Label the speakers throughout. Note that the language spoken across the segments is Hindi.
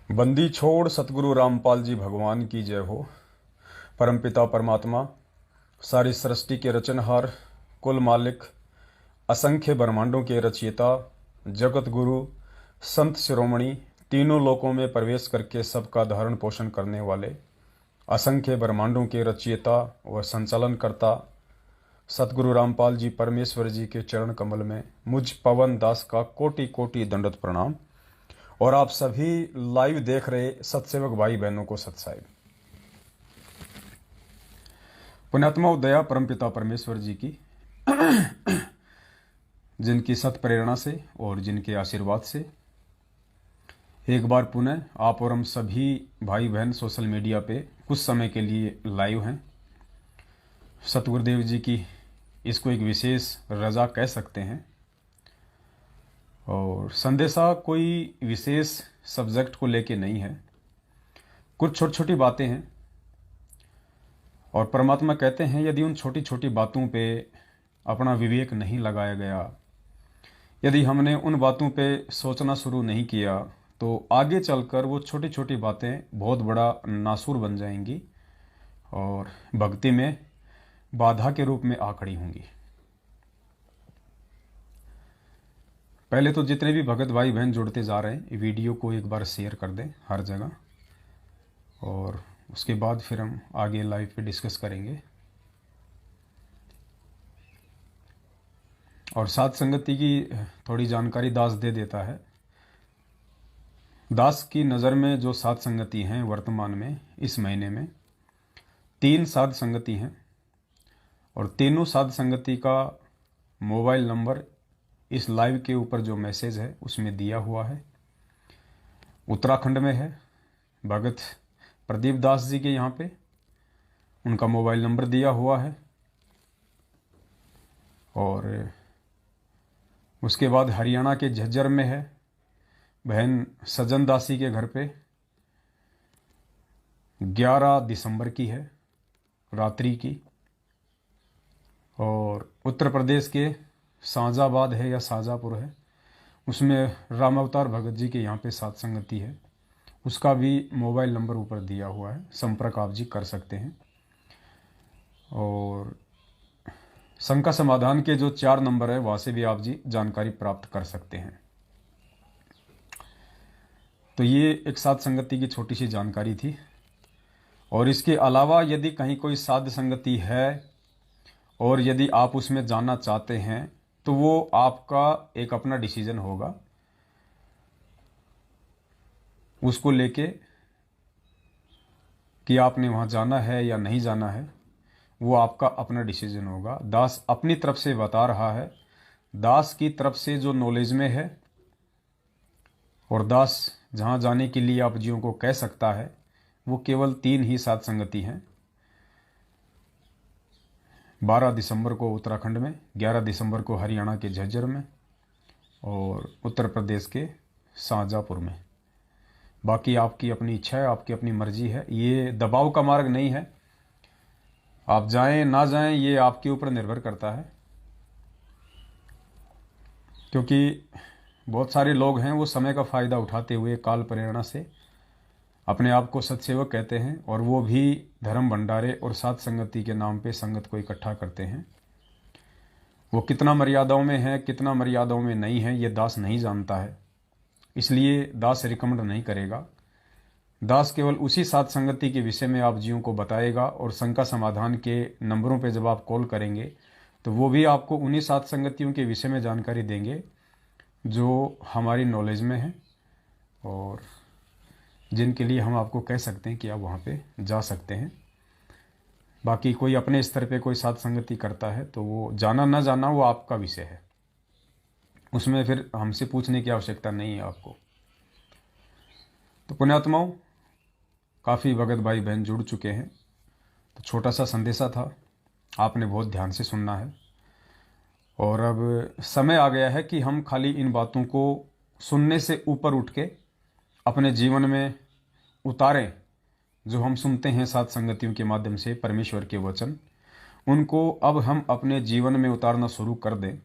Speaker 1: बंदी छोड़ सतगुरु रामपाल जी भगवान की जय हो। परमपिता परमात्मा, सारी सृष्टि के रचनहार, कुल मालिक, असंख्य ब्रह्मांडों के रचयिता, जगत गुरु, संत शिरोमणि, तीनों लोकों में प्रवेश करके सबका धारण पोषण करने वाले, असंख्य ब्रह्मांडों के रचयिता व संचालन करता सतगुरु रामपाल जी परमेश्वर जी के चरण कमल में मुझ पवन दास का कोटि कोटि दंडवत प्रणाम। और आप सभी लाइव देख रहे सत्सेवक भाई बहनों को सत्साई। पुण्यात्मा दया परमपिता परमेश्वर जी की, जिनकी सत प्रेरणा से और जिनके आशीर्वाद से एक बार पुनः आप और हम सभी भाई बहन सोशल मीडिया पे कुछ समय के लिए लाइव हैं। सतगुरुदेव जी की इसको एक विशेष रजा कह सकते हैं। और संदेशा कोई विशेष सब्जेक्ट को लेके नहीं है, कुछ छोटी छोटी बातें हैं। और परमात्मा कहते हैं यदि उन छोटी छोटी बातों पे अपना विवेक नहीं लगाया गया, यदि हमने उन बातों पे सोचना शुरू नहीं किया, तो आगे चलकर वो छोटी छोटी बातें बहुत बड़ा नासूर बन जाएंगी और भक्ति में बाधा के रूप में आ खड़ी होंगी। पहले तो जितने भी भगत भाई बहन जुड़ते जा रहे हैं, वीडियो को एक बार शेयर कर दें हर जगह, और उसके बाद फिर हम आगे लाइव पे डिस्कस करेंगे। और साथ संगति की थोड़ी जानकारी दास दे देता है। दास की नज़र में जो साथ संगति हैं वर्तमान में इस महीने में 3 साध संगति हैं, और तीनों साध संगति का मोबाइल नंबर इस लाइव के ऊपर जो मैसेज है उसमें दिया हुआ है। उत्तराखंड में है, भगत प्रदीप दास जी के यहाँ पे उनका मोबाइल नंबर दिया हुआ है। और उसके बाद हरियाणा के झज्जर में है, बहन सज्जन दासी के घर पे 11 दिसंबर की है रात्रि की। और उत्तर प्रदेश के शाहजाबाद है या शाहजहाँपुर है, उसमें राम अवतार भगत जी के यहाँ पे साथ संगति है, उसका भी मोबाइल नंबर ऊपर दिया हुआ है, संपर्क आप जी कर सकते हैं। और शंका समाधान के जो 4 नंबर है वहाँ से भी आप जी जानकारी प्राप्त कर सकते हैं। तो ये एक साध संगति की छोटी सी जानकारी थी। और इसके अलावा यदि कहीं कोई साध संगति है और यदि आप उसमें जाना चाहते हैं तो वो आपका एक अपना डिसीजन होगा, उसको लेके कि आपने वहाँ जाना है या नहीं जाना है, वो आपका अपना डिसीजन होगा। दास अपनी तरफ से बता रहा है, दास की तरफ से जो नॉलेज में है, और दास जहाँ जाने के लिए आप जियों को कह सकता है वो केवल 3 ही साध संगति हैं। 12 दिसंबर को उत्तराखंड में, 11 दिसंबर को हरियाणा के झज्जर में, और उत्तर प्रदेश के शाहजहाँपुर में। बाकी आपकी अपनी इच्छा है, आपकी अपनी मर्जी है, ये दबाव का मार्ग नहीं है। आप जाएं ना जाएं ये आपके ऊपर निर्भर करता है, क्योंकि बहुत सारे लोग हैं वो समय का फ़ायदा उठाते हुए काल प्रेरणा से अपने आप को सत्सेवक कहते हैं, और वो भी धर्म भंडारे और साध संगति के नाम पे संगत को इकट्ठा करते हैं। वो कितना मर्यादाओं में है कितना मर्यादाओं में नहीं है ये दास नहीं जानता है, इसलिए दास रिकमेंड नहीं करेगा। दास केवल उसी साध संगति के विषय में आप जियों को बताएगा, और शंका समाधान के नंबरों पे जब आप कॉल करेंगे तो वो भी आपको उन्हीं साध संगतियों के विषय में जानकारी देंगे जो हमारी नॉलेज में है, और जिनके लिए हम आपको कह सकते हैं कि आप वहाँ पे जा सकते हैं। बाकी कोई अपने स्तर पे कोई साध संगति करता है तो वो जाना ना जाना वो आपका विषय है, उसमें फिर हमसे पूछने की आवश्यकता नहीं है आपको। तो पुण्यात्माओं, काफ़ी भगत भाई बहन जुड़ चुके हैं, तो छोटा सा संदेशा था, आपने बहुत ध्यान से सुनना है। और अब समय आ गया है कि हम खाली इन बातों को सुनने से ऊपर उठ के अपने जीवन में उतारें। जो हम सुनते हैं साध संगतियों के माध्यम से परमेश्वर के वचन, उनको अब हम अपने जीवन में उतारना शुरू कर दें।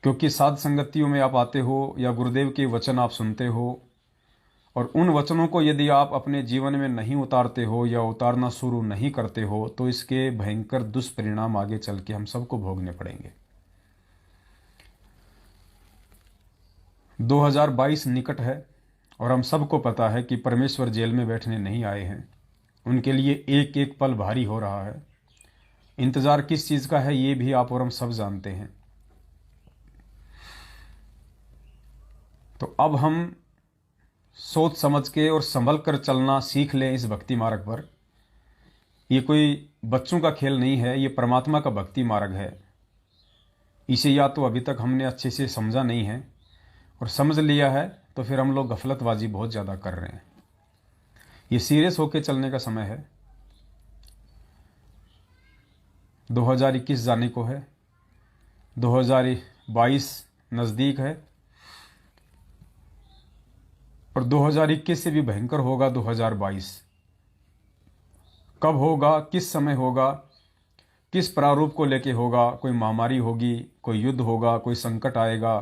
Speaker 1: क्योंकि साध संगतियों में आप आते हो या गुरुदेव के वचन आप सुनते हो, और उन वचनों को यदि आप अपने जीवन में नहीं उतारते हो या उतारना शुरू नहीं करते हो तो इसके भयंकर दुष्परिणाम आगे चल के हम सबको भोगने पड़ेंगे। 2022 निकट है और हम सबको पता है कि परमेश्वर जेल में बैठने नहीं आए हैं। उनके लिए एक एक पल भारी हो रहा है। इंतज़ार किस चीज़ का है ये भी आप और हम सब जानते हैं। तो अब हम सोच समझ के और संभल कर चलना सीख लें इस भक्ति मार्ग पर। ये कोई बच्चों का खेल नहीं है, ये परमात्मा का भक्ति मार्ग है। इसे या तो अभी तक हमने अच्छे से समझा नहीं है, और समझ लिया है तो फिर हम लोग गफलतबाजी बहुत ज़्यादा कर रहे हैं। ये सीरियस होके चलने का समय है। 2021 जाने को है, 2022 नज़दीक है, और 2021 से भी भयंकर होगा 2022। कब होगा, किस समय होगा, किस प्रारूप को लेके होगा, कोई महामारी होगी, कोई युद्ध होगा, कोई संकट आएगा,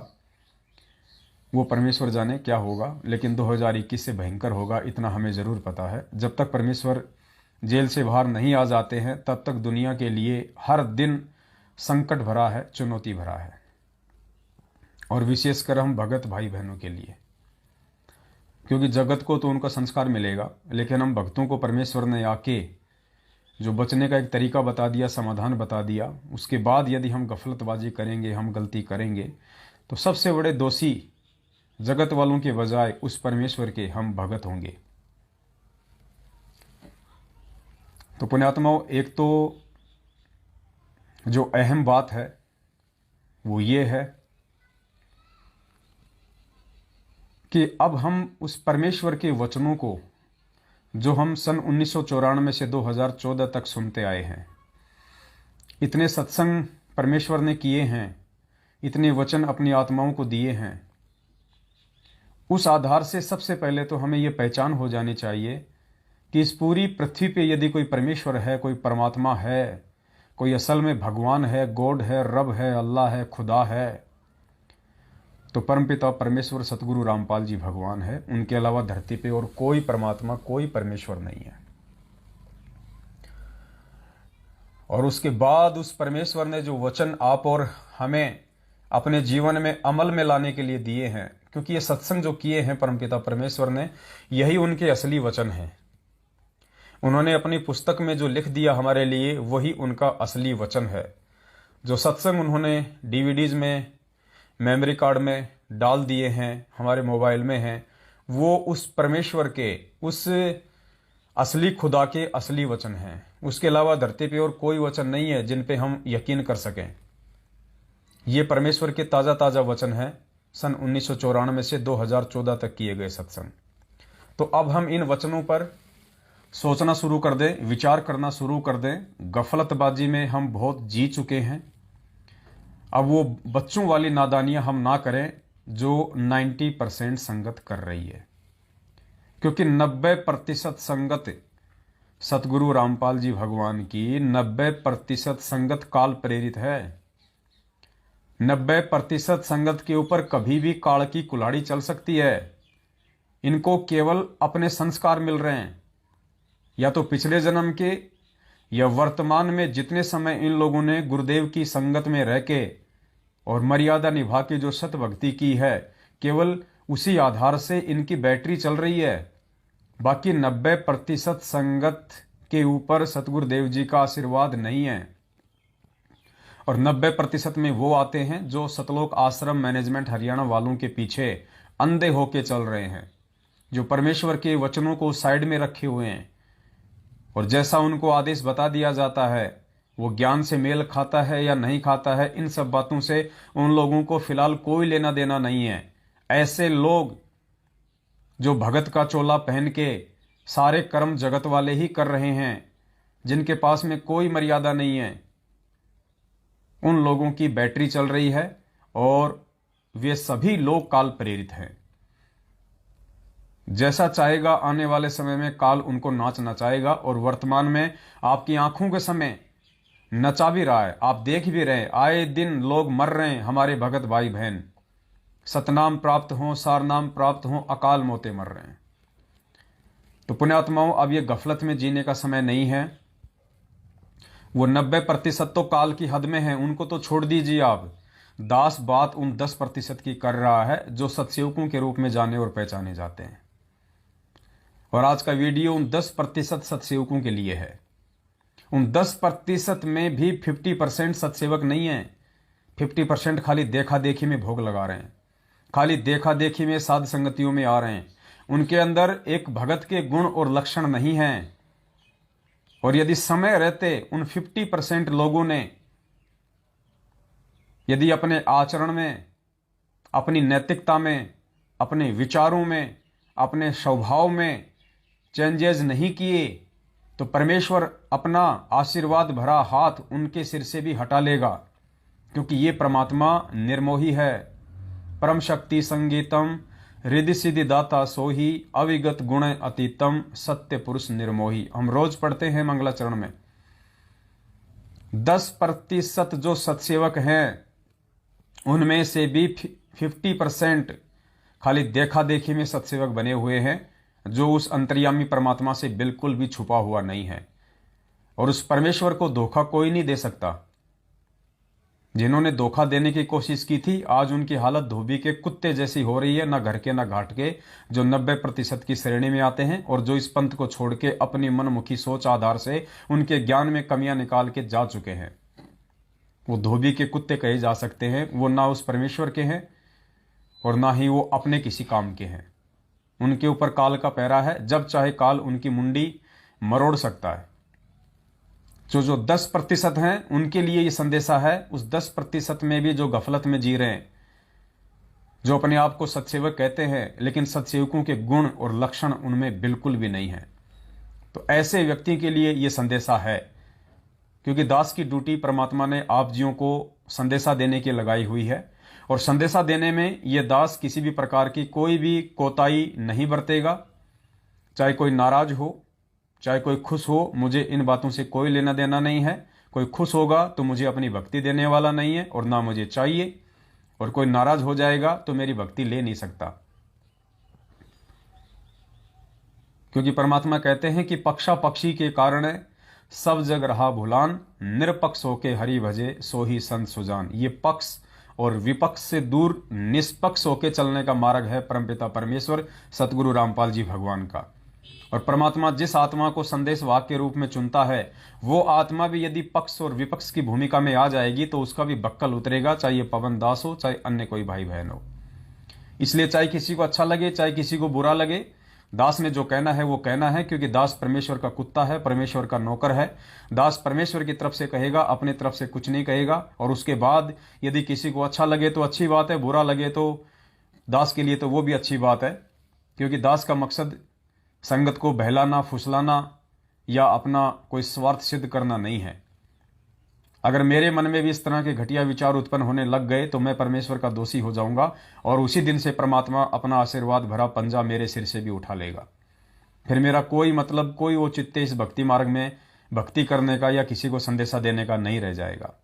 Speaker 1: वो परमेश्वर जाने क्या होगा। लेकिन 2021 से भयंकर होगा, इतना हमें ज़रूर पता है। जब तक परमेश्वर जेल से बाहर नहीं आ जाते हैं तब तक दुनिया के लिए हर दिन संकट भरा है, चुनौती भरा है, और विशेषकर हम भगत भाई बहनों के लिए, क्योंकि जगत को तो उनका संस्कार मिलेगा, लेकिन हम भक्तों को परमेश्वर ने आके जो बचने का एक तरीका बता दिया, समाधान बता दिया, उसके बाद यदि हम गफलतबाजी करेंगे, हम गलती करेंगे, तो सबसे बड़े दोषी जगत वालों के बजाय उस परमेश्वर के हम भगत होंगे। तो पुण्यात्माओं, एक तो जो अहम बात है वो ये है कि अब हम उस परमेश्वर के वचनों को जो हम सन 1994 से 2014 तक सुनते आए हैं, इतने सत्संग परमेश्वर ने किए हैं, इतने वचन अपनी आत्माओं को दिए हैं, उस आधार से सबसे पहले तो हमें ये पहचान हो जानी चाहिए कि इस पूरी पृथ्वी पे यदि कोई परमेश्वर है, कोई परमात्मा है, कोई असल में भगवान है, गॉड है, रब है, अल्लाह है, खुदा है, तो परमपिता परमेश्वर सतगुरु रामपाल जी भगवान है। उनके अलावा धरती पे और कोई परमात्मा, कोई परमेश्वर नहीं है। और उसके बाद उस परमेश्वर ने जो वचन आप और हमें अपने जीवन में अमल में लाने के लिए दिए हैं, क्योंकि ये सत्संग जो किए हैं परमपिता परमेश्वर ने, यही उनके असली वचन हैं। उन्होंने अपनी पुस्तक में जो लिख दिया हमारे लिए, वही उनका असली वचन है। जो सत्संग उन्होंने डीवीडीज में, मेमोरी कार्ड में डाल दिए हैं, हमारे मोबाइल में हैं, वो उस परमेश्वर के, उस असली खुदा के असली वचन हैं। उसके अलावा धरती पे और कोई वचन नहीं है जिन पे हम यकीन कर सकें। ये परमेश्वर के ताज़ा ताज़ा वचन हैं, सन 1994 से 2014 तक किए गए सत्संग। तो अब हम इन वचनों पर सोचना शुरू कर दें, विचार करना शुरू कर दें। गफलतबाजी में हम बहुत जी चुके हैं। अब वो बच्चों वाली नादानियां हम ना करें जो 90% संगत कर रही है, क्योंकि 90% संगत सतगुरु रामपाल जी भगवान की 90% संगत काल प्रेरित है। 90% संगत के ऊपर कभी भी काल की कुल्हाड़ी चल सकती है। इनको केवल अपने संस्कार मिल रहे हैं, या तो पिछले जन्म के या वर्तमान में जितने समय इन लोगों ने गुरुदेव की संगत में रह के और मर्यादा निभा के जो सत भक्ति की है, केवल उसी आधार से इनकी बैटरी चल रही है। बाकी 90% संगत के ऊपर सतगुरुदेव जी का आशीर्वाद नहीं है। और 90% में वो आते हैं जो सतलोक आश्रम मैनेजमेंट हरियाणा वालों के पीछे अंधे होके चल रहे हैं, जो परमेश्वर के वचनों को साइड में रखे हुए हैं, और जैसा उनको आदेश बता दिया जाता है वो ज्ञान से मेल खाता है या नहीं खाता है, इन सब बातों से उन लोगों को फिलहाल कोई लेना देना नहीं है। ऐसे लोग जो भगत का चोला पहन के सारे कर्म जगत वाले ही कर रहे हैं, जिनके पास में कोई मर्यादा नहीं है, उन लोगों की बैटरी चल रही है, और वे सभी लोग काल प्रेरित हैं। जैसा चाहेगा आने वाले समय में काल उनको नाच नचाएगा, और वर्तमान में आपकी आंखों के समय नचा भी रहा है। आप देख भी रहे हैं, आए दिन लोग मर रहे हैं, हमारे भगत भाई बहन। सतनाम प्राप्त हों, सारनाम प्राप्त हों, अकाल मौतें मर रहे हैं। तो पुण्यात्माओं, अब ये गफलत में जीने का समय नहीं है। वो 90% तो काल की हद में है, उनको तो छोड़ दीजिए आप। दास बात उन 10% की कर रहा है जो सत्सेवकों के रूप में जाने और पहचाने जाते हैं। और आज का वीडियो उन 10% सत्सेवकों के लिए है। उन 10% में भी 50% सत्सेवक नहीं है। 50% खाली देखा देखी में भोग लगा रहे हैं, खाली देखा देखी में साध संगतियों में आ रहे हैं। उनके अंदर एक भगत के गुण और लक्षण नहीं हैं। और यदि समय रहते उन 50% लोगों ने यदि अपने आचरण में, अपनी नैतिकता में, अपने विचारों में, अपने स्वभाव में चेंजेस नहीं किए, तो परमेश्वर अपना आशीर्वाद भरा हाथ उनके सिर से भी हटा लेगा। क्योंकि ये परमात्मा निर्मोही है। परम शक्ति संगीतम रिद्धि सिद्धि दाता सोही अविगत गुण अतीतम सत्य पुरुष निर्मोही। हम रोज पढ़ते हैं मंगलाचरण में। 10% जो सत्सेवक हैं उनमें से भी 50% खाली देखा देखी में सत्सेवक बने हुए हैं, जो उस अंतर्यामी परमात्मा से बिल्कुल भी छुपा हुआ नहीं है। और उस परमेश्वर को धोखा कोई नहीं दे सकता। जिन्होंने धोखा देने की कोशिश की थी, आज उनकी हालत धोबी के कुत्ते जैसी हो रही है, ना घर के ना घाट के, जो 90% की श्रेणी में आते हैं और जो इस पंथ को छोड़ के अपनी मनमुखी सोच आधार से उनके ज्ञान में कमियां निकाल के जा चुके हैं। वो धोबी के कुत्ते कहे जा सकते हैं। वो ना उस परमेश्वर के हैं और ना ही वो अपने किसी काम के हैं। उनके ऊपर काल का पहरा है, जब चाहे काल उनकी मुंडी मरोड़ सकता है। जो 10% हैं उनके लिए ये संदेशा है। उस 10% में भी जो गफलत में जी रहे हैं, जो अपने आप को सत्सेवक कहते हैं लेकिन सत्सेवकों के गुण और लक्षण उनमें बिल्कुल भी नहीं है, तो ऐसे व्यक्ति के लिए ये संदेशा है। क्योंकि दास की ड्यूटी परमात्मा ने आप जियों को संदेशा देने की लगाई हुई है। और संदेशा देने में ये दास किसी भी प्रकार की कोई भी कोताही नहीं बरतेगा। चाहे कोई नाराज हो, चाहे कोई खुश हो, मुझे इन बातों से कोई लेना देना नहीं है। कोई खुश होगा तो मुझे अपनी भक्ति देने वाला नहीं है और ना मुझे चाहिए, और कोई नाराज हो जाएगा तो मेरी भक्ति ले नहीं सकता। क्योंकि परमात्मा कहते हैं कि पक्षा पक्षी के कारण सब जग रहा भुलान, निरपक्ष होके हरि भजे सो ही संत सुजान। ये पक्ष और विपक्ष से दूर निष्पक्ष होके चलने का मार्ग है परमपिता परमेश्वर सतगुरु रामपाल जी भगवान का। और परमात्मा जिस आत्मा को संदेश वाक्य के रूप में चुनता है, वो आत्मा भी यदि पक्ष और विपक्ष की भूमिका में आ जाएगी तो उसका भी बक्कल उतरेगा, चाहे पवन दास हो, चाहे अन्य कोई भाई बहन हो। इसलिए चाहे किसी को अच्छा लगे, चाहे किसी को बुरा लगे, दास ने जो कहना है वो कहना है। क्योंकि दास परमेश्वर का कुत्ता है, परमेश्वर का नौकर है। दास परमेश्वर की तरफ से कहेगा, अपनी तरफ से कुछ नहीं कहेगा। और उसके बाद यदि किसी को अच्छा लगे तो अच्छी बात है, बुरा लगे तो दास के लिए तो वो भी अच्छी बात है। क्योंकि दास का मकसद संगत को बहलाना, फुसलाना या अपना कोई स्वार्थ सिद्ध करना नहीं है। अगर मेरे मन में भी इस तरह के घटिया विचार उत्पन्न होने लग गए तो मैं परमेश्वर का दोषी हो जाऊंगा, और उसी दिन से परमात्मा अपना आशीर्वाद भरा पंजा मेरे सिर से भी उठा लेगा। फिर मेरा कोई मतलब, कोई औचित्य इस भक्ति मार्ग में भक्ति करने का या किसी को संदेशा देने का नहीं रह जाएगा।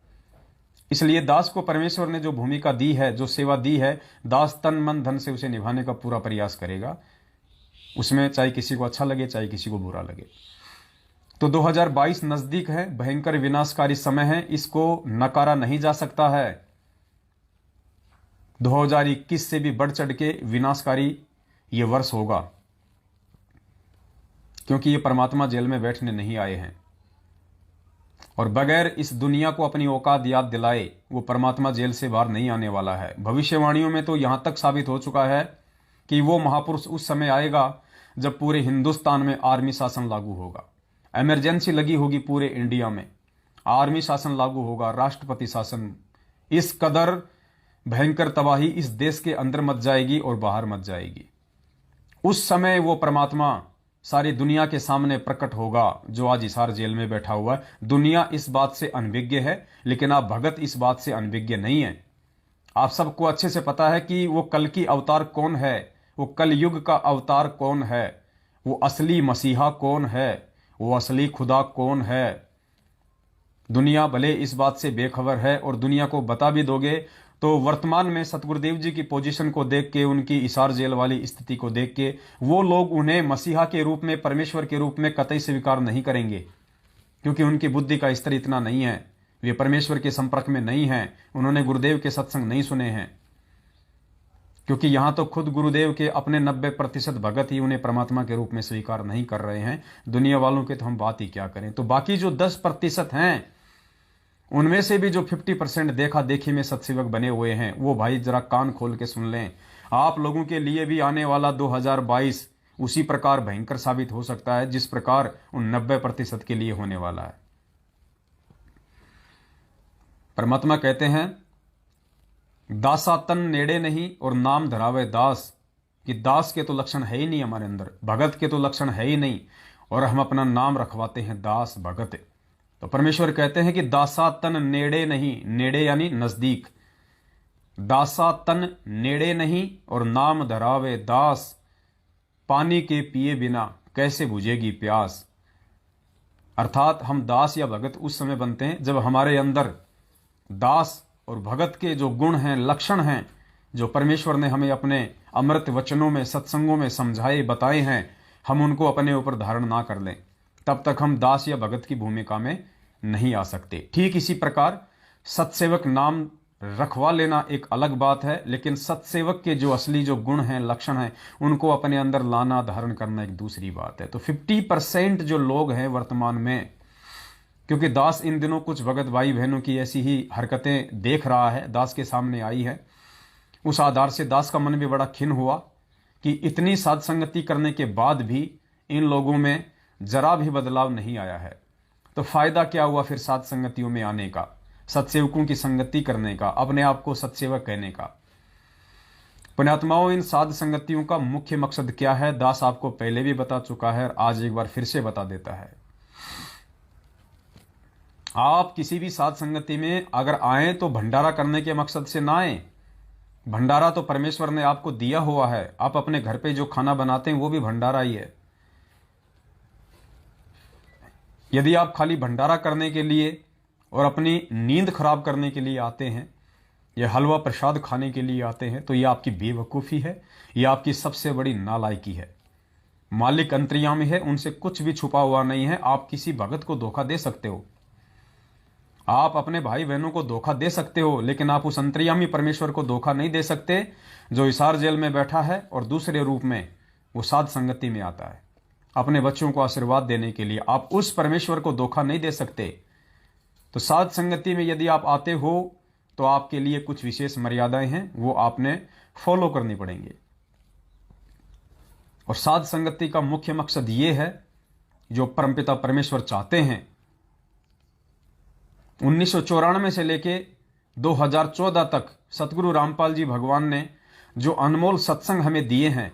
Speaker 1: इसलिए दास को परमेश्वर ने जो भूमिका दी है, जो सेवा दी है, दास तन मन धन से उसे निभाने का पूरा प्रयास करेगा। उसमें चाहे किसी को अच्छा लगे, चाहे किसी को बुरा लगे। तो 2022 नजदीक है, भयंकर विनाशकारी समय है, इसको नकारा नहीं जा सकता है। 2021 से भी बढ़ चढ़ के विनाशकारी ये वर्ष होगा। क्योंकि ये परमात्मा जेल में बैठने नहीं आए हैं, और बगैर इस दुनिया को अपनी औकात याद दिलाए वो परमात्मा जेल से बाहर नहीं आने वाला है। भविष्यवाणियों में तो यहां तक साबित हो चुका है कि वो महापुरुष उस समय आएगा जब पूरे हिंदुस्तान में आर्मी शासन लागू होगा। इमरजेंसी लगी होगी पूरे इंडिया में, आर्मी शासन लागू होगा, राष्ट्रपति शासन। इस कदर भयंकर तबाही इस देश के अंदर मच जाएगी और बाहर मच जाएगी। उस समय वो परमात्मा सारी दुनिया के सामने प्रकट होगा जो आज हिसार जेल में बैठा हुआ है। दुनिया इस बात से अनभिज्ञ है, लेकिन आप भगत इस बात से अनभिज्ञ नहीं है। आप सबको अच्छे से पता है कि वो कल की अवतार कौन है, वो कल युग का अवतार कौन है, वो असली मसीहा कौन है, वो असली खुदा कौन है। दुनिया भले इस बात से बेखबर है, और दुनिया को बता भी दोगे तो वर्तमान में सतगुरुदेव जी की पोजीशन को देख के, उनकी इसार जेल वाली स्थिति को देख के, वो लोग उन्हें मसीहा के रूप में, परमेश्वर के रूप में कतई स्वीकार नहीं करेंगे, क्योंकि उनकी बुद्धि का स्तर इतना नहीं है, वे परमेश्वर के संपर्क में नहीं हैं, उन्होंने गुरुदेव के सत्संग नहीं सुने हैं। क्योंकि यहां तो खुद गुरुदेव के अपने 90% भगत ही उन्हें परमात्मा के रूप में स्वीकार नहीं कर रहे हैं, दुनिया वालों के तो हम बात ही क्या करें। तो बाकी जो 10% हैं, उनमें से भी जो 50% देखा देखी में सत्सेवक बने हुए हैं, वो भाई जरा कान खोल के सुन लें। आप लोगों के लिए भी आने वाला 2022 उसी प्रकार भयंकर साबित हो सकता है जिस प्रकार उन 90% के लिए होने वाला है। परमात्मा कहते हैं, दासा तन नेड़े नहीं और नाम धरावे दास, कि दास के तो लक्षण है ही नहीं हमारे अंदर, भगत के तो लक्षण है ही नहीं, और हम अपना नाम रखवाते हैं दास भगत। तो परमेश्वर कहते हैं कि दासा तन नेड़े नहीं, नेड़े यानी नजदीक, दासा तन नेड़े नहीं और नाम धरावे दास, पानी के पिए बिना कैसे बुझेगी प्यास। अर्थात हम दास या भगत उस समय बनते हैं जब हमारे अंदर दास और भगत के जो गुण हैं, लक्षण हैं, जो परमेश्वर ने हमें अपने अमृत वचनों में, सत्संगों में समझाए बताए हैं, हम उनको अपने ऊपर धारण ना कर लें, तब तक हम दास या भगत की भूमिका में नहीं आ सकते। ठीक इसी प्रकार सत्सेवक नाम रखवा लेना एक अलग बात है, लेकिन सत्सेवक के जो असली जो गुण हैं, लक्षण हैं, उनको अपने अंदर लाना, धारण करना एक दूसरी बात है। तो 50% जो लोग हैं वर्तमान में, क्योंकि दास इन दिनों कुछ भगत भाई बहनों की ऐसी ही हरकतें देख रहा है, दास के सामने आई है, उस आधार से दास का मन भी बड़ा खिन्न हुआ कि इतनी साध संगति करने के बाद भी इन लोगों में जरा भी बदलाव नहीं आया है। तो फायदा क्या हुआ फिर साध संगतियों में आने का, सत्सेवकों की संगति करने का, अपने आप को सत्सेवक कहने का। पुण्यात्माओं, इन साध संगतियों का मुख्य मकसद क्या है, दास आपको पहले भी बता चुका है, आज एक बार फिर से बता देता है। आप किसी भी साध संगति में अगर आए तो भंडारा करने के मकसद से ना आए। भंडारा तो परमेश्वर ने आपको दिया हुआ है, आप अपने घर पे जो खाना बनाते हैं वो भी भंडारा ही है। यदि आप खाली भंडारा करने के लिए और अपनी नींद खराब करने के लिए आते हैं, या हलवा प्रसाद खाने के लिए आते हैं, तो यह आपकी बेवकूफ़ी है, यह आपकी सबसे बड़ी नालायकी है। मालिक अंतर्यामी है, उनसे कुछ भी छुपा हुआ नहीं है। आप किसी भगत को धोखा दे सकते हो, आप अपने भाई बहनों को धोखा दे सकते हो, लेकिन आप उस अंतर्यामी परमेश्वर को धोखा नहीं दे सकते जो हिसार जेल में बैठा है और दूसरे रूप में वो साध संगति में आता है अपने बच्चों को आशीर्वाद देने के लिए। आप उस परमेश्वर को धोखा नहीं दे सकते। तो साध संगति में यदि आप आते हो तो आपके लिए कुछ विशेष मर्यादाएं हैं, वो आपने फॉलो करनी पड़ेंगे। और साध संगति का मुख्य मकसद ये है, जो परमपिता परमेश्वर चाहते हैं। 1994 से लेके 2014 तक सतगुरु रामपाल जी भगवान ने जो अनमोल सत्संग हमें दिए हैं,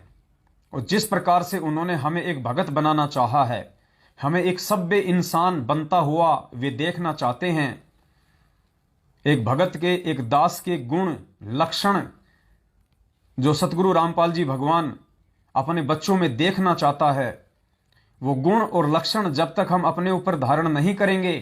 Speaker 1: और जिस प्रकार से उन्होंने हमें एक भगत बनाना चाहा है, हमें एक सभ्य इंसान बनता हुआ वे देखना चाहते हैं। एक भगत के, एक दास के गुण लक्षण जो सतगुरु रामपाल जी भगवान अपने बच्चों में देखना चाहता है, वो गुण और लक्षण जब तक हम अपने ऊपर धारण नहीं करेंगे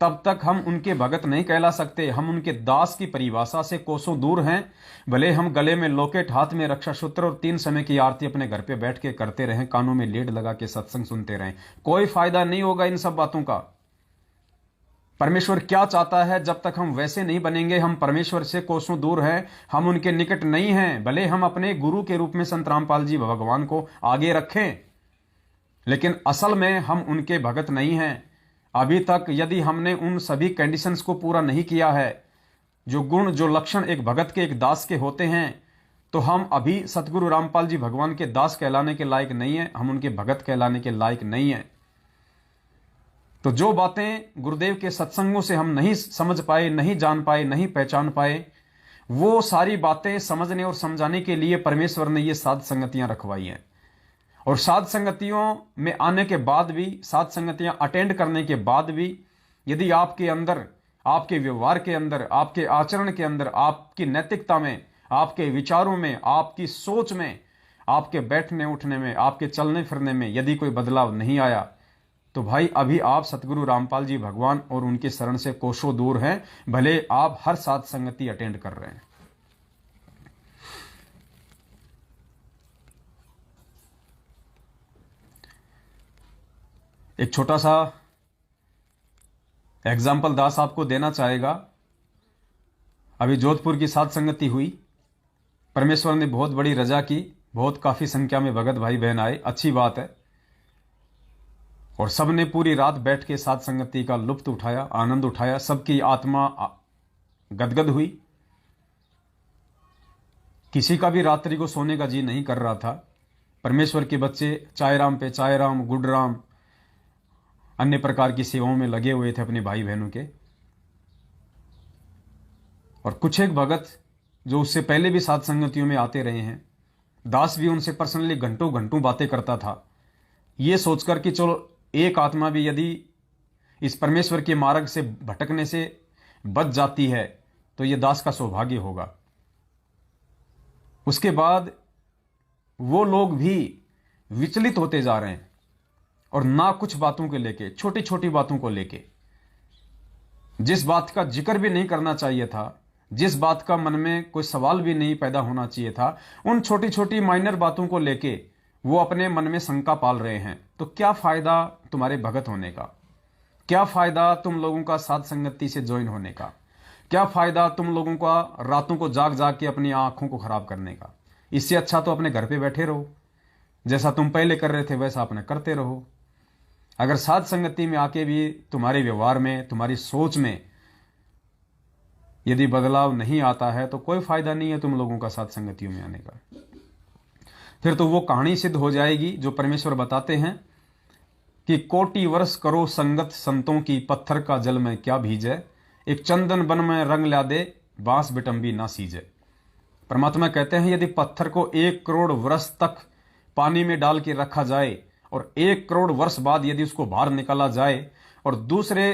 Speaker 1: तब तक हम उनके भगत नहीं कहला सकते। हम उनके दास की परिभाषा से कोसों दूर हैं। भले हम गले में लॉकेट, हाथ में रक्षा सूत्र और 3 समय की आरती अपने घर पे बैठ के करते रहें, कानों में लीड लगा के सत्संग सुनते रहें, कोई फायदा नहीं होगा इन सब बातों का। परमेश्वर क्या चाहता है, जब तक हम वैसे नहीं बनेंगे, हम परमेश्वर से कोसों दूर हैं, हम उनके निकट नहीं हैं। भले हम अपने गुरु के रूप में संत रामपाल जी भगवान को आगे रखें, लेकिन असल में हम उनके भगत नहीं हैं। अभी तक यदि हमने उन सभी कंडीशंस को पूरा नहीं किया है, जो गुण, जो लक्षण एक भगत के, एक दास के होते हैं, तो हम अभी सतगुरु रामपाल जी भगवान के दास कहलाने के लायक नहीं है, हम उनके भगत कहलाने के लायक नहीं है। तो जो बातें गुरुदेव के सत्संगों से हम नहीं समझ पाए, नहीं जान पाए, नहीं पहचान पाए, वो सारी बातें समझने और समझाने के लिए परमेश्वर ने ये साध संगतियां रखवाई हैं। और साध संगतियों में आने के बाद भी, साध संगतियां अटेंड करने के बाद भी, यदि आपके अंदर, आपके व्यवहार के अंदर, आपके आचरण के अंदर, आपकी नैतिकता में, आपके विचारों में, आपकी सोच में, आपके बैठने उठने में, आपके चलने फिरने में यदि कोई बदलाव नहीं आया, तो भाई अभी आप सतगुरु रामपाल जी भगवान और उनके शरण से कोसों दूर हैं, भले आप हर साथ संगति अटेंड कर रहे हैं। एक छोटा सा एग्जाम्पल दास आपको देना चाहेगा। अभी जोधपुर की साथ संगति हुई, परमेश्वर ने बहुत बड़ी रजा की, बहुत काफी संख्या में भगत भाई बहन आए, अच्छी बात है। और सबने पूरी रात बैठ के साथ संगति का लुत्फ उठाया, आनंद उठाया, सबकी आत्मा गदगद हुई। किसी का भी रात्रि को सोने का जी नहीं कर रहा था। परमेश्वर के बच्चे चाय राम पे चाय राम, गुड राम, अन्य प्रकार की सेवाओं में लगे हुए थे अपने भाई बहनों के। और कुछ एक भगत जो उससे पहले भी साथ संगतियों में आते रहे हैं, दास भी उनसे पर्सनली घंटों घंटों बातें करता था, ये सोचकर कि चलो एक आत्मा भी यदि इस परमेश्वर के मार्ग से भटकने से बच जाती है तो ये दास का सौभाग्य होगा। उसके बाद वो लोग भी विचलित होते जा रहे हैं, और ना कुछ बातों को लेके, छोटी छोटी बातों को लेके, जिस बात का जिक्र भी नहीं करना चाहिए था, जिस बात का मन में कोई सवाल भी नहीं पैदा होना चाहिए था, उन छोटी छोटी माइनर बातों को लेके वो अपने मन में शंका पाल रहे हैं। तो क्या फायदा तुम्हारे भगत होने का? क्या फायदा तुम लोगों का साथ संगति से ज्वाइन होने का? क्या फायदा तुम लोगों का रातों को जाग जाग के अपनी आंखों को खराब करने का? इससे अच्छा तो अपने घर पे बैठे रहो, जैसा तुम पहले कर रहे थे वैसा अपने करते रहो। अगर साथ संगति में आके भी तुम्हारे व्यवहार में, तुम्हारी सोच में यदि बदलाव नहीं आता है तो कोई फायदा नहीं है तुम लोगों का साथ संगतियों में आने का। फिर तो वो कहानी सिद्ध हो जाएगी जो परमेश्वर बताते हैं कि कोटि वर्ष करो संगत संतों की, पत्थर का जल में क्या भीजे, एक चंदन बन में रंग ला दे, बांस बिटंबी ना सीजे। परमात्मा कहते हैं यदि पत्थर को 1 करोड़ वर्ष तक पानी में डाल के रखा जाए और 1 करोड़ वर्ष बाद यदि उसको बाहर निकाला जाए और दूसरे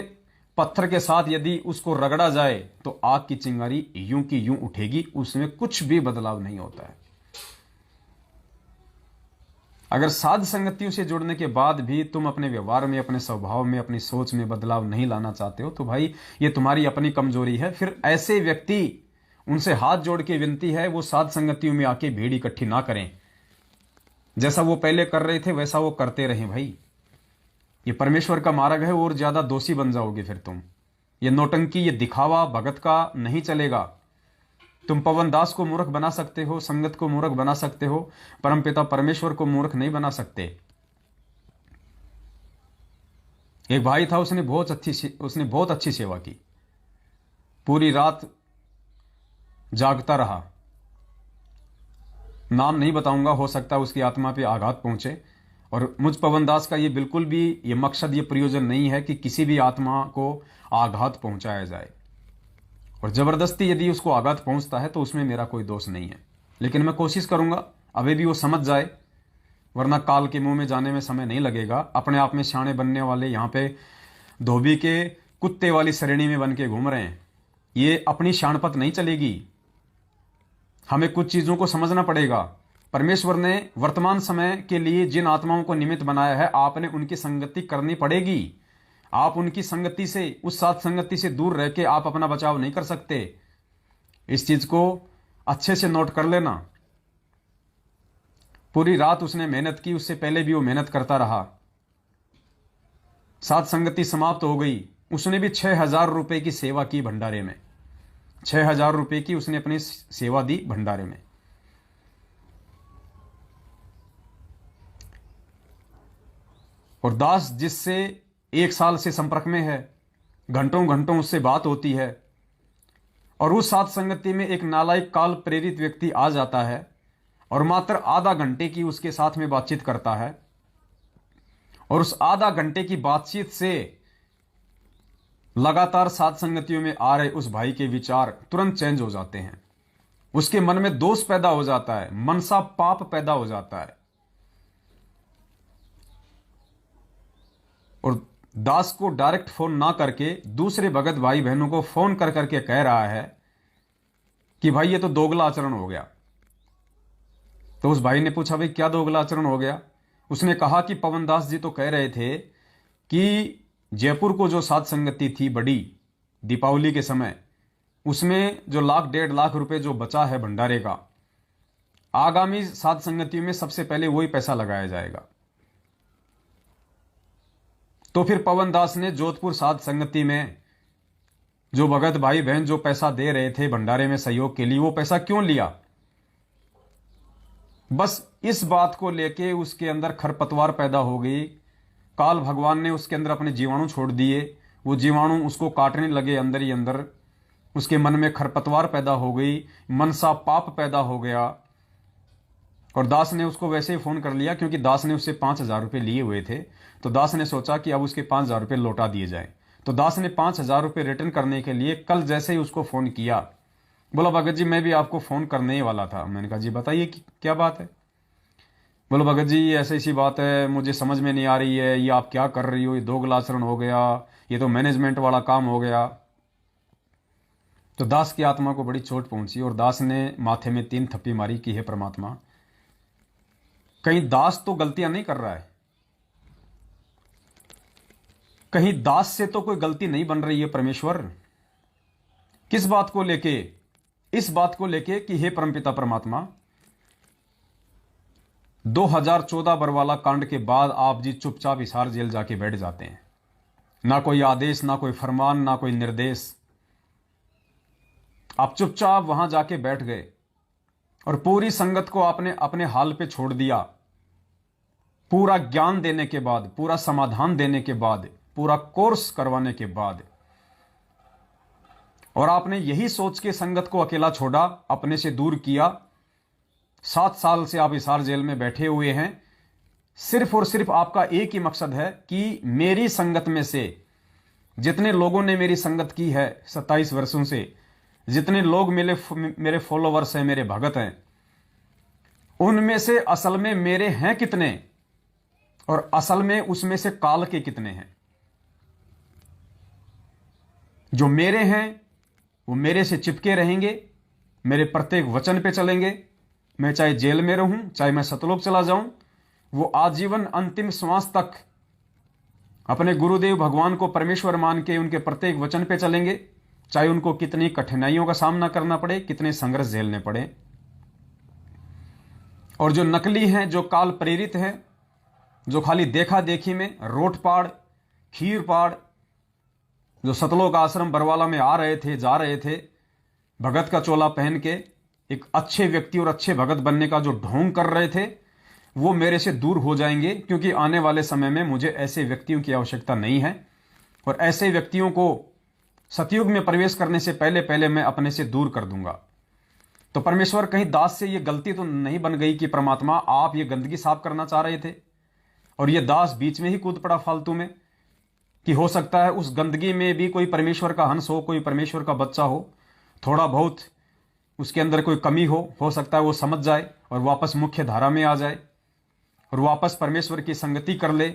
Speaker 1: पत्थर के साथ यदि उसको रगड़ा जाए तो आग की चिंगारी यूं की यूं उठेगी, उसमें कुछ भी बदलाव नहीं होता है। अगर साध संगतियों से जुड़ने के बाद भी तुम अपने व्यवहार में, अपने स्वभाव में, अपनी सोच में बदलाव नहीं लाना चाहते हो तो भाई ये तुम्हारी अपनी कमजोरी है। फिर ऐसे व्यक्ति, उनसे हाथ जोड़ के विनती है वो साध संगतियों में आके भीड़ इकट्ठी ना करें। जैसा वो पहले कर रहे थे वैसा वो करते रहें। भाई ये परमेश्वर का मार्ग है और ज्यादा दोषी बन जाओगे फिर तुम। ये नौटंकी, ये दिखावा भगत का नहीं चलेगा। तुम पवन दास को मूर्ख बना सकते हो, संगत को मूर्ख बना सकते हो, परमपिता परमेश्वर को मूर्ख नहीं बना सकते। एक भाई था, उसने बहुत अच्छी सेवा की, पूरी रात जागता रहा। नाम नहीं बताऊंगा, हो सकता है उसकी आत्मा पे आघात पहुंचे। और मुझ पवन दास का ये बिल्कुल भी ये मकसद, ये प्रयोजन नहीं है कि किसी भी आत्मा को आघात पहुंचाया जाए, और जबरदस्ती यदि उसको आघात पहुंचता है तो उसमें मेरा कोई दोष नहीं है। लेकिन मैं कोशिश करूंगा अभी भी वो समझ जाए, वरना काल के मुंह में जाने में समय नहीं लगेगा। अपने आप में शाणे बनने वाले यहाँ पे धोबी के कुत्ते वाली श्रेणी में बन के घूम रहे हैं। ये अपनी शाणपत नहीं चलेगी। हमें कुछ चीजों को समझना पड़ेगा। परमेश्वर ने वर्तमान समय के लिए जिन आत्माओं को निमित्त बनाया है, आपने उनकी संगति करनी पड़ेगी। आप उनकी संगति से, उस साथ संगति से दूर रह के आप अपना बचाव नहीं कर सकते। इस चीज को अच्छे से नोट कर लेना। पूरी रात उसने मेहनत की, उससे पहले भी वो मेहनत करता रहा। साथ संगति समाप्त हो गई, उसने भी 6,000 रुपए की सेवा की भंडारे में। 6,000 रुपए की उसने अपनी सेवा दी भंडारे में। और दास जिससे 1 साल से संपर्क में है, घंटों घंटों उससे बात होती है, और उस साथ संगति में एक नालायक काल प्रेरित व्यक्ति आ जाता है और मात्र आधा घंटे की उसके साथ में बातचीत करता है, और उस आधा घंटे की बातचीत से लगातार साथ संगतियों में आ रहे उस भाई के विचार तुरंत चेंज हो जाते हैं। उसके मन में दोष पैदा हो जाता है, मनसा पाप पैदा हो जाता है। और दास को डायरेक्ट फोन ना करके दूसरे भगत भाई बहनों को फोन कर करके कह रहा है कि भाई ये तो दोगला आचरण हो गया। तो उस भाई ने पूछा भाई क्या दोगला आचरण हो गया? उसने कहा कि पवन दास जी तो कह रहे थे कि जयपुर को जो साध संगति थी बड़ी दीपावली के समय, उसमें जो 1,00,000-1,50,000 रुपए जो बचा है भंडारे का, आगामी साध संगतियों में सबसे पहले वही पैसा लगाया जाएगा। तो फिर पवन दास ने जोधपुर साध संगति में जो भगत भाई बहन जो पैसा दे रहे थे भंडारे में सहयोग के लिए, वो पैसा क्यों लिया? बस इस बात को लेके उसके अंदर खरपतवार पैदा हो गई। काल भगवान ने उसके अंदर अपने जीवाणु छोड़ दिए, वो जीवाणु उसको काटने लगे अंदर ही अंदर। उसके मन में खरपतवार पैदा हो गई, मनसा पाप पैदा हो गया। और दास ने उसको वैसे ही फोन कर लिया, क्योंकि दास ने उससे 5,000 रुपये लिए हुए थे। तो दास ने सोचा कि अब उसके 5,000 रुपये लौटा दिए जाए। तो दास ने 5,000 रुपये रिटर्न करने के लिए कल जैसे ही उसको फोन किया, बोला भगत जी मैं भी आपको फोन करने ही वाला था। मैंने कहा जी बताइए क्या बात है। बोलो भगत जी ऐसी सी बात है, मुझे समझ में नहीं आ रही है, ये आप क्या कर रही हो, ये दोगलाचरण हो गया, ये तो मैनेजमेंट वाला काम हो गया। तो दास की आत्मा को बड़ी चोट पहुंची और दास ने माथे में 3 थप्पी मारी कि हे परमात्मा, कहीं दास तो गलतियां नहीं कर रहा है, कहीं दास से तो कोई गलती नहीं बन रही है परमेश्वर। किस बात को लेके? इस बात को लेके कि हे परमपिता परमात्मा, 2014 बरवाला कांड के बाद आप जी चुपचाप हिसार जेल जाके बैठ जाते हैं, ना कोई आदेश, ना कोई फरमान, ना कोई निर्देश। आप चुपचाप वहां जाके बैठ गए और पूरी संगत को आपने अपने हाल पे छोड़ दिया। पूरा ज्ञान देने के बाद, पूरा समाधान देने के बाद, पूरा कोर्स करवाने के बाद, और आपने यही सोच के संगत को अकेला छोड़ा, अपने से दूर किया। 7 साल से आप हिसार जेल में बैठे हुए हैं। सिर्फ और सिर्फ आपका एक ही मकसद है कि मेरी संगत में से जितने लोगों ने मेरी संगत की है 27 वर्षों से, जितने लोग मेरे फॉलोवर्स हैं, मेरे भगत हैं, उनमें से असल में मेरे हैं कितने और असल में उसमें से काल के कितने हैं। जो मेरे हैं वो मेरे से चिपके रहेंगे, मेरे प्रत्येक वचन पे चलेंगे। मैं चाहे जेल में रहूं, चाहे मैं सतलोक चला जाऊं, वो आजीवन अंतिम श्वास तक अपने गुरुदेव भगवान को परमेश्वर मान के उनके प्रत्येक वचन पे चलेंगे, चाहे उनको कितनी कठिनाइयों का सामना करना पड़े, कितने संघर्ष झेलने पड़े। और जो नकली हैं, जो काल प्रेरित हैं, जो खाली देखा देखी में रोट पाड़ खीर पाड़, जो सतलोक आश्रम बरवाला में आ रहे थे, जा रहे थे, भगत का चोला पहन के एक अच्छे व्यक्ति और अच्छे भगत बनने का जो ढोंग कर रहे थे, वो मेरे से दूर हो जाएंगे। क्योंकि आने वाले समय में मुझे ऐसे व्यक्तियों की आवश्यकता नहीं है, और ऐसे व्यक्तियों को सतयुग में प्रवेश करने से पहले पहले मैं अपने से दूर कर दूंगा। तो परमेश्वर, कहीं दास से ये गलती तो नहीं बन गई कि परमात्मा आप ये गंदगी साफ करना चाह रहे थे और ये दास बीच में ही कूद पड़ा फालतू में, कि हो सकता है उस गंदगी में भी कोई परमेश्वर का हंस हो, कोई परमेश्वर का बच्चा हो, थोड़ा बहुत उसके अंदर कोई कमी हो सकता है वो समझ जाए और वापस मुख्य धारा में आ जाए और वापस परमेश्वर की संगति कर ले,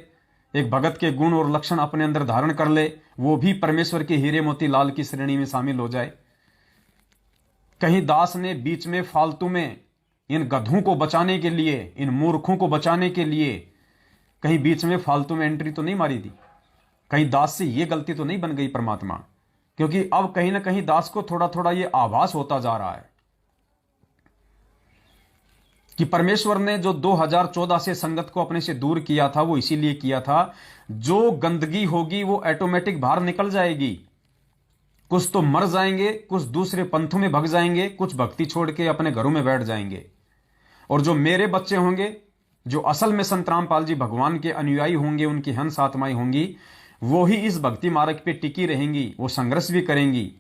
Speaker 1: एक भगत के गुण और लक्षण अपने अंदर धारण कर ले, वो भी परमेश्वर के हीरे मोती लाल की श्रेणी में शामिल हो जाए। कहीं दास ने बीच में फालतू में इन गधों को बचाने के लिए, इन मूर्खों को बचाने के लिए कहीं बीच में फालतू में एंट्री तो नहीं मारी थी? कहीं दास से ये गलती तो नहीं बन गई परमात्मा? क्योंकि अब कहीं ना कहीं दास को थोड़ा थोड़ा ये आभास होता जा रहा है कि परमेश्वर ने जो 2014 से संगत को अपने से दूर किया था, वो इसीलिए किया था, जो गंदगी होगी वो ऑटोमेटिक बाहर निकल जाएगी। कुछ तो मर जाएंगे, कुछ दूसरे पंथों में भग जाएंगे, कुछ भक्ति छोड़ के अपने घरों में बैठ जाएंगे। और जो मेरे बच्चे होंगे, जो असल में संत रामपाल जी भगवान के अनुयायी होंगे, उनकी हंस आत्माएं होंगी, वो ही इस भक्ति मार्ग पे टिकी रहेंगी। वो संघर्ष भी करेंगी,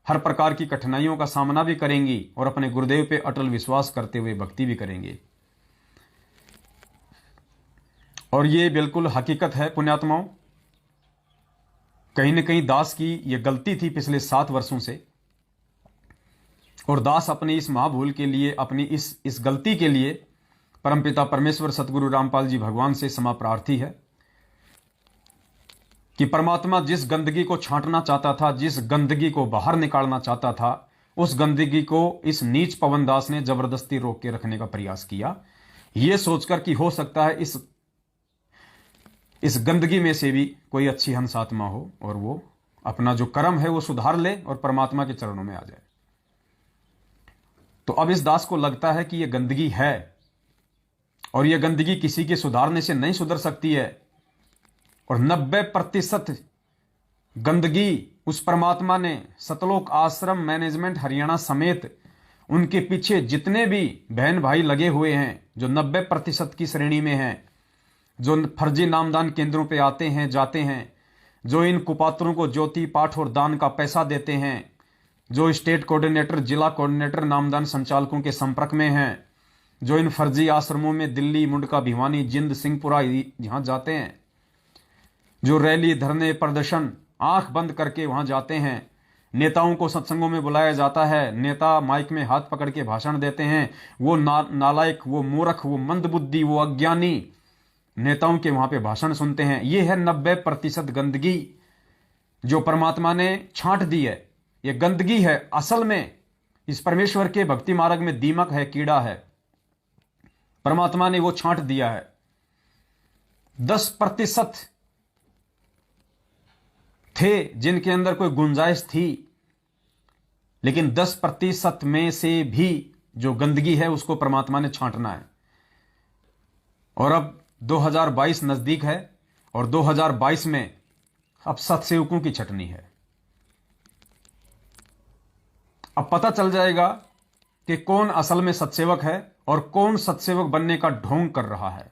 Speaker 1: हर प्रकार की कठिनाइयों का सामना भी करेंगी और अपने गुरुदेव पे अटल विश्वास करते हुए भक्ति भी करेंगे। और ये बिल्कुल हकीकत है पुण्यात्माओं। कहीं न कहीं दास की ये गलती थी पिछले 7 वर्षों से, और दास अपनी इस महाभूल के लिए, अपनी इस गलती के लिए परमपिता परमेश्वर सतगुरु रामपाल जी भगवान से क्षमा प्रार्थी है कि परमात्मा जिस गंदगी को छांटना चाहता था, जिस गंदगी को बाहर निकालना चाहता था, उस गंदगी को इस नीच पवन दास ने जबरदस्ती रोक के रखने का प्रयास किया, यह सोचकर कि हो सकता है इस इस गंदगी में से भी कोई अच्छी हंस आत्मा हो और वो अपना जो कर्म है वो सुधार ले और परमात्मा के चरणों में आ जाए। तो अब इस दास को लगता है कि ये गंदगी है और ये गंदगी किसी के सुधारने से नहीं सुधर सकती है, और 90% गंदगी उस परमात्मा ने सतलोक आश्रम मैनेजमेंट हरियाणा समेत उनके पीछे जितने भी बहन भाई लगे हुए हैं, जो 90% की श्रेणी में हैं, जो फर्जी नामदान केंद्रों पे आते हैं जाते हैं, जो इन कुपात्रों को ज्योति पाठ और दान का पैसा देते हैं, जो स्टेट कोऑर्डिनेटर जिला कोऑर्डिनेटर नामदान संचालकों के संपर्क में हैं, जो इन फर्जी आश्रमों में दिल्ली मुंडका भिवानी जिंद सिंहपुरा यहां जाते हैं, जो रैली धरने प्रदर्शन आंख बंद करके वहां जाते हैं, नेताओं को सत्संगों में बुलाया जाता है, नेता माइक में हाथ पकड़ के भाषण देते हैं, वो नालायक, वो मूर्ख, वो मंदबुद्धि, वो अज्ञानी नेताओं के वहां पे भाषण सुनते हैं। ये है 90% गंदगी जो परमात्मा ने छांट दी है। ये गंदगी है, असल में इस परमेश्वर के भक्ति मार्ग में दीमक है, कीड़ा है, परमात्मा ने वो छांट दिया है। 10% थे जिनके अंदर कोई गुंजाइश थी, लेकिन 10% में से भी जो गंदगी है उसको परमात्मा ने छांटना है। और अब 2022 नजदीक है और 2022 में अब सत्सेवकों की छटनी है। अब पता चल जाएगा कि कौन असल में सत्सेवक है और कौन सत्सेवक बनने का ढोंग कर रहा है,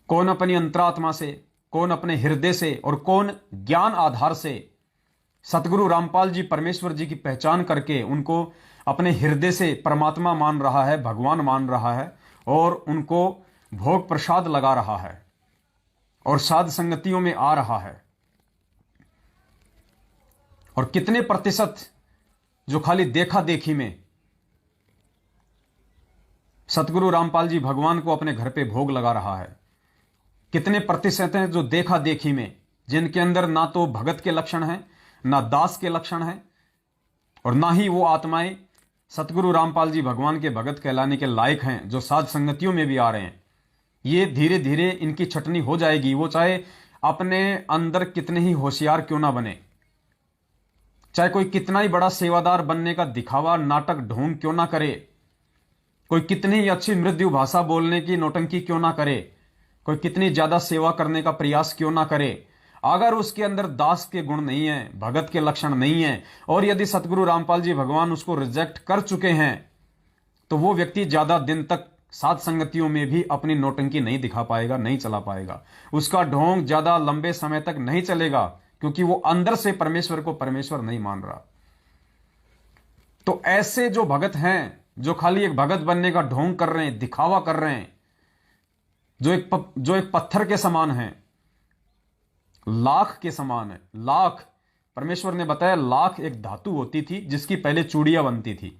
Speaker 1: कौन अपनी अंतरात्मा से, कौन अपने हृदय से और कौन ज्ञान आधार से सतगुरु रामपाल जी परमेश्वर जी की पहचान करके उनको अपने हृदय से परमात्मा मान रहा है, भगवान मान रहा है और उनको भोग प्रसाद लगा रहा है और साध संगतियों में आ रहा है। और कितने प्रतिशत जो खाली देखा देखी में सतगुरु रामपाल जी भगवान को अपने घर पे भोग लगा रहा है। कितने प्रतिशत हैं जो देखा देखी में, जिनके अंदर ना तो भगत के लक्षण हैं, ना दास के लक्षण हैं और ना ही वो आत्माएं सतगुरु रामपाल जी भगवान के भगत कहलाने के लायक हैं, जो साध संगतियों में भी आ रहे हैं। ये धीरे धीरे इनकी छटनी हो जाएगी। वो चाहे अपने अंदर कितने ही होशियार क्यों ना बने, चाहे कोई कितना ही बड़ा सेवादार बनने का दिखावा नाटक ढोंग क्यों ना करे, कोई कितनी ही अच्छी मृदु भाषा बोलने की नौटंकी क्यों ना करे, कोई कितनी ज्यादा सेवा करने का प्रयास क्यों ना करे, अगर उसके अंदर दास के गुण नहीं है, भगत के लक्षण नहीं है और यदि सतगुरु रामपाल जी भगवान उसको रिजेक्ट कर चुके हैं, तो वो व्यक्ति ज्यादा दिन तक साध संगतियों में भी अपनी नौटंकी नहीं दिखा पाएगा, नहीं चला पाएगा। उसका ढोंग ज्यादा लंबे समय तक नहीं चलेगा, क्योंकि वो अंदर से परमेश्वर को परमेश्वर नहीं मान रहा। तो ऐसे जो भगत हैं, जो खाली एक भगत बनने का ढोंग कर रहे हैं, दिखावा कर रहे हैं, जो एक पत्थर के समान है, लाख के समान है। लाख, परमेश्वर ने बताया लाख एक धातु होती थी जिसकी पहले चूड़ियां बनती थी,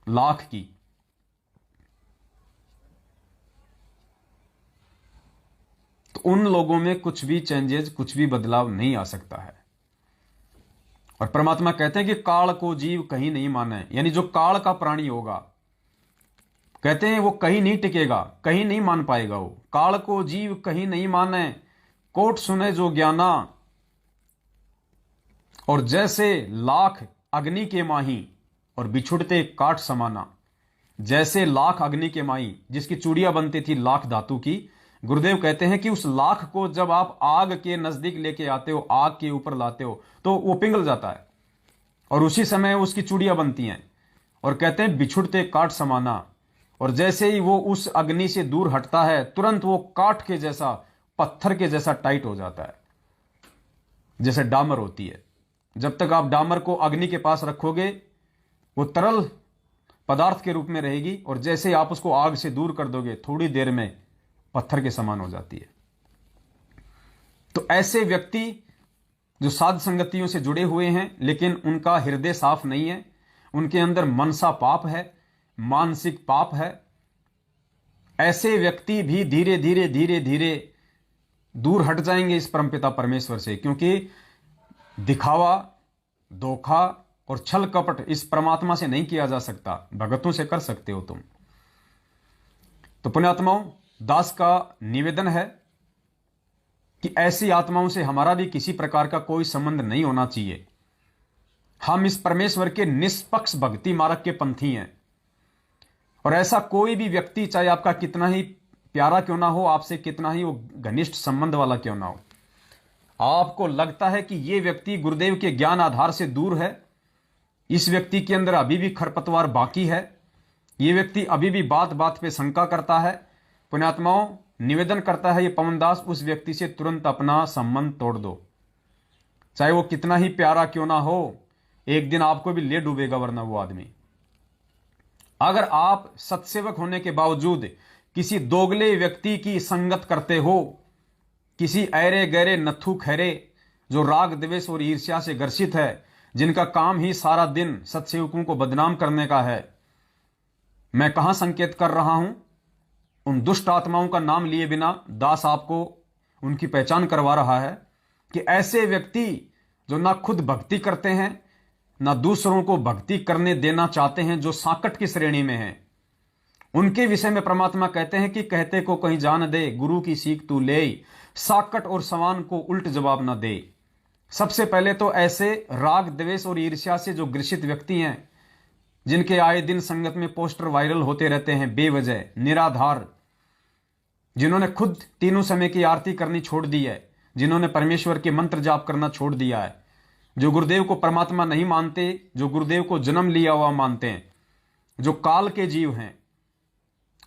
Speaker 1: लाख की। तो उन लोगों में कुछ भी चेंजेस, कुछ भी बदलाव नहीं आ सकता है। और परमात्मा कहते हैं कि काल को जीव कहीं नहीं माने, यानी जो काल का प्राणी होगा, कहते हैं वो कहीं नहीं टिकेगा, कहीं नहीं मान पाएगा। वो काल को जीव कहीं नहीं माने, कोट सुने जो ज्ञाना। और जैसे लाख अग्नि के माही और बिछुड़ते काट समाना, जैसे लाख अग्नि के माही जिसकी चूड़ियां बनती थी लाख धातु की, गुरुदेव कहते हैं कि उस लाख को जब आप आग के नजदीक लेके आते हो, आग के ऊपर लाते हो, तो वो पिघल जाता है और उसी समय उसकी चूड़ियां बनती हैं। और कहते हैं बिछुड़ते काट समाना, और जैसे ही वो उस अग्नि से दूर हटता है, तुरंत वो काठ के जैसा, पत्थर के जैसा टाइट हो जाता है, जैसे डामर होती है। जब तक आप डामर को अग्नि के पास रखोगे वो तरल पदार्थ के रूप में रहेगी, और जैसे आप उसको आग से दूर कर दोगे, थोड़ी देर में पत्थर के समान हो जाती है। तो ऐसे व्यक्ति जो साध संगतियों से जुड़े हुए हैं लेकिन उनका हृदय साफ नहीं है, उनके अंदर मनसा पाप है, मानसिक पाप है, ऐसे व्यक्ति भी धीरे धीरे धीरे धीरे दूर हट जाएंगे इस परमपिता परमेश्वर से। क्योंकि दिखावा, धोखा और छल कपट इस परमात्मा से नहीं किया जा सकता, भगतों से कर सकते हो तुम। तो पुण्यात्माओं, दास का निवेदन है कि ऐसी आत्माओं से हमारा भी किसी प्रकार का कोई संबंध नहीं होना चाहिए। हम इस परमेश्वर के निष्पक्ष भक्ति मार्ग के पंथी हैं, और ऐसा कोई भी व्यक्ति, चाहे आपका कितना ही प्यारा क्यों ना हो, आपसे कितना ही वो घनिष्ठ संबंध वाला क्यों ना हो, आपको लगता है कि ये व्यक्ति गुरुदेव के ज्ञान आधार से दूर है, इस व्यक्ति के अंदर अभी भी खरपतवार बाकी है, ये व्यक्ति अभी भी बात बात पे शंका करता है, पुण्यात्माओं निवेदन करता है ये पवनदास, उस व्यक्ति से तुरंत अपना संबंध तोड़ दो। चाहे वो कितना ही प्यारा क्यों ना हो, एक दिन आपको भी ले डूबेगा वरना वो आदमी। अगर आप सत्सेवक होने के बावजूद किसी दोगले व्यक्ति की संगत करते हो, किसी ऐरे गहरे नथु खैरे जो राग द्वेष और ईर्ष्या से ग्रसित है, जिनका काम ही सारा दिन सत्सेवकों को बदनाम करने का है, मैं कहां संकेत कर रहा हूं? उन दुष्ट आत्माओं का नाम लिए बिना दास आपको उनकी पहचान करवा रहा है कि ऐसे व्यक्ति जो ना खुद भक्ति करते हैं, ना दूसरों को भक्ति करने देना चाहते हैं, जो सांकट की श्रेणी में हैं, उनके विषय में परमात्मा कहते हैं कि कहते को कहीं जान दे, गुरु की सीख तू ले, साकट और सवान को उल्ट जवाब ना दे। सबसे पहले तो ऐसे राग द्वेष और ईर्ष्या से जो ग्रसित व्यक्ति हैं, जिनके आए दिन संगत में पोस्टर वायरल होते रहते हैं बेवजह निराधार, जिन्होंने खुद तीनों समय की आरती करनी छोड़ दी है, जिन्होंने परमेश्वर के मंत्र जाप करना छोड़ दिया है, जो गुरुदेव को परमात्मा नहीं मानते, जो गुरुदेव को जन्म लिया हुआ मानते हैं, जो काल के जीव हैं,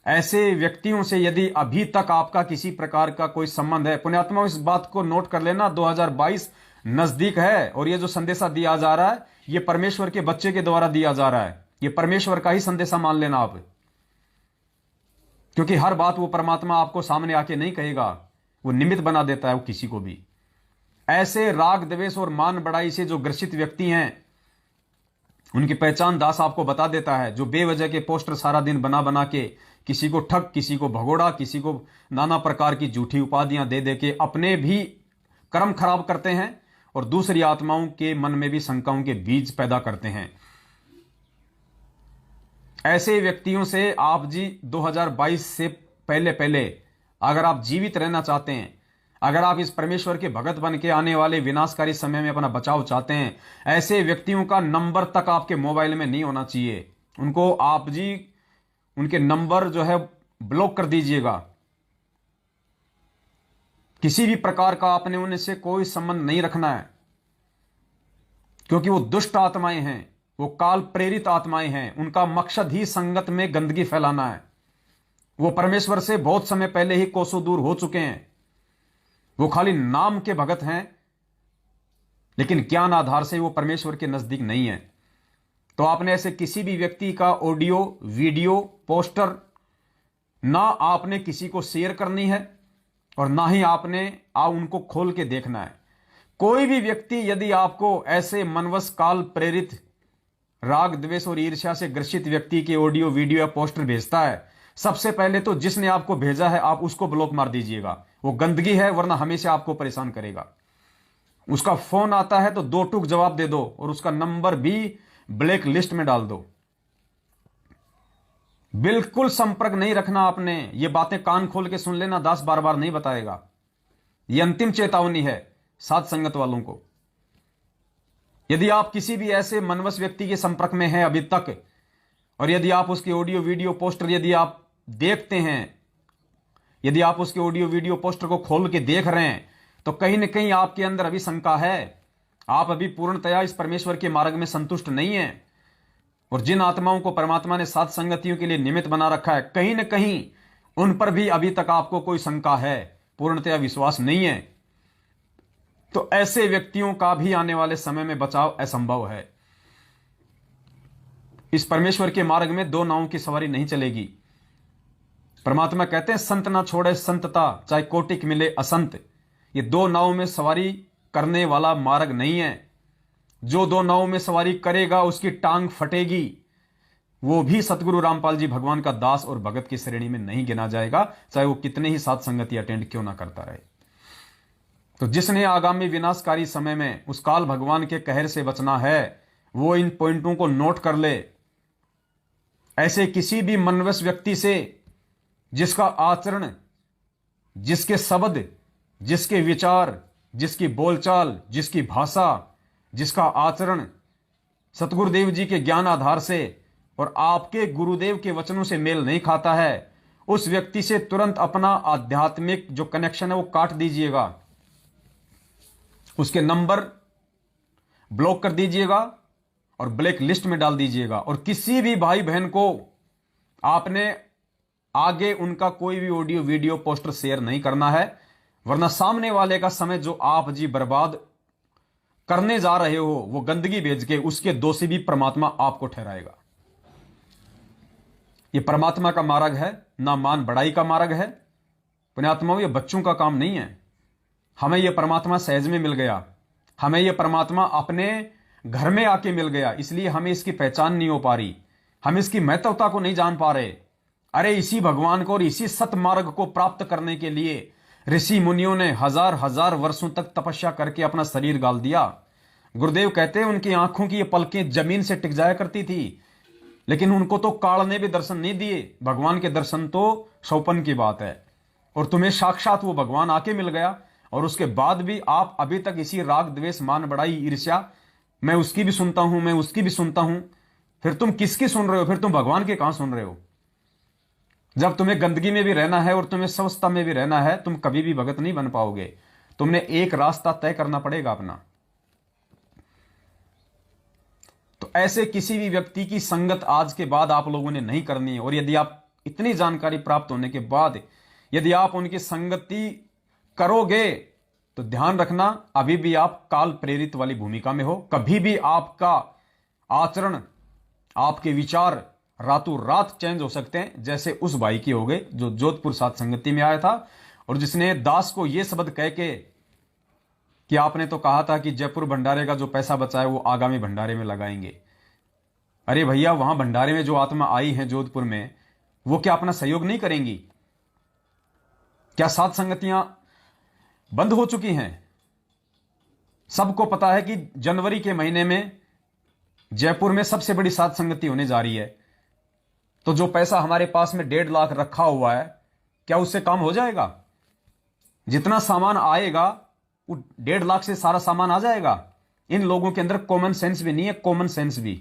Speaker 1: ऐसे व्यक्तियों से यदि अभी तक आपका किसी प्रकार का कोई संबंध है, पुण्यात्मा इस बात को नोट कर लेना, 2022 नजदीक है और ये जो संदेशा दिया जा रहा है ये परमेश्वर के बच्चे के द्वारा दिया जा रहा है, ये परमेश्वर का ही संदेशा मान लेना आप, क्योंकि हर बात वो परमात्मा आपको सामने आके नहीं कहेगा, वो निमित्त बना देता है वो किसी को भी। ऐसे राग द्वेष और मान बढ़ाई से जो ग्रसित व्यक्ति हैं, उनकी पहचान दास आपको बता देता है, जो बेवजह के पोस्टर सारा दिन बना बना के किसी को ठग, किसी को भगोड़ा, किसी को नाना प्रकार की झूठी उपाधियां दे दे के अपने भी कर्म खराब करते हैं और दूसरी आत्माओं के मन में भी शंकाओं के बीज पैदा करते हैं। ऐसे व्यक्तियों से आप जी 2022 से पहले पहले अगर आप जीवित रहना चाहते हैं, अगर आप इस परमेश्वर के भगत बन के आने वाले विनाशकारी समय में अपना बचाव चाहते हैं, ऐसे व्यक्तियों का नंबर तक आपके मोबाइल में नहीं होना चाहिए। उनको आप जी उनके नंबर जो है ब्लॉक कर दीजिएगा। किसी भी प्रकार का आपने उनसे कोई संबंध नहीं रखना है, क्योंकि वो दुष्ट आत्माएं हैं, वो काल प्रेरित आत्माएं हैं। उनका मकसद ही संगत में गंदगी फैलाना है। वो परमेश्वर से बहुत समय पहले ही कोसों दूर हो चुके हैं। वो खाली नाम के भगत हैं, लेकिन ज्ञान आधार से वो परमेश्वर के नजदीक नहीं है। तो आपने ऐसे किसी भी व्यक्ति का ऑडियो, वीडियो, पोस्टर ना आपने किसी को शेयर करनी है और ना ही आपने उनको खोल के देखना है। कोई भी व्यक्ति यदि आपको ऐसे मनवश काल प्रेरित राग द्वेष और ईर्ष्या से ग्रसित व्यक्ति के ऑडियो, वीडियो या पोस्टर भेजता है, सबसे पहले तो जिसने आपको भेजा है आप उसको ब्लॉक मार दीजिएगा। वो गंदगी है, वरना हमेशा आपको परेशान करेगा। उसका फोन आता है तो दो टूक जवाब दे दो और उसका नंबर भी ब्लैक लिस्ट में डाल दो। बिल्कुल संपर्क नहीं रखना आपने। ये बातें कान खोल के सुन लेना, दास बार बार नहीं बताएगा। ये अंतिम चेतावनी है साध संगत वालों को। यदि आप किसी भी ऐसे मनवश व्यक्ति के संपर्क में हैं अभी तक, और यदि आप उसके ऑडियो, वीडियो, पोस्टर यदि आप देखते हैं, यदि आप उसके ऑडियो, वीडियो, पोस्टर को खोल के देख रहे हैं, तो कहीं ना कहीं आपके अंदर अभी शंका है। आप अभी पूर्णतया इस परमेश्वर के मार्ग में संतुष्ट नहीं है। और जिन आत्माओं को परमात्मा ने साध संगतियों के लिए निमित्त बना रखा है, कहीं ना कहीं उन पर भी अभी तक आपको कोई शंका है, पूर्णतया विश्वास नहीं है। तो ऐसे व्यक्तियों का भी आने वाले समय में बचाव असंभव है। इस परमेश्वर के मार्ग में दो नावों की सवारी नहीं चलेगी। परमात्मा कहते हैं संत ना छोड़े संतता, चाहे कोटिक मिले असंत। ये दो नावों में सवारी करने वाला मार्ग नहीं है। जो दो नावों में सवारी करेगा उसकी टांग फटेगी। वो भी सतगुरु रामपाल जी भगवान का दास और भगत की श्रेणी में नहीं गिना जाएगा, चाहे वो कितने ही साध संगति अटेंड क्यों ना करता रहे। तो जिसने आगामी विनाशकारी समय में उस काल भगवान के कहर से बचना है, वो इन पॉइंटों को नोट कर ले। ऐसे किसी भी मनवश व्यक्ति से जिसका आचरण, जिसके शब्द, जिसके विचार, जिसकी बोलचाल, जिसकी भाषा, जिसका आचरण सतगुरुदेव जी के ज्ञान आधार से और आपके गुरुदेव के वचनों से मेल नहीं खाता है, उस व्यक्ति से तुरंत अपना आध्यात्मिक जो कनेक्शन है वो काट दीजिएगा, उसके नंबर ब्लॉक कर दीजिएगा और ब्लैक लिस्ट में डाल दीजिएगा। और किसी भी भाई बहन को आपने आगे उनका कोई भी ऑडियो वीडियो पोस्टर शेयर नहीं करना है, वरना सामने वाले का समय जो आप जी बर्बाद करने जा रहे हो वो गंदगी भेज के उसके दोषी भी परमात्मा आपको ठहराएगा। ये परमात्मा का मार्ग है, ना मान बढ़ाई का मार्ग है। पुण्यात्माओं, ये बच्चों का काम नहीं है। हमें ये परमात्मा सहज में मिल गया, हमें ये परमात्मा अपने घर में आके मिल गया, इसलिए हमें इसकी पहचान नहीं हो पा रही, हम इसकी महत्वता को नहीं जान पा रहे। अरे इसी भगवान को और इसी सतमार्ग को प्राप्त करने के लिए ऋषि मुनियों ने हजार हजार वर्षों तक तपस्या करके अपना शरीर गाल दिया। गुरुदेव कहते हैं उनकी आंखों की ये पलकें जमीन से टिक जाया करती थी, लेकिन उनको तो काल ने भी दर्शन नहीं दिए। भगवान के दर्शन तो सौपन की बात है, और तुम्हें साक्षात वो भगवान आके मिल गया, और उसके बाद भी आप अभी तक इसी राग द्वेष मान बढ़ाई ईर्ष्या, मैं उसकी भी सुनता हूं, मैं उसकी भी सुनता हूं। फिर तुम किसकी सुन रहे हो? फिर तुम भगवान के कहां सुन रहे हो? जब तुम्हें गंदगी में भी रहना है और तुम्हें स्वस्थता में भी रहना है, तुम कभी भी भगत नहीं बन पाओगे। तुमने एक रास्ता तय करना पड़ेगा अपना। तो ऐसे किसी भी व्यक्ति की संगत आज के बाद आप लोगों ने नहीं करनी है। और यदि आप इतनी जानकारी प्राप्त होने के बाद यदि आप उनकी संगति करोगे तो ध्यान रखना, अभी भी आप काल प्रेरित वाली भूमिका में हो। कभी भी आपका आचरण, आपके विचार रातों रात चेंज हो सकते हैं, जैसे उस भाई की हो गए जो जोधपुर सात संगति में आया था और जिसने दास को यह शब्द कह के कि आपने तो कहा था कि जयपुर भंडारे का जो पैसा बचा है वो आगामी भंडारे में लगाएंगे। अरे भैया, वहां भंडारे में जो आत्मा आई है जोधपुर में, वो क्या अपना सहयोग नहीं करेंगी? क्या सात संगतियां बंद हो चुकी हैं? सबको पता है कि जनवरी के महीने में जयपुर में सबसे बड़ी सात संगति होने जा रही है। तो जो पैसा हमारे पास में 1.5 लाख रखा हुआ है, क्या उससे काम हो जाएगा? जितना सामान आएगा वो 1.5 लाख से सारा सामान आ जाएगा। इन लोगों के अंदर कॉमन सेंस भी नहीं है, कॉमन सेंस भी,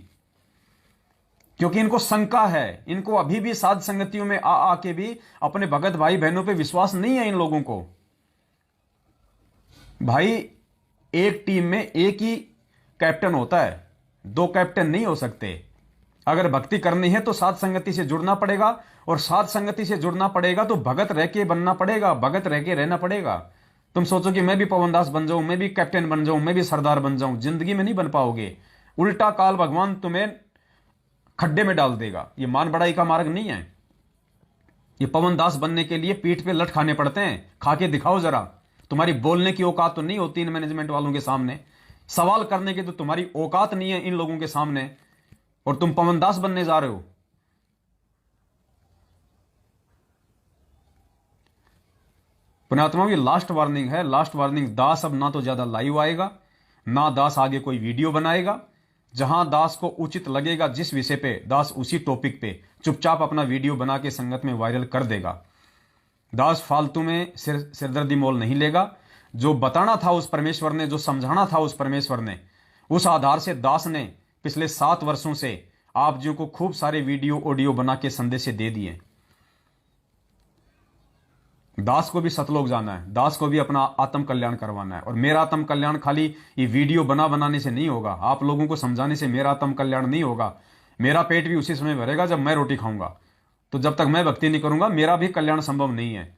Speaker 1: क्योंकि इनको शंका है। इनको अभी भी साध संगतियों में आके भी अपने भगत भाई बहनों पे विश्वास नहीं है इन लोगों को। भाई, एक टीम में एक ही कैप्टन होता है, 2 कैप्टन नहीं हो सकते। अगर भक्ति करनी है तो साध संगति से जुड़ना पड़ेगा, और साध संगति से जुड़ना पड़ेगा तो भगत रह के बनना पड़ेगा, भगत रह के रहना पड़ेगा। तुम सोचो कि मैं भी पवनदास बन जाऊं, मैं भी कैप्टन बन जाऊं, मैं भी सरदार बन जाऊं, जिंदगी में नहीं बन पाओगे। उल्टा काल भगवान तुम्हें खड्डे में डाल देगा। ये मान बढ़ाई का मार्ग नहीं है। ये पवनदास बनने के लिए पीठ पे लठ खाने पड़ते हैं। खा के दिखाओ जरा। तुम्हारी बोलने की औकात तो नहीं होती इन मैनेजमेंट वालों के सामने, सवाल करने की तो तुम्हारी औकात नहीं है इन लोगों के सामने, और तुम पवनदास बनने जा रहे हो। पुण्यात्माओं, ये लास्ट वार्निंग है, लास्ट वार्निंग। दास अब ना तो ज्यादा लाइव आएगा, ना दास आगे कोई वीडियो बनाएगा। जहां दास को उचित लगेगा जिस विषय पे, दास उसी टॉपिक पे चुपचाप अपना वीडियो बना के संगत में वायरल कर देगा। दास फालतू में सिरदर्दी मोल नहीं लेगा। जो बताना था उस परमेश्वर ने, जो समझाना था उस परमेश्वर ने, उस आधार से दास ने पिछले 7 वर्षों से आप जी को खूब सारे वीडियो ऑडियो बना के संदेश दे दिए। दास को भी सतलोक जाना है, दास को भी अपना आत्म कल्याण करवाना है। और मेरा आत्म कल्याण खाली ये वीडियो बनाने से नहीं होगा, आप लोगों को समझाने से मेरा आत्म कल्याण नहीं होगा। मेरा पेट भी उसी समय भरेगा जब मैं रोटी खाऊंगा। तो जब तक मैं भक्ति नहीं करूंगा मेरा भी कल्याण संभव नहीं है।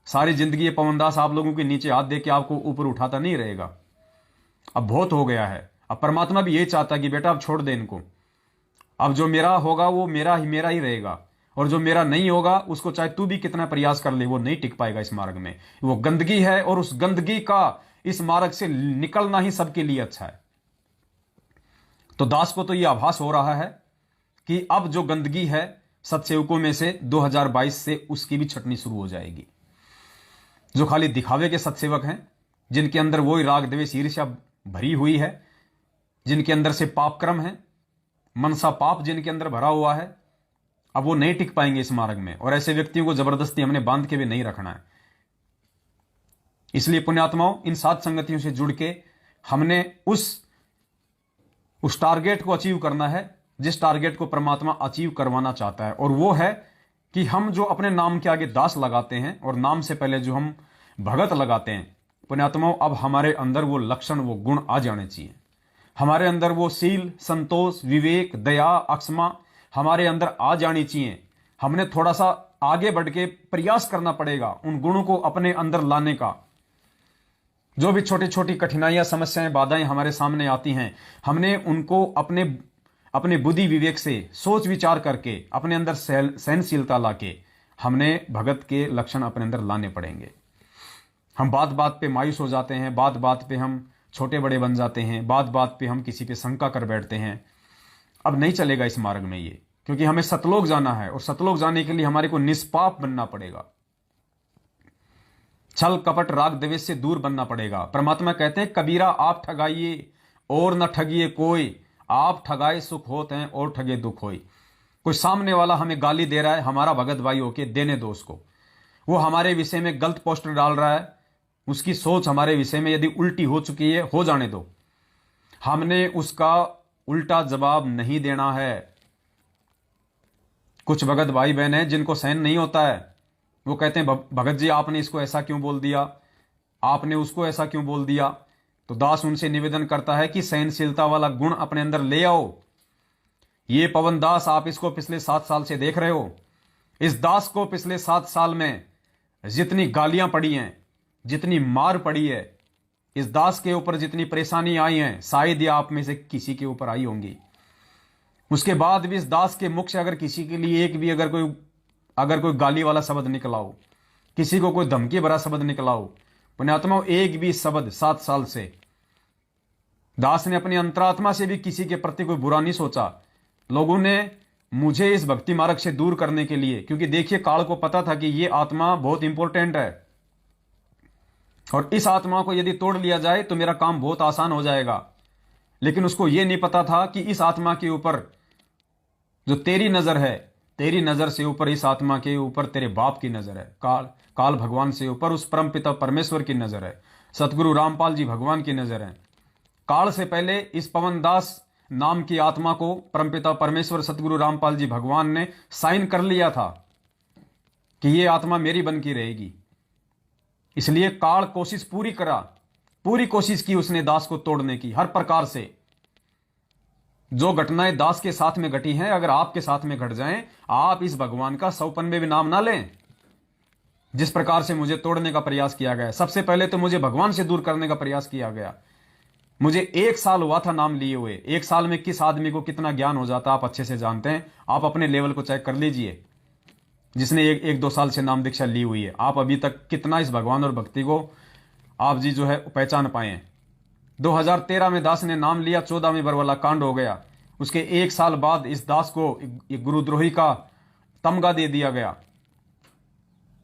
Speaker 1: सारी जिंदगी ये पवनदास आप लोगों के नीचे हाथ दे के आपको ऊपर उठाता नहीं रहेगा। अब बहुत हो गया है। अब परमात्मा भी यही चाहता है कि बेटा अब छोड़ दे इनको। अब जो मेरा होगा वो मेरा ही रहेगा, और जो मेरा नहीं होगा उसको चाहे तू भी कितना प्रयास कर ले वो नहीं टिक पाएगा इस मार्ग में। वो गंदगी है, और उस गंदगी का इस मार्ग से निकलना ही सबके लिए अच्छा है। तो दास को तो ये आभास हो रहा है कि अब जो गंदगी है सत्सेवकों में से 2022 से उसकी भी छटनी शुरू हो जाएगी। जो खाली दिखावे के सत्सेवक हैं, जिनके अंदर वही राग द्वेष ईर्ष्या भरी हुई है, जिनके अंदर से पाप क्रम है, मनसा पाप जिनके अंदर भरा हुआ है, अब वो नहीं टिक पाएंगे इस मार्ग में। और ऐसे व्यक्तियों को जबरदस्ती हमने बांध के भी नहीं रखना है। इसलिए पुण्यात्माओं, इन सात संगतियों से जुड़ के हमने उस टारगेट को अचीव करना है जिस टारगेट को परमात्मा अचीव करवाना चाहता है, और वो है कि हम जो अपने नाम के आगे दास लगाते हैं और नाम से पहले जो हम भगत लगाते हैं, पुण्यात्माओं, अब हमारे अंदर वो लक्षण, वो गुण आ जाने चाहिए। हमारे अंदर वो सील, संतोष, विवेक, दया, अक्षमा हमारे अंदर आ जानी चाहिए। हमने थोड़ा सा आगे बढ़ के प्रयास करना पड़ेगा उन गुणों को अपने अंदर लाने का। जो भी छोटी छोटी कठिनाइयां, समस्याएं, बाधाएं हमारे सामने आती हैं, हमने उनको अपने बुद्धि विवेक से सोच विचार करके अपने अंदर सहनशीलता लाके हमने भगत के लक्षण अपने अंदर लाने पड़ेंगे। हम बात बात पे मायूस हो जाते हैं, बात बात पे हम छोटे बड़े बन जाते हैं, बात बात पे हम किसी पे शंका कर बैठते हैं। अब नहीं चलेगा इस मार्ग में ये, क्योंकि हमें सतलोक जाना है और सतलोक जाने के लिए हमारे को निष्पाप बनना पड़ेगा। छल कपट राग द्वेष से दूर बनना पड़ेगा। परमात्मा कहते हैं, कबीरा आप ठगाइए और न ठगिए कोई, आप ठगाए सुख होते हैं और ठगे दुख होई। कोई सामने वाला हमें गाली दे रहा है, हमारा भगत भाई होके देने दो उसको। वो हमारे विषय में गलत पोस्टर डाल रहा है, उसकी सोच हमारे विषय में यदि उल्टी हो चुकी है, हो जाने दो। हमने उसका उल्टा जवाब नहीं देना है। कुछ भगत भाई बहन हैं जिनको सहन नहीं होता है, वो कहते हैं भगत जी आपने इसको ऐसा क्यों बोल दिया, आपने उसको ऐसा क्यों बोल दिया। तो दास उनसे निवेदन करता है कि सहनशीलता वाला गुण अपने अंदर ले आओ। ये पवन दास, आप इसको पिछले 7 साल से देख रहे हो। इस दास को पिछले 7 साल में जितनी गालियां पड़ी हैं, जितनी मार पड़ी है, इस दास के ऊपर जितनी परेशानी आई हैं, शायद या आप में से किसी के ऊपर आई होंगी। उसके बाद भी इस दास के मुख से अगर किसी के लिए एक भी अगर कोई गाली वाला शब्द निकला हो, किसी को कोई धमकी भरा शब्द निकला हो, पुण्यात्माओं, एक भी शब्द 7 साल से दास ने अपनी अंतरात्मा से भी किसी के प्रति कोई बुरा नहीं सोचा। लोगों ने मुझे इस भक्ति मार्ग से दूर करने के लिए, क्योंकि देखिए काल को पता था कि ये आत्मा बहुत इंपॉर्टेंट है और इस आत्मा को यदि तोड़ लिया जाए तो मेरा काम बहुत आसान हो जाएगा। लेकिन उसको यह नहीं पता था कि इस आत्मा के ऊपर जो तेरी नजर है, तेरी नजर से ऊपर इस आत्मा के ऊपर तेरे बाप की नजर है, काल भगवान से ऊपर उस परमपिता परमेश्वर की नजर है, सतगुरु रामपाल जी भगवान की नजर है। काल से पहले इस पवन दास नाम की आत्मा को परमपिता परमेश्वर सतगुरु रामपाल जी भगवान ने साइन कर लिया था कि यह आत्मा मेरी बन की रहेगी। इसलिए काल कोशिश पूरी कोशिश की उसने दास को तोड़ने की हर प्रकार से। जो घटनाएं दास के साथ में घटी हैं, अगर आपके साथ में घट जाएं, आप इस भगवान का 100 में भी नाम ना लें। जिस प्रकार से मुझे तोड़ने का प्रयास किया गया, सबसे पहले तो मुझे भगवान से दूर करने का प्रयास किया गया। मुझे 1 साल हुआ था नाम लिए हुए। 1 साल में किस आदमी को कितना ज्ञान हो जाता आप अच्छे से जानते हैं। आप अपने लेवल को चेक कर लीजिए। जिसने 1-2 साल से नाम दीक्षा ली हुई है, आप अभी तक कितना इस भगवान और भक्ति को आप जी जो है पहचान पाए हैं। 2013 में दास ने नाम लिया, 14 में बरवाला कांड हो गया। उसके 1 साल बाद इस दास को गुरुद्रोही का तमगा दे दिया गया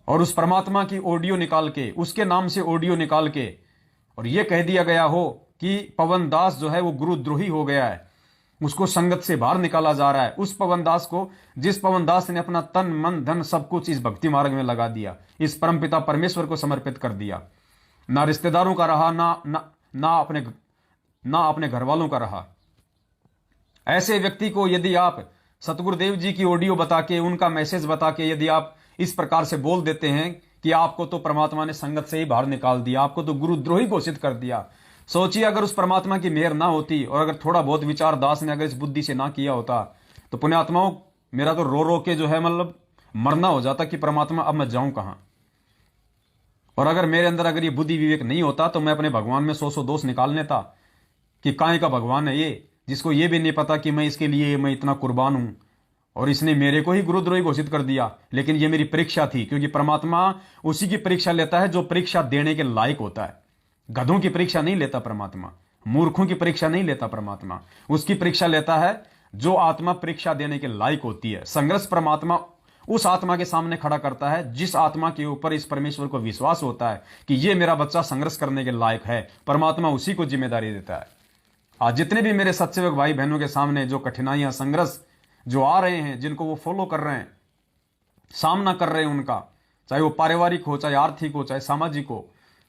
Speaker 1: और उस परमात्मा की ऑडियो निकाल के, उसके नाम से ऑडियो निकाल के, और यह कह दिया गया हो कि पवन दास जो है वो गुरुद्रोही हो गया है, उसको संगत से बाहर निकाला जा रहा है। उस पवन दास को, जिस पवन दास ने अपना तन मन धन सब कुछ इस भक्ति मार्ग में लगा दिया, इस परमपिता परमेश्वर को समर्पित कर दिया, ना रिश्तेदारों का रहा, ना अपने घर वालों का रहा। ऐसे व्यक्ति को यदि आप सतगुरुदेव जी की ऑडियो बता के, उनका मैसेज बता के यदि आप इस प्रकार से बोल देते हैं कि आपको तो परमात्मा ने संगत से ही बाहर निकाल दिया, आपको तो गुरुद्रोही घोषित कर दिया। सोचिए अगर उस परमात्मा की मेहर ना होती और अगर थोड़ा बहुत विचार दास ने अगर इस बुद्धि से ना किया होता, तो पुण्यात्माओं, मेरा तो रो रो के जो है मतलब मरना हो जाता कि परमात्मा अब मैं जाऊं कहां। और अगर मेरे अंदर अगर ये बुद्धि विवेक नहीं होता तो मैं अपने भगवान में 100 दोष निकाल लेता कि काहे का भगवान है ये, जिसको ये भी नहीं पता कि मैं इसके लिए मैं इतना कुर्बान हूं और इसने मेरे को ही गुरुद्रोही घोषित कर दिया। लेकिन ये मेरी परीक्षा थी, क्योंकि परमात्मा उसी की परीक्षा लेता है जो परीक्षा देने के लायक होता है। गधों की परीक्षा नहीं लेता परमात्मा, मूर्खों की परीक्षा नहीं लेता परमात्मा। उसकी परीक्षा लेता है जो आत्मा परीक्षा देने के लायक होती है। संघर्ष परमात्मा उस आत्मा के सामने खड़ा करता है जिस आत्मा के ऊपर इस परमेश्वर को विश्वास होता है कि ये मेरा बच्चा संघर्ष करने के लायक है। परमात्मा उसी को जिम्मेदारी देता है। आज जितने भी मेरे सत्सेवक भाई बहनों के सामने जो कठिनाइयां, संघर्ष जो आ रहे हैं, जिनको वो फॉलो कर रहे हैं, सामना कर रहे हैं उनका, चाहे वो पारिवारिक हो, चाहे आर्थिक हो, चाहे सामाजिक हो,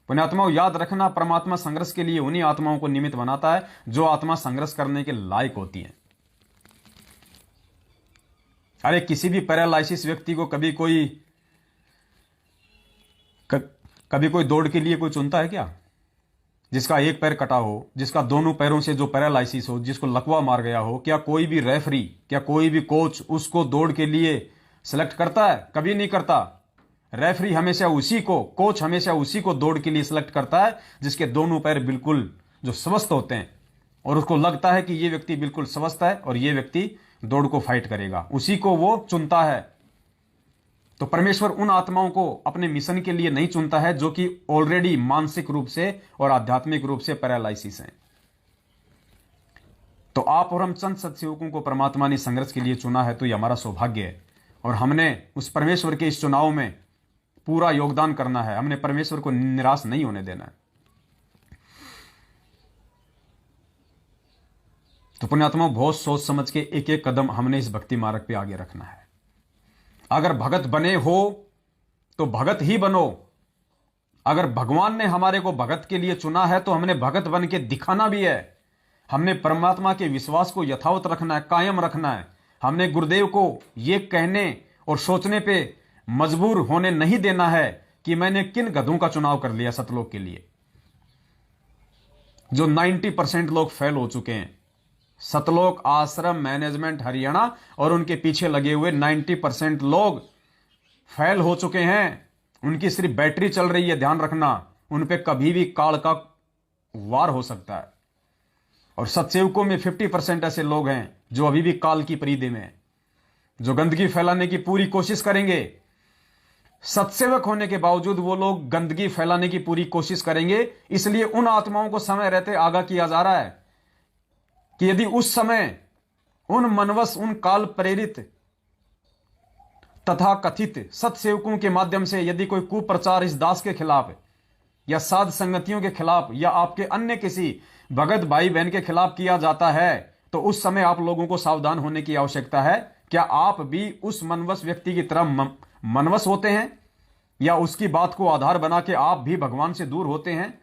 Speaker 1: पुण्यात्माओं, याद रखना, परमात्मा संघर्ष के लिए उन्हीं आत्माओं को निमित्त बनाता है जो आत्मा संघर्ष करने के लायक होती है। अरे किसी भी पैरालाइसिस व्यक्ति को कभी कोई दौड़ के लिए कोई चुनता है क्या? जिसका एक पैर कटा हो, जिसका दोनों पैरों से जो पैरालाइसिस हो, जिसको लकवा मार गया हो, क्या कोई भी रेफरी, क्या कोई भी कोच उसको दौड़ के लिए सिलेक्ट करता है? कभी नहीं करता। रेफरी हमेशा उसी को, कोच हमेशा उसी को दौड़ के लिए सिलेक्ट करता है जिसके दोनों पैर बिल्कुल जो स्वस्थ होते हैं और उसको लगता है कि ये व्यक्ति बिल्कुल स्वस्थ है और ये व्यक्ति दौड़ को फाइट करेगा, उसी को वो चुनता है। तो परमेश्वर उन आत्माओं को अपने मिशन के लिए नहीं चुनता है जो कि ऑलरेडी मानसिक रूप से और आध्यात्मिक रूप से पैरालाइसिस हैं। तो आप और हम चंद सत्सेवकों को परमात्मा ने संघर्ष के लिए चुना है, तो ये हमारा सौभाग्य है और हमने उस परमेश्वर के इस चुनाव में पूरा योगदान करना है। हमने परमेश्वर को निराश नहीं होने देना है। तो पुण्यात्मा, बहुत सोच समझ के एक एक कदम हमने इस भक्ति मार्ग पे आगे रखना है। अगर भगत बने हो तो भगत ही बनो। अगर भगवान ने हमारे को भगत के लिए चुना है तो हमने भगत बन के दिखाना भी है। हमने परमात्मा के विश्वास को यथावत रखना है, कायम रखना है। हमने गुरुदेव को ये कहने और सोचने पे मजबूर होने नहीं देना है कि मैंने किन गधों का चुनाव कर लिया सतलोक के लिए। जो 90% लोग फेल हो चुके हैं, सतलोक आश्रम मैनेजमेंट हरियाणा और उनके पीछे लगे हुए 90% लोग फेल हो चुके हैं। उनकी सिर्फ बैटरी चल रही है, ध्यान रखना। उन पे कभी भी काल का वार हो सकता है। और सत्सेवकों में 50% ऐसे लोग हैं जो अभी भी काल की परिधि में हैं, जो गंदगी फैलाने की पूरी कोशिश करेंगे। सत्सेवक होने के बावजूद वो लोग गंदगी फैलाने की पूरी कोशिश करेंगे। इसलिए उन आत्माओं को समय रहते आगाह किया जा रहा है कि यदि उस समय उन मनवस, उन काल प्रेरित तथा कथित सत्सेवकों के माध्यम से यदि कोई कुप्रचार इस दास के खिलाफ या साध संगतियों के खिलाफ या आपके अन्य किसी भगत भाई बहन के खिलाफ किया जाता है, तो उस समय आप लोगों को सावधान होने की आवश्यकता है। क्या आप भी उस मनवस व्यक्ति की तरह मनवस होते हैं, या उसकी बात को आधार बना के आप भी भगवान से दूर होते हैं,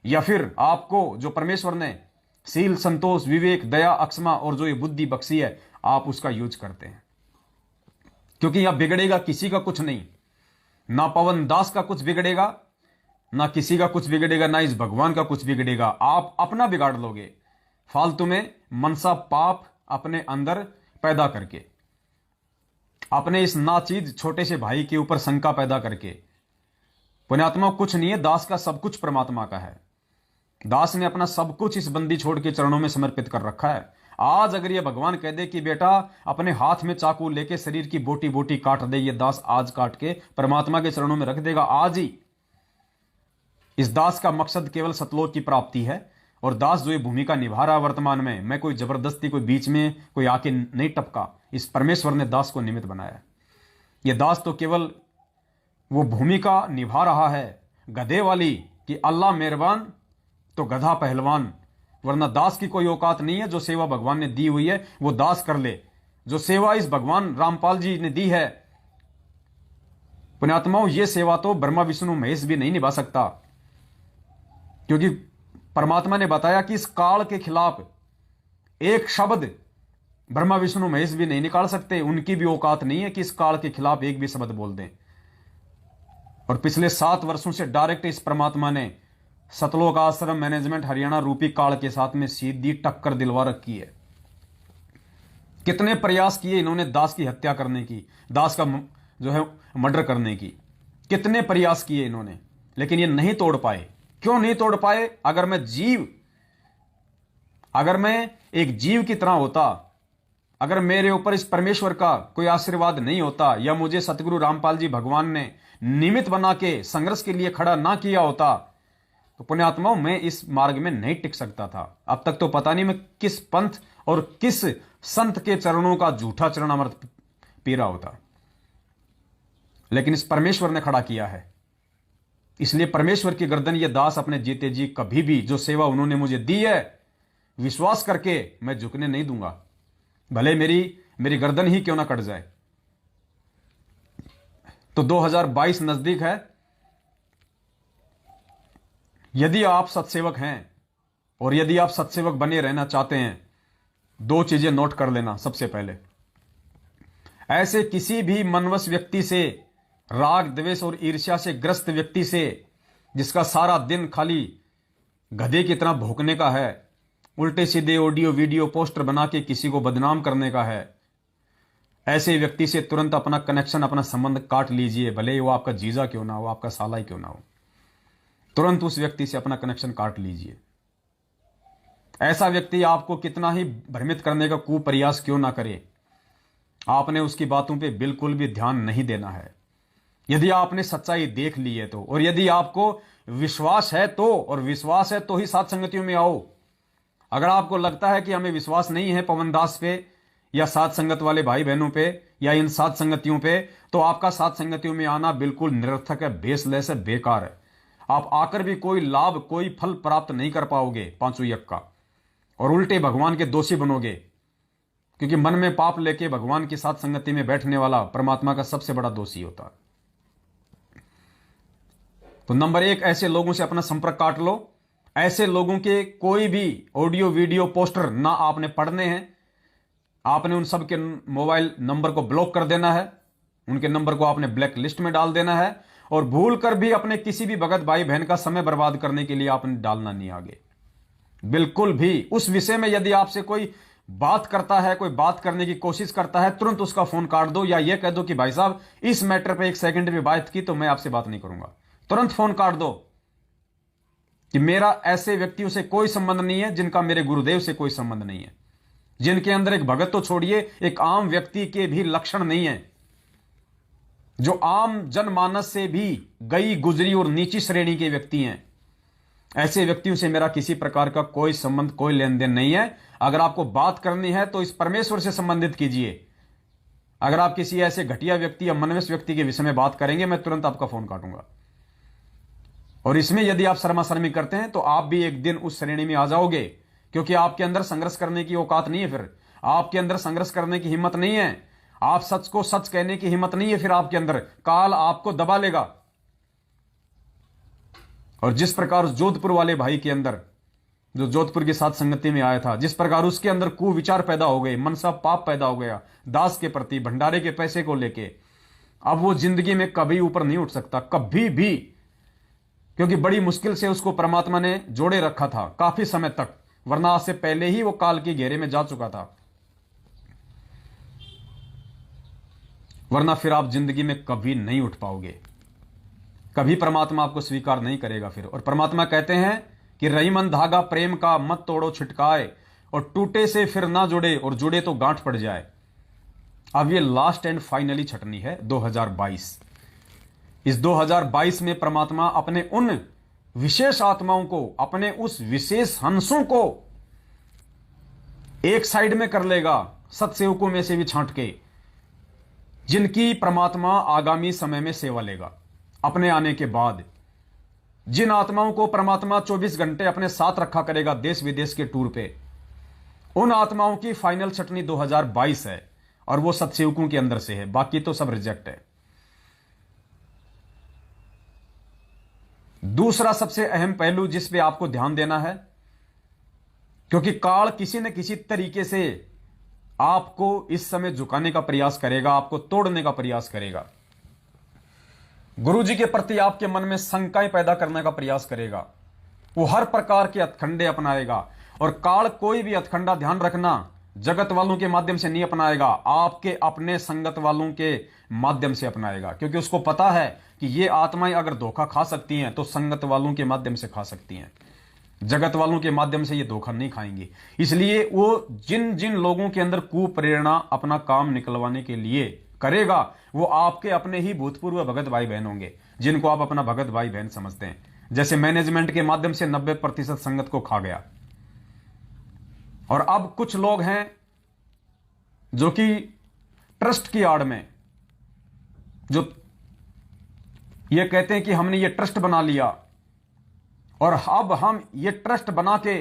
Speaker 1: या फिर आपको जो परमेश्वर ने शील, संतोष, विवेक, दया, अक्षमा और जो ये बुद्धि बख्शी है, आप उसका यूज करते हैं। क्योंकि यह बिगड़ेगा किसी का कुछ नहीं, ना पवन दास का कुछ बिगड़ेगा, ना किसी का कुछ बिगड़ेगा, ना इस भगवान का कुछ बिगड़ेगा। आप अपना बिगाड़ लोगे फालतू में मनसा पाप अपने अंदर पैदा करके, अपने इस नाचीज छोटे से भाई के ऊपर शंका पैदा करके। पुण्यात्मा, कुछ नहीं है, दास का सब कुछ परमात्मा का है। दास ने अपना सब कुछ इस बंदी छोड़ के चरणों में समर्पित कर रखा है। आज अगर ये भगवान कह दे कि बेटा अपने हाथ में चाकू लेके शरीर की बोटी बोटी काट दे, ये दास आज काट के परमात्मा के चरणों में रख देगा, आज ही। इस दास का मकसद केवल सतलोक की प्राप्ति है। और दास जो ये भूमिका निभा रहा है वर्तमान में, मैं कोई जबरदस्ती, कोई बीच में कोई आके नहीं टपका। इस परमेश्वर ने दास को निमित्त बनाया। ये दास तो केवल वो भूमिका निभा रहा है गधे वाली कि अल्लाह मेहरबान तो गधा पहलवान, वरना दास की कोई औकात नहीं है। जो सेवा भगवान ने दी हुई है वो दास कर ले। जो सेवा इस भगवान रामपाल जी ने दी है, पुण्यात्माओं, ये सेवा तो ब्रह्मा विष्णु महेश भी नहीं निभा सकता। क्योंकि परमात्मा ने बताया कि इस काल के खिलाफ एक शब्द ब्रह्मा विष्णु महेश भी नहीं निकाल सकते। उनकी भी औकात नहीं है कि इस काल के खिलाफ एक भी शब्द बोल दें। और पिछले 7 वर्षों से डायरेक्ट इस परमात्मा ने सतलोक आश्रम मैनेजमेंट हरियाणा रूपी काल के साथ में सीधी टक्कर दिलवा रखी है। कितने प्रयास किए इन्होंने दास की हत्या करने की, दास का जो है मर्डर करने की, कितने प्रयास किए इन्होंने, लेकिन ये नहीं तोड़ पाए। क्यों नहीं तोड़ पाए? अगर मैं एक जीव की तरह होता, अगर मेरे ऊपर इस परमेश्वर का कोई आशीर्वाद नहीं होता, या मुझे सतगुरु रामपाल जी भगवान ने निमित्त बना के संघर्ष के लिए खड़ा ना किया होता, तो पुण्यात्माओं, मैं इस मार्ग में नहीं टिक सकता था। अब तक तो पता नहीं मैं किस पंथ और किस संत के चरणों का झूठा चरणामृत पी रहा होता। लेकिन इस परमेश्वर ने खड़ा किया है। इसलिए परमेश्वर की गर्दन ये दास अपने जीते जी कभी भी जो सेवा उन्होंने मुझे दी है, विश्वास करके मैं झुकने नहीं दूंगा, भले मेरी गर्दन ही क्यों ना कट जाए। तो 2022 नजदीक है। यदि आप सत्सेवक हैं और यदि आप सत्सेवक बने रहना चाहते हैं, दो चीजें नोट कर लेना। सबसे पहले, ऐसे किसी भी मनवस व्यक्ति से, राग द्वेष और ईर्ष्या से ग्रस्त व्यक्ति से, जिसका सारा दिन खाली गधे की तरह भौंकने का है, उल्टे सीधे ऑडियो वीडियो पोस्टर बना के किसी को बदनाम करने का है, ऐसे व्यक्ति से तुरंत अपना कनेक्शन, अपना संबंध काट लीजिए। भले ही वो आपका जीजा क्यों ना हो, आपका साला ही क्यों ना हो, तुरंत उस व्यक्ति से अपना कनेक्शन काट लीजिए। ऐसा व्यक्ति आपको कितना ही भ्रमित करने का कुप्रयास क्यों ना करे, आपने उसकी बातों पे बिल्कुल भी ध्यान नहीं देना है। यदि आपने सच्चाई देख ली है तो, और यदि आपको विश्वास है तो, और विश्वास है तो ही साथ संगतियों में आओ। अगर आपको लगता है कि हमें विश्वास नहीं है पवन दास पे या साथ संगत वाले भाई बहनों पे या इन साथ संगतियों पे, तो आपका साथ संगतियों में आना बिल्कुल निरर्थक है, बेसलेस है, बेकार है। आप आकर भी कोई लाभ, कोई फल प्राप्त नहीं कर पाओगे पांचों यज्ञ का, और उल्टे भगवान के दोषी बनोगे। क्योंकि मन में पाप लेके भगवान की साथ संगति में बैठने वाला परमात्मा का सबसे बड़ा दोषी होता है। तो नंबर एक, ऐसे लोगों से अपना संपर्क काट लो। ऐसे लोगों के कोई भी ऑडियो वीडियो पोस्टर ना आपने पढ़ने हैं। आपने उन सब के मोबाइल नंबर को ब्लॉक कर देना है, उनके नंबर को आपने ब्लैक लिस्ट में डाल देना है, और भूल कर भी अपने किसी भी भगत भाई बहन का समय बर्बाद करने के लिए आपने डालना नहीं आगे, बिल्कुल भी। उस विषय में यदि आपसे कोई बात करता है, कोई बात करने की कोशिश करता है, तुरंत उसका फोन काट दो, या यह कह दो कि भाई साहब इस मैटर पे 1 सेकंड भी बात की तो मैं आपसे बात नहीं करूंगा। तुरंत फोन काट दो कि मेरा ऐसे व्यक्तियों से कोई संबंध नहीं है, जिनका मेरे गुरुदेव से कोई संबंध नहीं है, जिनके अंदर एक भगत तो छोड़िए, एक आम व्यक्ति के भी लक्षण नहीं है, जो आम जनमानस से भी गई गुजरी और नीची श्रेणी के व्यक्ति हैं। ऐसे व्यक्तियों से मेरा किसी प्रकार का कोई संबंध, कोई लेन देन नहीं है। अगर आपको बात करनी है तो इस परमेश्वर से संबंधित कीजिए। अगर आप किसी ऐसे घटिया व्यक्ति या मनवेश व्यक्ति के विषय में बात करेंगे, मैं तुरंत आपका फोन काटूंगा। और इसमें यदि आप शर्माशर्मी करते हैं तो आप भी एक दिन उस श्रेणी में आ जाओगे, क्योंकि आपके अंदर संघर्ष करने की औकात नहीं है, फिर आपके अंदर संघर्ष करने की हिम्मत नहीं है, आप सच को सच कहने की हिम्मत नहीं है, फिर आपके अंदर काल आपको दबा लेगा। और जिस प्रकार उस जोधपुर वाले भाई के अंदर, जो जोधपुर की साथ संगति में आया था, जिस प्रकार उसके अंदर कुविचार पैदा हो गए, मनसा पाप पैदा हो गया दास के प्रति, भंडारे के पैसे को लेके, अब वो जिंदगी में कभी ऊपर नहीं उठ सकता, कभी भी। क्योंकि बड़ी मुश्किल से उसको परमात्मा ने जोड़े रखा था काफी समय तक, वरना आज से पहले ही वो काल के घेरे में जा चुका था। वरना फिर आप जिंदगी में कभी नहीं उठ पाओगे, कभी परमात्मा आपको स्वीकार नहीं करेगा फिर। और परमात्मा कहते हैं कि रहीमन धागा प्रेम का मत तोड़ो छिटकाए, और टूटे से फिर ना जुड़े, और जुड़े तो गांठ पड़ जाए। अब ये लास्ट एंड फाइनली छटनी है 2022। इस 2022 में परमात्मा अपने उन विशेष आत्माओं को, अपने उस विशेष हंसों को एक साइड में कर लेगा, सत्सेवकों में से भी छांट के, जिनकी परमात्मा आगामी समय में सेवा लेगा अपने आने के बाद। जिन आत्माओं को परमात्मा 24 घंटे अपने साथ रखा करेगा देश विदेश के टूर पे, उन आत्माओं की फाइनल छटनी 2022 है, और वो सत्सेवकों के अंदर से है, बाकी तो सब रिजेक्ट है। दूसरा सबसे अहम पहलू जिस पे आपको ध्यान देना है, क्योंकि काल किसी न किसी तरीके से आपको इस समय झुकाने का प्रयास करेगा, आपको तोड़ने का प्रयास करेगा, गुरु जी के प्रति आपके मन में शंकाएं पैदा करने का प्रयास करेगा, वो हर प्रकार के हथकंडे अपनाएगा। और काल कोई भी हथकंडा, ध्यान रखना, जगत वालों के माध्यम से नहीं अपनाएगा, आपके अपने संगत वालों के माध्यम से अपनाएगा। क्योंकि उसको पता है कि ये आत्माएं अगर धोखा खा सकती हैं तो संगत वालों के माध्यम से खा सकती हैं, जगत वालों के माध्यम से ये धोखा नहीं खाएंगे। इसलिए वो जिन जिन लोगों के अंदर कुप्रेरणा अपना काम निकलवाने के लिए करेगा, वो आपके अपने ही भूतपूर्व भगत भाई बहन होंगे, जिनको आप अपना भगत भाई बहन समझते हैं। जैसे मैनेजमेंट के माध्यम से 90% संगत को खा गया, और अब कुछ लोग हैं जो कि ट्रस्ट की आड़ में, जो ये कहते हैं कि हमने ये ट्रस्ट बना लिया, और अब हम ये ट्रस्ट बना के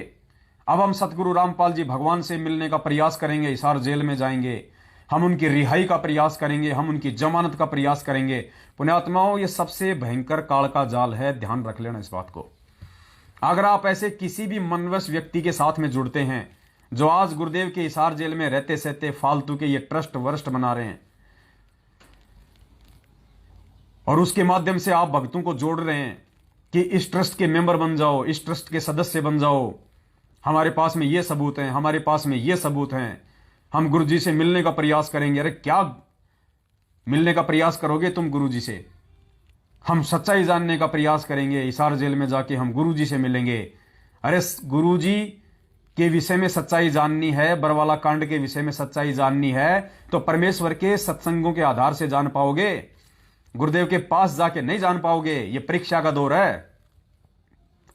Speaker 1: अब हम सतगुरु रामपाल जी भगवान से मिलने का प्रयास करेंगे, हिसार जेल में जाएंगे, हम उनकी रिहाई का प्रयास करेंगे, हम उनकी जमानत का प्रयास करेंगे। पुण्यात्माओं, ये सबसे भयंकर काल का जाल है, ध्यान रख लेना इस बात को। अगर आप ऐसे किसी भी मनवश व्यक्ति के साथ में जुड़ते हैं जो आज गुरुदेव के हिसार जेल में रहते सहते फालतू के ये ट्रस्ट वर्स्ट बना रहे हैं और उसके माध्यम से आप भक्तों को जोड़ रहे हैं कि इस ट्रस्ट के मेंबर बन जाओ, इस ट्रस्ट के सदस्य बन जाओ, हमारे पास में ये सबूत हैं, हमारे पास में ये सबूत हैं, हम गुरु जी से मिलने का प्रयास करेंगे। अरे क्या मिलने का प्रयास करोगे तुम गुरु जी से? हम सच्चाई जानने का प्रयास करेंगे, हिसार जेल में जाके हम गुरु जी से मिलेंगे। अरे गुरु जी के विषय में सच्चाई जाननी है, बरवाला कांड के विषय में सच्चाई जाननी है तो परमेश्वर के सत्संगों के आधार से जान पाओगे, गुरुदेव के पास जाके नहीं जान पाओगे। ये परीक्षा का दौर है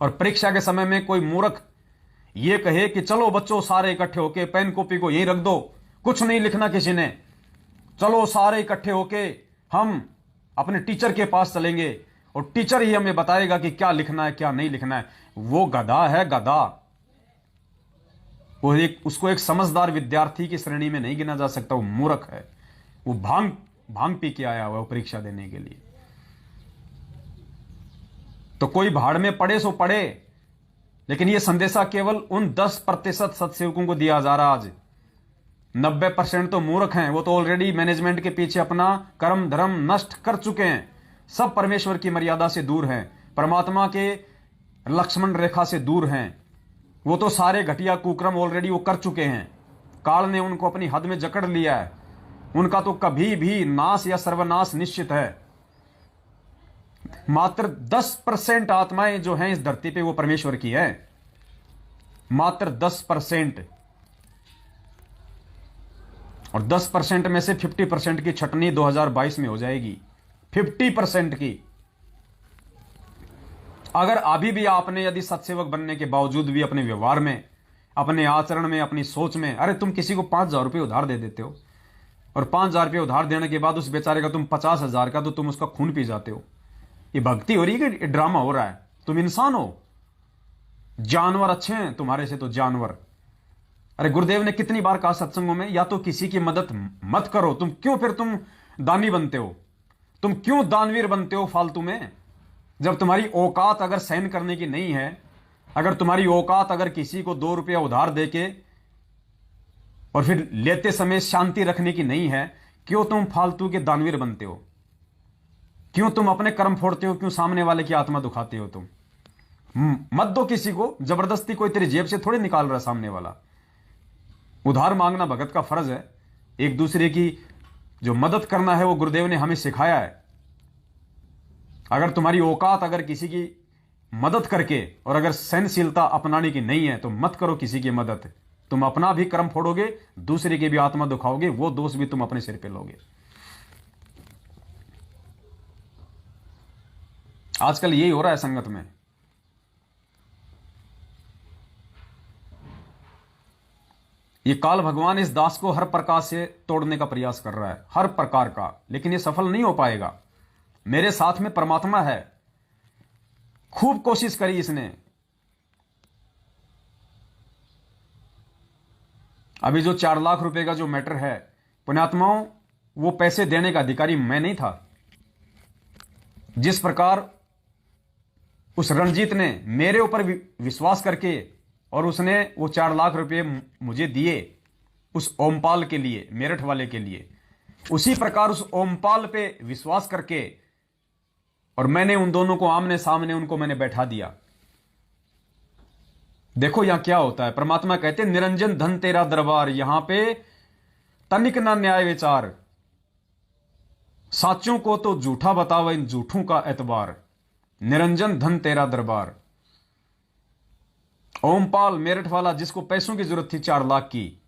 Speaker 1: और परीक्षा के समय में कोई मूर्ख ये कहे कि चलो बच्चों सारे इकट्ठे होके पेन कॉपी को यहीं रख दो, कुछ नहीं लिखना किसी ने, चलो सारे इकट्ठे होके हम अपने टीचर के पास चलेंगे और टीचर ही हमें बताएगा कि क्या लिखना है क्या नहीं लिखना है। वो गधा है, गधा। उसको एक समझदार विद्यार्थी की श्रेणी में नहीं गिना जा सकता। वो मूर्ख है, वो भांग पी के आया हुआ परीक्षा देने के लिए। तो कोई भाड़ में पड़े सो पड़े, लेकिन यह संदेशा केवल उन 10% सत्सेवकों को दिया जा रहा। आज 90% तो मूर्ख हैं, वो तो ऑलरेडी मैनेजमेंट के पीछे अपना कर्म धर्म नष्ट कर चुके हैं। सब परमेश्वर की मर्यादा से दूर हैं, परमात्मा के लक्ष्मण रेखा से दूर हैं। वो तो सारे घटिया कुक्रम ऑलरेडी वो कर चुके हैं। काल ने उनको अपनी हद में जकड़ लिया है। उनका तो कभी भी नाश या सर्वनाश निश्चित है। मात्र 10% आत्माएं जो हैं इस धरती पे वो परमेश्वर की है, मात्र 10%। और 10% में से 50% की छटनी 2022 में हो जाएगी, 50% की। अगर अभी भी आपने यदि सत्सेवक बनने के बावजूद भी अपने व्यवहार में, अपने आचरण में, अपनी सोच में, अरे तुम किसी को 5,000 रुपये उधार दे देते हो और 5,000 रुपये उधार देने के बाद उस बेचारे का तुम 50,000 का तो तुम उसका खून पी जाते हो। ये भक्ति हो रही है कि ड्रामा हो रहा है? तुम इंसान हो, जानवर अच्छे हैं तुम्हारे से तो जानवर। अरे गुरुदेव ने कितनी बार कहा सत्संगों में, या तो किसी की मदद मत करो। तुम क्यों फिर तुम दानी बनते हो? तुम क्यों दानवीर बनते हो फालतू में? जब तुम्हारी औकात अगर सहन करने की नहीं है, अगर तुम्हारी औकात अगर किसी को 2 रुपया उधार देके और फिर लेते समय शांति रखने की नहीं है, क्यों तुम फालतू के दानवीर बनते हो? क्यों तुम अपने कर्म फोड़ते हो? क्यों सामने वाले की आत्मा दुखाते हो? तुम मत दो किसी को जबरदस्ती, कोई तेरी जेब से थोड़ी निकाल रहा सामने वाला। उधार मांगना भगत का फर्ज है। एक दूसरे की जो मदद करना है वो गुरुदेव ने हमें सिखाया है। अगर तुम्हारी औकात अगर किसी की मदद करके और अगर सहनशीलता अपनाने की नहीं है तो मत करो किसी की मदद। तुम अपना भी कर्म फोड़ोगे, दूसरे की भी आत्मा दुखाओगे, वो दोष भी तुम अपने सिर पे लोगे। आजकल यही हो रहा है संगत में। ये काल भगवान इस दास को हर प्रकार से तोड़ने का प्रयास कर रहा है, हर प्रकार का, लेकिन ये सफल नहीं हो पाएगा। मेरे साथ में परमात्मा है। खूब कोशिश करी इसने। अभी जो 4 लाख रुपए का जो मैटर है, पुण्यात्माओं, वो पैसे देने का अधिकारी मैं नहीं था। जिस प्रकार उस रणजीत ने मेरे ऊपर विश्वास करके और उसने वो 4 लाख रुपए मुझे दिए उस ओमपाल के लिए, मेरठ वाले के लिए, उसी प्रकार उस ओमपाल पे विश्वास करके और मैंने उन दोनों को आमने सामने उनको मैंने बैठा दिया। देखो यहां क्या होता है। परमात्मा कहते हैं निरंजन धन तेरा दरबार, यहां पे तनिक ना न्याय विचार, साचों को तो झूठा बतावा इन झूठों का एतबार। निरंजन धन तेरा दरबार। ओमपाल मेरठ वाला जिसको पैसों की जरूरत थी 4 लाख की,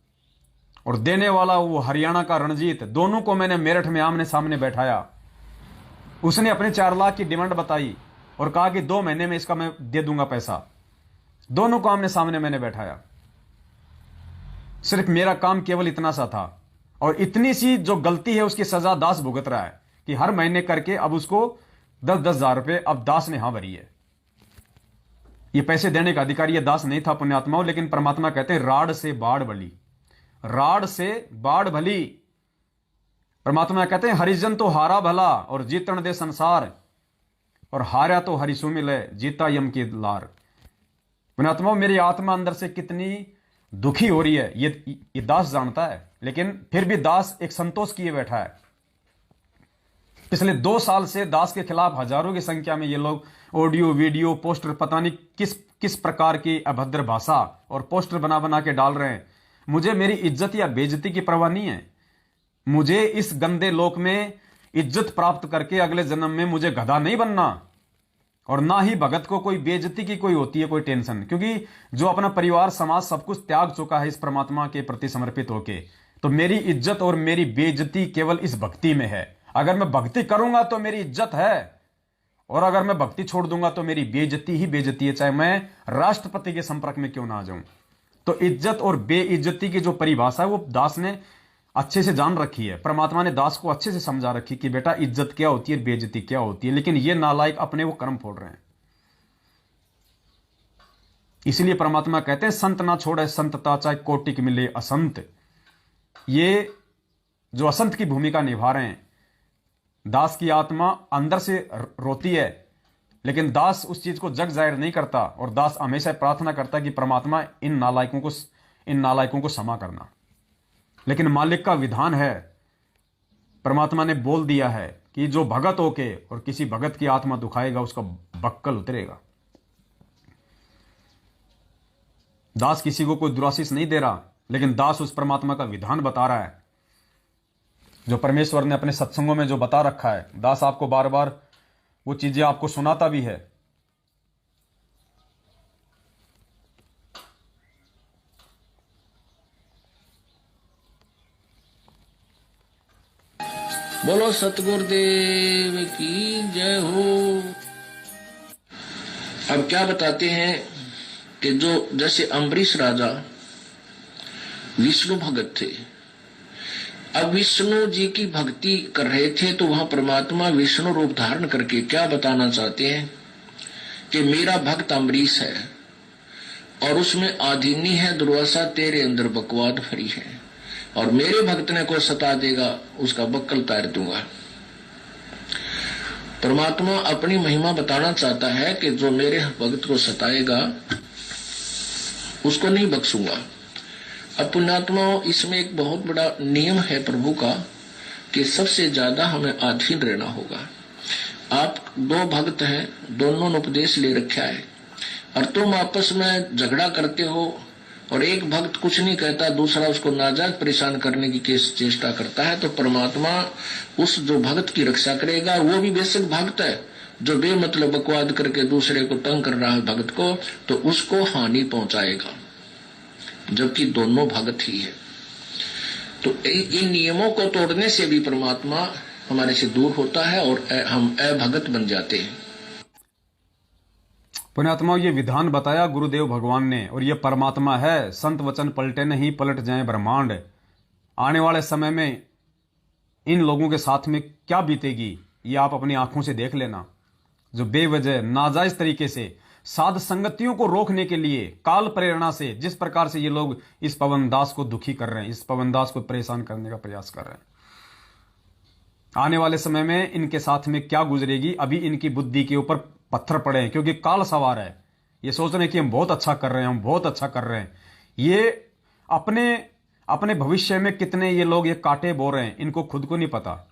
Speaker 1: और देने वाला वो हरियाणा का रणजीत, दोनों को मैंने मेरठ में आमने सामने बैठाया। उसने अपने 4 लाख की डिमांड बताई और कहा कि 2 महीने में इसका मैं दे दूंगा पैसा। दोनों को आमने सामने मैंने बैठाया। सिर्फ मेरा काम केवल इतना सा था, और इतनी सी जो गलती है उसकी सजा दास भुगत रहा है कि हर महीने करके अब उसको 10-10 हजार रुपए अब दास ने हां भरी है। ये पैसे देने का अधिकारी ये दास नहीं था पुण्यात्माओं, लेकिन परमात्मा कहते हैं राड से बाढ़ भली, राड से बाढ़ भली। परमात्मा कहते हैं हरिजन तो हारा भला और जीतन दे संसार, और हारा तो हरिसु मिले जीता यम की लार। पुण्यात्मा, मेरी आत्मा अंदर से कितनी दुखी हो रही है ये दास जानता है, लेकिन फिर भी दास एक संतोष किए बैठा है। पिछले 2 साल से दास के खिलाफ हजारों की संख्या में ये लोग ऑडियो वीडियो पोस्टर, पता नहीं किस किस प्रकार की अभद्र भाषा और पोस्टर बना बना के डाल रहे हैं। मुझे मेरी इज्जत या बेइज्जती की परवाह नहीं है। मुझे इस गंदे लोक में इज्जत प्राप्त करके अगले जन्म में मुझे गधा नहीं बनना, और ना ही भगत को कोई बेइज्जती की कोई होती है कोई टेंशन, क्योंकि जो अपना परिवार समाज सब कुछ त्याग चुका है इस परमात्मा के प्रति समर्पित होके, तो मेरी इज्जत और मेरी बेइज्जती केवल इस भक्ति में है। अगर मैं भक्ति करूंगा तो मेरी इज्जत है, और अगर मैं भक्ति छोड़ दूंगा तो मेरी बेइज्जती ही बेइज्जती है, चाहे मैं राष्ट्रपति के संपर्क में क्यों ना आ जाऊं। तो इज्जत और बेइज्जती की जो परिभाषा है वो दास ने अच्छे से जान रखी है। परमात्मा ने दास को अच्छे से समझा रखी कि बेटा इज्जत क्या होती है, बेइज्जती क्या होती है, लेकिन ये नालायक अपने वो कर्म फोड़ रहे हैं। इसलिए परमात्मा कहते हैं संत ना छोड़े संतता, चाहे कोटिक मिले असंत। ये जो असंत की भूमिका निभा रहे हैं, दास की आत्मा अंदर से रोती है, लेकिन दास उस चीज को जग जाहिर नहीं करता, और दास हमेशा प्रार्थना करता कि परमात्मा इन नालायकों को क्षमा करना। लेकिन मालिक का विधान है, परमात्मा ने बोल दिया है कि जो भगत होके और किसी भगत की आत्मा दुखाएगा उसका बक्कल उतरेगा। दास किसी को कोई दुराशीष नहीं दे रहा, लेकिन दास उस परमात्मा का विधान बता रहा है जो परमेश्वर ने अपने सत्संगों में जो बता रखा है। दास आपको बार बार वो चीजें आपको सुनाता भी है।
Speaker 2: बोलो सतगुरुदेव की जय हो। अब क्या बताते हैं कि जो जैसे अम्बरीश राजा विष्णु भगत थे, अब विष्णु जी की भक्ति कर रहे थे, तो वहां परमात्मा विष्णु रूप धारण करके क्या बताना चाहते हैं कि मेरा भक्त अम्बरीश है और उसमें आधीनी है दुर्वासा, तेरे अंदर बकवाद भरी है, और मेरे भक्त ने कोई सता देगा उसका बक्कल तार दूंगा। परमात्मा अपनी महिमा बताना चाहता है कि जो मेरे भक्त को सताएगा उसको नहीं बख्शूंगा। अब पुण्यात्मा, इसमें एक बहुत बड़ा नियम है प्रभु का कि सबसे ज्यादा हमें अधीन रहना होगा। आप 2 भक्त हैं, दोनों ने उपदेश ले रखा है, और तुम आपस में झगड़ा करते हो, और एक भक्त कुछ नहीं कहता, दूसरा उसको नाजायज परेशान करने की चेष्टा करता है, तो परमात्मा उस जो भक्त की रक्षा करेगा। वो भी बेशक भक्त है, जो बेमतलब बकवाद करके दूसरे को तंग कर रहा है भक्त को, तो उसको हानि पहुंचाएगा, जबकि दोनों भक्त ही है। तो इन नियमों को तोड़ने से भी परमात्मा हमारे से दूर होता है और हम अभगत बन जाते हैं।
Speaker 1: पुण्यात्मा, ये विधान बताया गुरुदेव भगवान ने, और ये परमात्मा है। संत वचन पलटे नहीं, पलट जाए ब्रह्मांड। आने वाले समय में इन लोगों के साथ में क्या बीतेगी ये आप अपनी आंखों से देख लेना। जो बेवजह नाजायज तरीके से साध संगतियों को रोकने के लिए काल प्रेरणा से जिस प्रकार से ये लोग इस पवन दास को दुखी कर रहे हैं, इस पवन दास को परेशान करने का प्रयास कर रहे हैं, आने वाले समय में इनके साथ में क्या गुजरेगी, अभी इनकी बुद्धि के ऊपर पत्थर पड़े हैं, क्योंकि काल सवार है। ये सोच रहे हैं कि हम बहुत अच्छा कर रहे हैं, हम बहुत अच्छा कर रहे हैं। ये अपने भविष्य में कितने ये लोग ये कांटे बो रहे हैं, इनको खुद को नहीं पता।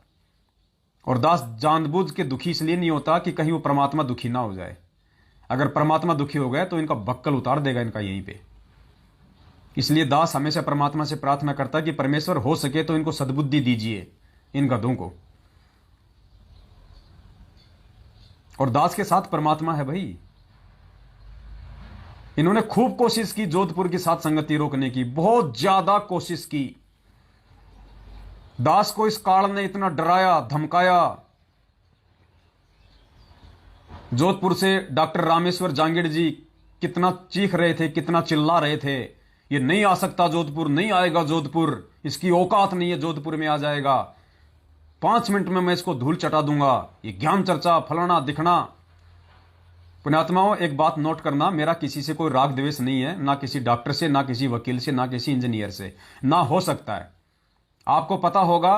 Speaker 1: और दास जानबूझ के दुखी इसलिए नहीं होता कि कहीं वो परमात्मा दुखी ना हो जाए। अगर परमात्मा दुखी हो गए तो इनका बक्कल उतार देगा इनका यहीं पे। इसलिए दास हमेशा परमात्मा से प्रार्थना करता कि परमेश्वर हो सके तो इनको सद्बुद्धि दीजिए, इन गधों को। और दास के साथ परमात्मा है भाई। इन्होंने खूब कोशिश की जोधपुर की साथ संगति रोकने की, बहुत ज्यादा कोशिश की। दास को इस काल ने इतना डराया धमकाया। जोधपुर से डॉक्टर रामेश्वर जांगिड़ जी कितना चीख रहे थे, कितना चिल्ला रहे थे, ये नहीं आ सकता जोधपुर, नहीं आएगा जोधपुर, इसकी औकात नहीं है जोधपुर में आ जाएगा, 5 मिनट में मैं इसको धूल चटा दूंगा, ये ज्ञान चर्चा फलाना दिखना। पुण्यात्माओं, एक बात नोट करना, मेरा किसी से कोई राग द्वेष नहीं है, ना किसी डॉक्टर से, ना किसी वकील से, ना किसी इंजीनियर से, ना हो सकता है। आपको पता होगा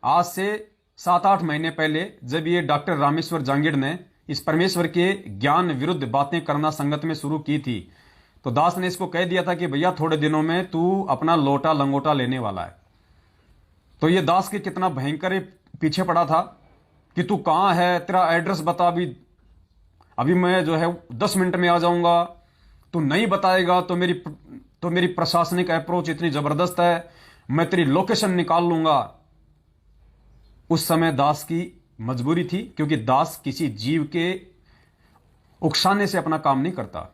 Speaker 1: आज से 7-8 महीने पहले जब ये डॉक्टर रामेश्वर जांगिड़ ने इस परमेश्वर के ज्ञान विरुद्ध बातें करना संगत में शुरू की थी, तो दास ने इसको कह दिया था कि भैया थोड़े दिनों में तू अपना लोटा लंगोटा लेने वाला है। तो ये दास के कितना भयंकर पीछे पड़ा था कि तू कहां है, तेरा एड्रेस बता, अभी मैं जो है 10 मिनट में आ जाऊंगा। तू नहीं बताएगा तो मेरी प्रशासनिक अप्रोच इतनी जबरदस्त है, मैं तेरी लोकेशन निकाल लूंगा। उस समय दास की मजबूरी थी, क्योंकि दास किसी जीव के उकसाने से अपना काम नहीं करता।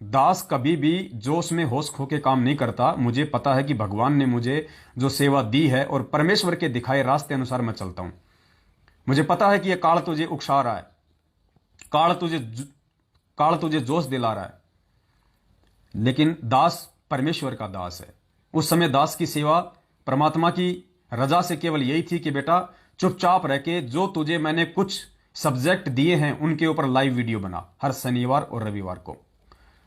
Speaker 1: दास कभी भी जोश में होश खो के काम नहीं करता। मुझे पता है कि भगवान ने मुझे जो सेवा दी है और परमेश्वर के दिखाए रास्ते अनुसार मैं चलता हूं। मुझे पता है कि यह काल तुझे उकसा रहा है, काल तुझे जोश दिला रहा है, लेकिन दास परमेश्वर का दास है। उस समय दास की सेवा परमात्मा की रजा से केवल यही थी कि बेटा चुपचाप रह के जो तुझे मैंने कुछ सब्जेक्ट दिए हैं उनके ऊपर लाइव वीडियो बना, हर शनिवार और रविवार को।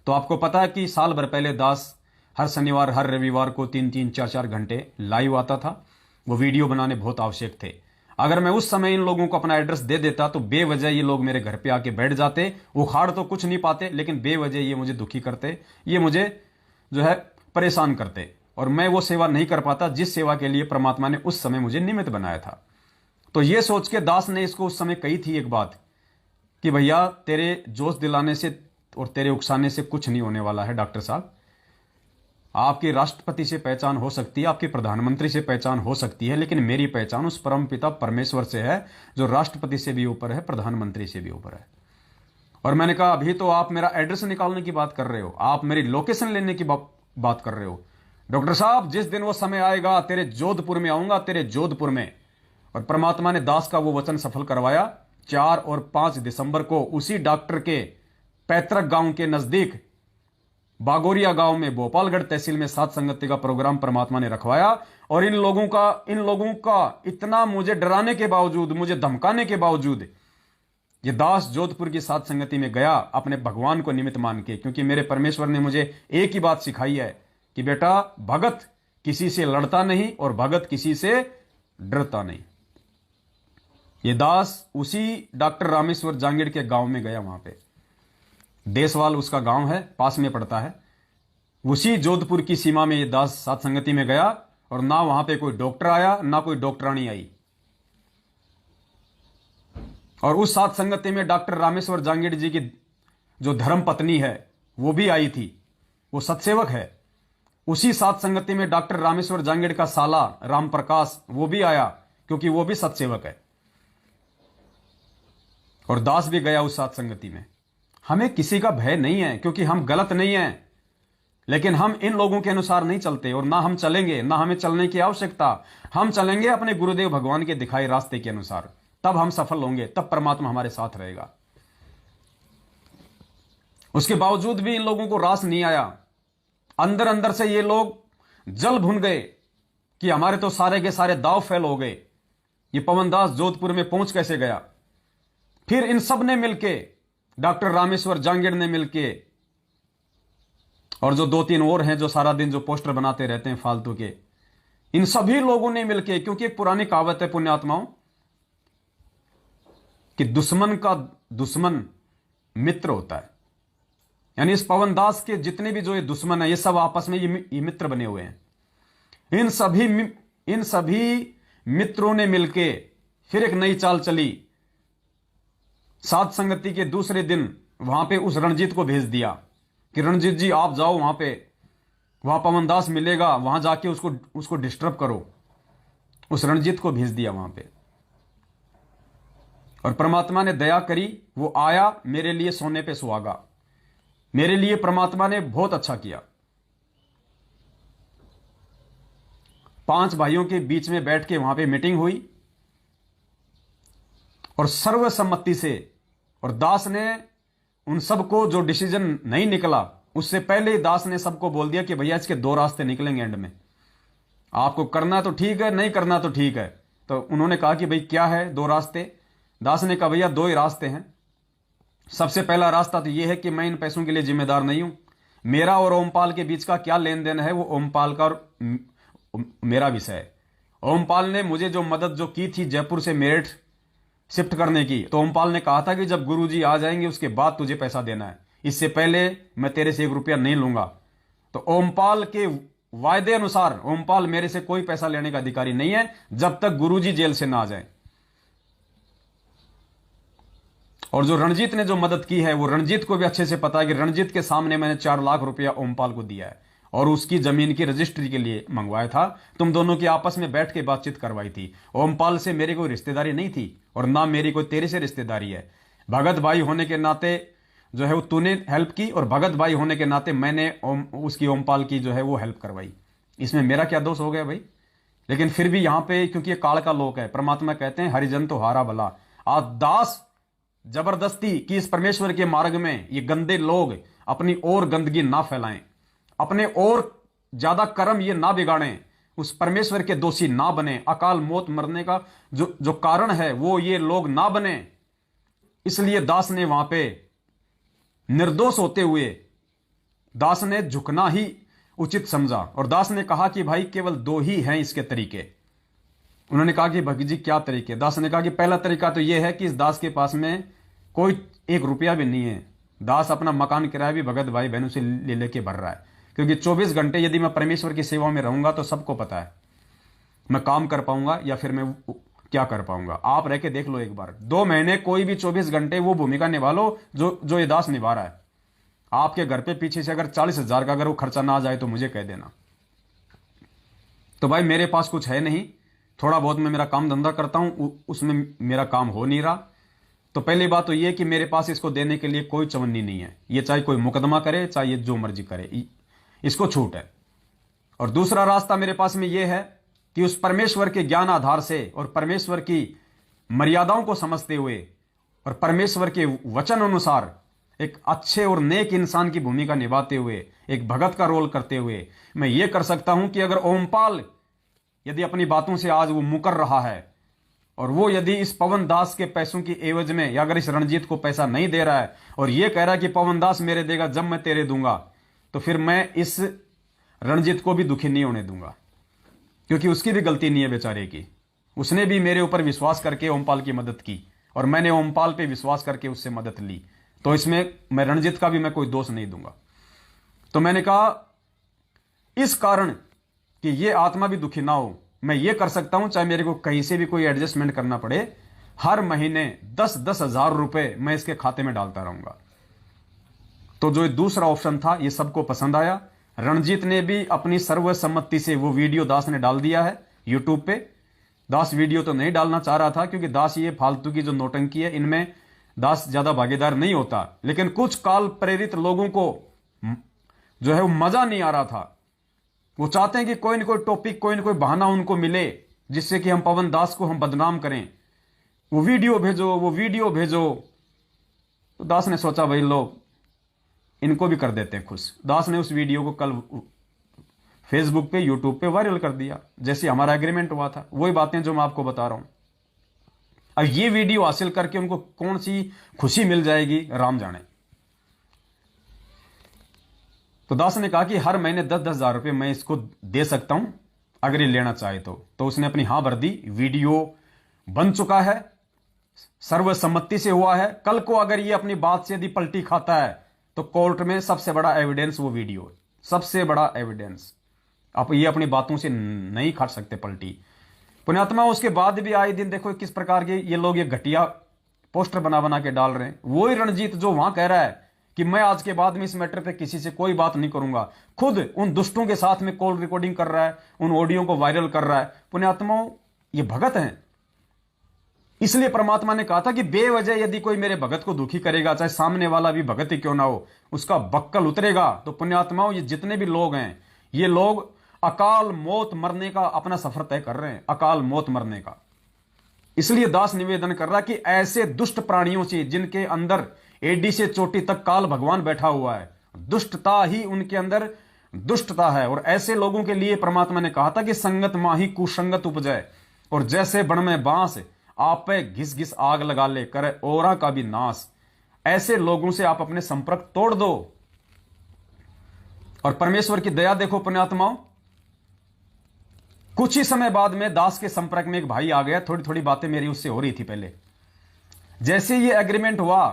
Speaker 1: तो आपको पता है कि साल भर पहले दास हर शनिवार हर रविवार को 3-3, 4-4 घंटे लाइव आता था। वो वीडियो बनाने बहुत आवश्यक थे। अगर मैं उस समय इन लोगों को अपना एड्रेस दे देता तो बेवजह ये लोग मेरे घर पे आके बैठ जाते। उखाड़ तो कुछ नहीं पाते, लेकिन बेवजह ये मुझे दुखी करते, ये मुझे जो है परेशान करते, और मैं वो सेवा नहीं कर पाता जिस सेवा के लिए परमात्मा ने उस समय मुझे निमित्त बनाया था। तो ये सोच के दास ने इसको उस समय कही थी एक बात कि भैया तेरे जोश दिलाने से और तेरे उकसाने से कुछ नहीं होने वाला है डॉक्टर साहब। आपकी राष्ट्रपति से पहचान हो सकती है, आपके प्रधानमंत्री से पहचान हो सकती है, लेकिन मेरी पहचान उस परम पिता परमेश्वर से है, जो राष्ट्रपति से भी ऊपर है, प्रधानमंत्री से भी ऊपर है। और मैंने कहा अभी तो आप मेरा एड्रेस निकालने की बात कर रहे हो, आप मेरी लोकेशन लेने की बात कर रहे हो। डॉक्टर साहब जिस दिन वो समय आएगा तेरे जोधपुर में आऊंगा, तेरे जोधपुर में। और परमात्मा ने दास का वो वचन सफल करवाया। 4 और 5 दिसंबर को उसी डॉक्टर के पैतृक गांव के नजदीक बागोरिया गांव में भोपालगढ़ तहसील में सात संगति का प्रोग्राम परमात्मा ने रखवाया। और इन लोगों का इतना मुझे डराने के बावजूद, मुझे धमकाने के बावजूद, ये दास जोधपुर की सात संगति में गया अपने भगवान को निमित्त मान के, क्योंकि मेरे परमेश्वर ने मुझे एक ही बात सिखाई है कि बेटा भगत किसी से लड़ता नहीं और भगत किसी से डरता नहीं। ये दास उसी डॉक्टर रामेश्वर जांगिड़ के गांव में गया, वहां पे देसवाल उसका गांव है, पास में पड़ता है। उसी जोधपुर की सीमा में ये दास सात संगति में गया, और ना वहां पे कोई डॉक्टर आया ना कोई डॉक्टरानी आई। और उस सात संगति में डॉक्टर रामेश्वर जांगिड़ जी की जो धर्म पत्नी है वो भी आई थी, वो सतसेवक है। उसी सात संगति में डॉक्टर रामेश्वर जांगिड़ का साला राम प्रकाश वो भी आया, क्योंकि वो भी सतसेवक है। और दास भी गया उस सात संगति में। हमें किसी का भय नहीं है, क्योंकि हम गलत नहीं हैं, लेकिन हम इन लोगों के अनुसार नहीं चलते, और ना हम चलेंगे, ना हमें चलने की आवश्यकता। हम चलेंगे अपने गुरुदेव भगवान के दिखाए रास्ते के अनुसार, तब हम सफल होंगे, तब परमात्मा हमारे साथ रहेगा। उसके बावजूद भी इन लोगों को रास नहीं आया। अंदर अंदर से ये लोग जल भुन गए कि हमारे तो सारे के सारे दाव फेल हो गए। ये पवनदास जोधपुर में पहुंच कैसे गया? फिर इन सब ने मिलके, डॉक्टर रामेश्वर जांगिड़ ने मिलके, और जो 2-3 और हैं जो सारा दिन जो पोस्टर बनाते रहते हैं फालतू के, इन सभी लोगों ने मिलके, क्योंकि एक पुरानी कहावत है पुण्यात्माओं कि दुश्मन का दुश्मन मित्र होता है। यानी इस पवनदास के जितने भी जो ये दुश्मन है, ये सब आपस में ये मित्र बने हुए हैं। इन सभी मित्रों ने मिलके फिर एक नई चाल चली। सात संगति के दूसरे दिन वहां पे उस रणजीत को भेज दिया कि रणजीत जी आप जाओ वहां पे, वहां पवनदास मिलेगा, वहां जाके उसको डिस्टर्ब करो। उस रणजीत को भेज दिया वहां पे, और परमात्मा ने दया करी, वो आया, मेरे लिए सोने पे सुहागा। मेरे लिए परमात्मा ने बहुत अच्छा किया। 5 भाइयों के बीच में बैठ के वहां पे मीटिंग हुई, और सर्वसम्मति से, और दास ने उन सबको जो डिसीजन नहीं निकला, उससे पहले ही दास ने सबको बोल दिया कि भैया इसके 2 रास्ते निकलेंगे एंड में, आपको करना तो ठीक है, नहीं करना तो ठीक है। तो उन्होंने कहा कि भाई क्या है 2 रास्ते? दास ने कहा भैया 2 ही रास्ते हैं। सबसे पहला रास्ता तो यह है कि मैं इन पैसों के लिए जिम्मेदार नहीं हूं। मेरा और ओमपाल के बीच का क्या लेन देन है वो ओमपाल का और मेरा विषय है। ओमपाल ने मुझे जो मदद जो की थी जयपुर से मेरठ शिफ्ट करने की, तो ओमपाल ने कहा था कि जब गुरुजी आ जाएंगे उसके बाद तुझे पैसा देना है। इससे पहले मैं तेरे से 1 रुपया नहीं लूंगा। तो ओमपाल के वायदे अनुसार ओमपाल मेरे से कोई पैसा लेने का अधिकारी नहीं है जब तक गुरुजी जेल से ना आ जाए। और जो रणजीत ने जो मदद की है, वो रणजीत को भी अच्छे से पता है कि रणजीत के सामने मैंने 4 लाख रुपया ओमपाल को दिया है और उसकी जमीन की रजिस्ट्री के लिए मंगवाया था। तुम दोनों की आपस में बैठ के बातचीत करवाई थी। ओमपाल से मेरी कोई रिश्तेदारी नहीं थी और ना मेरी कोई तेरे से रिश्तेदारी है। भगत भाई होने के नाते जो है वो तूने हेल्प की और भगत भाई होने के नाते मैंने उसकी ओमपाल की जो है वो हेल्प करवाई। इसमें मेरा क्या दोष हो गया भाई? लेकिन फिर भी यहां पे क्योंकि ये काल का लोक है, परमात्मा कहते हैं हरिजन तो हारा भला। आज दास जबरदस्ती कि इस परमेश्वर के मार्ग में ये गंदे लोग अपनी और गंदगी ना फैलाएं, अपने और ज्यादा कर्म ये ना बिगाड़ें, उस परमेश्वर के दोषी ना बने, अकाल मौत मरने का जो कारण है वो ये लोग ना बने। इसलिए दास ने वहां पे निर्दोष होते हुए दास ने झुकना ही उचित समझा और दास ने कहा कि भाई केवल 2 ही हैं इसके तरीके। उन्होंने कहा कि भगत जी क्या तरीके? दास ने कहा कि पहला तरीका तो यह है कि इस दास के पास में कोई 1 रुपया भी नहीं है। दास अपना मकान किराया भी भगत भाई बहनों से ले लेके भर रहा है, क्योंकि 24 घंटे यदि मैं परमेश्वर की सेवा में रहूंगा तो सबको पता है मैं काम कर पाऊंगा या फिर मैं क्या कर पाऊंगा। आप रह के देख लो एक बार, 2 महीने कोई भी 24 घंटे वो भूमिका निभा लो जो ये दास निभा रहा है। आपके घर पे पीछे से अगर 40,000 का अगर वो खर्चा ना आ जाए तो मुझे कह देना। तो भाई मेरे पास कुछ है नहीं, थोड़ा बहुत मैं मेरा काम धंधा करता हूं, उसमें मेरा काम हो नहीं रहा। तो पहली बात तो यह कि मेरे पास इसको देने के लिए कोई चवन्नी नहीं है। ये चाहे कोई मुकदमा करे, चाहे जो मर्जी करे, इसको छूट है। और दूसरा रास्ता मेरे पास में यह है कि उस परमेश्वर के ज्ञान आधार से और परमेश्वर की मर्यादाओं को समझते हुए और परमेश्वर के वचन अनुसार एक अच्छे और नेक इंसान की भूमिका निभाते हुए, एक भगत का रोल करते हुए मैं ये कर सकता हूं कि अगर ओमपाल यदि अपनी बातों से आज वो मुकर रहा है और वो यदि इस पवन दास के पैसों की एवज में या अगर इस रणजीत को पैसा नहीं दे रहा है और ये कह रहा है कि पवन दास मेरे देगा जब मैं तेरे दूंगा, तो फिर मैं इस रणजीत को भी दुखी नहीं होने दूंगा, क्योंकि उसकी भी गलती नहीं है बेचारे की। उसने भी मेरे ऊपर विश्वास करके ओमपाल की मदद की और मैंने ओमपाल पे विश्वास करके उससे मदद ली। तो इसमें मैं रणजीत का भी मैं कोई दोष नहीं दूंगा। तो मैंने कहा इस कारण कि ये आत्मा भी दुखी ना हो, मैं ये कर सकता हूं, चाहे मेरे को कहीं से भी कोई एडजस्टमेंट करना पड़े, हर महीने 10-10 हजार रुपए मैं इसके खाते में डालता रहूंगा। तो जो दूसरा ऑप्शन था ये सबको पसंद आया। रणजीत ने भी अपनी सर्वसम्मति से वो वीडियो दास ने डाल दिया है यूट्यूब पे। दास वीडियो तो नहीं डालना चाह रहा था क्योंकि दास ये फालतू की जो नौटंकी है इनमें दास ज्यादा भागीदार नहीं होता, लेकिन कुछ काल प्रेरित लोगों को जो है वो मजा नहीं आ रहा था। वो चाहते हैं कि कोई ना कोई टॉपिक, कोई ना कोई बहाना उनको मिले जिससे कि हम पवन दास को हम बदनाम करें। वो वीडियो भेजो, वो वीडियो भेजो। तो दास ने सोचा भाई लो इनको भी कर देते हैं खुश। दास ने उस वीडियो को कल फेसबुक पे, यूट्यूब पे वायरल कर दिया, जैसे हमारा एग्रीमेंट हुआ था। वही बातें जो मैं आपको बता रहा हूं। अब ये वीडियो हासिल करके उनको कौन सी खुशी मिल जाएगी राम जाने। तो दास ने कहा कि हर महीने 10-10 हजार रुपए मैं इसको दे सकता हूं अगर ये लेना चाहे तो उसने अपनी हां भर दी। वीडियो बन चुका है, सर्वसम्मति से हुआ है। कल को अगर ये अपनी बात से यदि पलटी खाता है तो कोर्ट में सबसे बड़ा एविडेंस वो वीडियो है, सबसे बड़ा एविडेंस। आप ये अपनी बातों से नहीं खा सकते पलटी। पुण्यात्मा उसके बाद भी आए दिन देखो किस प्रकार के ये लोग ये घटिया पोस्टर बना बना के डाल रहे हैं। वही रणजीत जो वहां कह रहा है कि मैं आज के बाद में इस मैटर पे किसी से कोई बात नहीं करूंगा, खुद उन दुष्टों के साथ में कॉल रिकॉर्डिंग कर रहा है, उन ऑडियो को वायरल कर रहा है। पुण्यात्माओं ये भगत हैं। इसलिए परमात्मा ने कहा था कि बेवजह यदि कोई मेरे भगत को दुखी करेगा, चाहे सामने वाला भी भगत ही क्यों ना हो, उसका बक्कल उतरेगा। तो पुण्यात्माओं ये जितने भी लोग हैं, ये लोग अकाल मौत मरने का अपना सफर तय कर रहे हैं, अकाल मौत मरने का। इसलिए दास निवेदन कर रहा कि ऐसे दुष्ट प्राणियों से जिनके अंदर एडी से चोटी तक काल भगवान बैठा हुआ है, दुष्टता ही उनके अंदर दुष्टता है, और ऐसे लोगों के लिए परमात्मा ने कहा था कि संगत माही कुसंगत उपजय, और जैसे बण में बांस आप पे घिस घिस आग लगा ले करे औरा का भी नाश। ऐसे लोगों से आप अपने संपर्क तोड़ दो। और परमेश्वर की दया देखो पुण्यात्माओं, कुछ ही समय बाद में दास के संपर्क में एक भाई आ गया। थोड़ी थोड़ी बातें मेरी उससे हो रही थी पहले। जैसे ये एग्रीमेंट हुआ,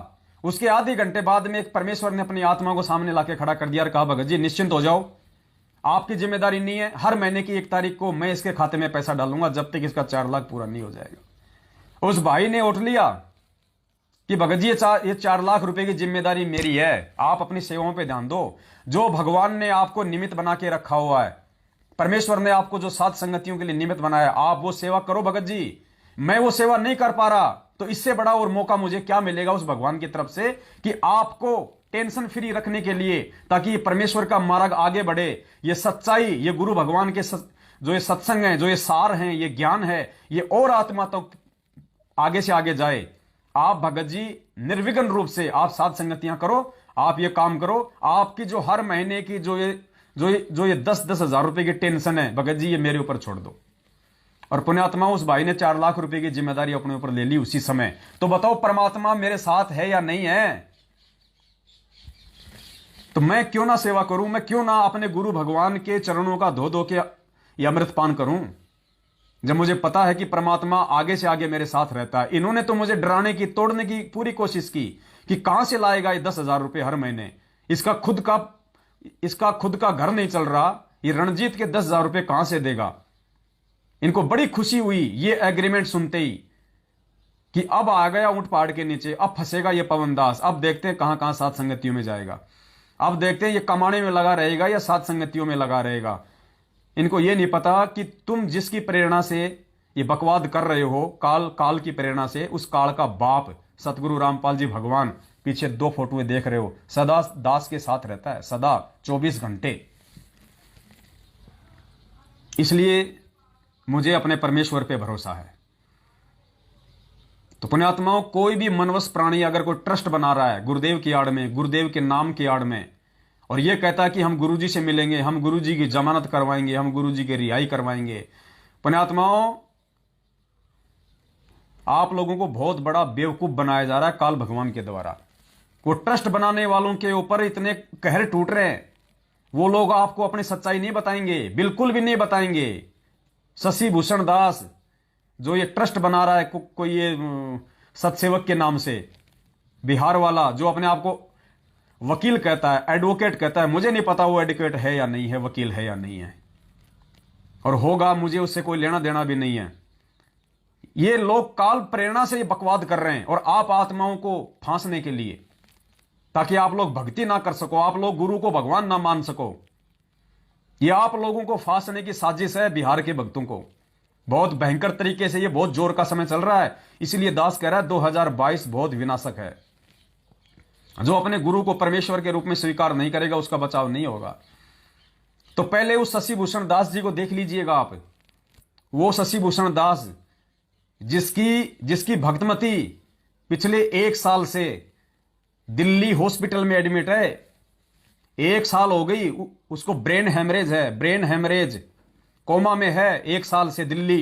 Speaker 1: उसके आधे घंटे बाद में एक परमेश्वर ने अपनी आत्मा को सामने लाके खड़ा कर दिया और कहा भगत जी निश्चिंत हो जाओ, आपकी जिम्मेदारी नहीं है, हर महीने की 1 तारीख को मैं इसके खाते में पैसा डालूंगा जब तक इसका 4 लाख पूरा नहीं हो जाएगा। उस भाई ने उठ लिया कि भगत जी ये 4 लाख रुपए की जिम्मेदारी मेरी है, आप अपनी सेवाओं पे ध्यान दो। जो भगवान ने आपको निमित्त बना के रखा हुआ है, परमेश्वर ने आपको जो सात संगतियों के लिए निमित्त बनाया, आप वो सेवा करो भगत जी। मैं वो सेवा नहीं कर पा रहा तो इससे बड़ा और मौका मुझे क्या मिलेगा उस भगवान की तरफ से कि आपको टेंशन फ्री रखने के लिए, ताकि ये परमेश्वर का मार्ग आगे बढ़े, ये सच्चाई, ये गुरु भगवान के जो ये सत्संग है, जो ये सार हैं, ये ज्ञान है, ये और आत्मा तो आगे से आगे जाए। आप भगत जी निर्विघ्न रूप से आप सात संगतियां करो, आप ये काम करो। आपकी जो हर महीने की जो ये 10-10 हजार रुपए की टेंशन है भगत जी, ये मेरे ऊपर छोड़ दो। और पुण्यात्मा उस भाई ने 4 लाख रुपए की जिम्मेदारी अपने ऊपर ले ली उसी समय। तो बताओ परमात्मा मेरे साथ है या नहीं है? तो मैं क्यों ना सेवा करूं, मैं क्यों ना अपने गुरु भगवान के चरणों का धो धो के ये अमृत पान करूं, जब मुझे पता है कि परमात्मा आगे से आगे मेरे साथ रहता है। इन्होंने तो मुझे डराने की, तोड़ने की पूरी कोशिश की कि कहां से लाएगा ये 10,000 रुपए हर महीने, इसका खुद का घर नहीं चल रहा, ये रणजीत के 10,000 रुपए कहां से देगा। इनको बड़ी खुशी हुई ये एग्रीमेंट सुनते ही कि अब आ गया ऊंट पहाड़ के नीचे, अब फंसेगा ये पवन दास, अब देखते हैं कहां कहां सात संगतियों में जाएगा, अब देखते हैं ये कमाने में लगा रहेगा या सात संगतियों में लगा रहेगा। इनको ये नहीं पता कि तुम जिसकी प्रेरणा से ये बकवाद कर रहे हो, काल की प्रेरणा से, उस काल का बाप सतगुरु रामपाल जी भगवान, पीछे 2 फोटोएं देख रहे हो, सदा दास के साथ रहता है, सदा 24 घंटे। इसलिए मुझे अपने परमेश्वर पे भरोसा है। तो पुण्यात्माओं, कोई भी मनवश प्राणी अगर कोई ट्रस्ट बना रहा है गुरुदेव की आड़ में, गुरुदेव के नाम की आड़ में, और यह कहता है कि हम गुरुजी से मिलेंगे, हम गुरुजी की जमानत करवाएंगे, हम गुरुजी की रिहाई करवाएंगे, पुण्यात्माओं आप लोगों को बहुत बड़ा बेवकूफ बनाया जा रहा है काल भगवान के द्वारा। वो ट्रस्ट बनाने वालों के ऊपर इतने कहर टूट रहे हैं, वो लोग आपको अपनी सच्चाई नहीं बताएंगे, बिल्कुल भी नहीं बताएंगे। शशि भूषण दास जो ये ट्रस्ट बना रहा है कोई ये सतसेवक के नाम से, बिहार वाला, जो अपने आप को वकील कहता है, एडवोकेट कहता है, मुझे नहीं पता वो एडवोकेट है या नहीं है, वकील है या नहीं है, और होगा, मुझे उससे कोई लेना देना भी नहीं है। ये लोग काल प्रेरणा से ये बकवाद कर रहे हैं और आप आत्माओं को फांसने के लिए, ताकि आप लोग भक्ति ना कर सको, आप लोग गुरु को भगवान ना मान सको। ये आप लोगों को फांसने की साजिश है बिहार के भक्तों को, बहुत भयंकर तरीके से। ये बहुत जोर का समय चल रहा है, इसलिए दास कह रहा है 2022 बहुत विनाशक है। जो अपने गुरु को परमेश्वर के रूप में स्वीकार नहीं करेगा उसका बचाव नहीं होगा। तो पहले उस शशि भूषण दास जी को देख लीजिएगा आप, वो शशि भूषण दास जिसकी भक्तमती पिछले 1 साल से दिल्ली हॉस्पिटल में एडमिट है, 1 साल हो गई उसको, ब्रेन हेमरेज है, ब्रेन हेमरेज, कोमा में है 1 साल से दिल्ली।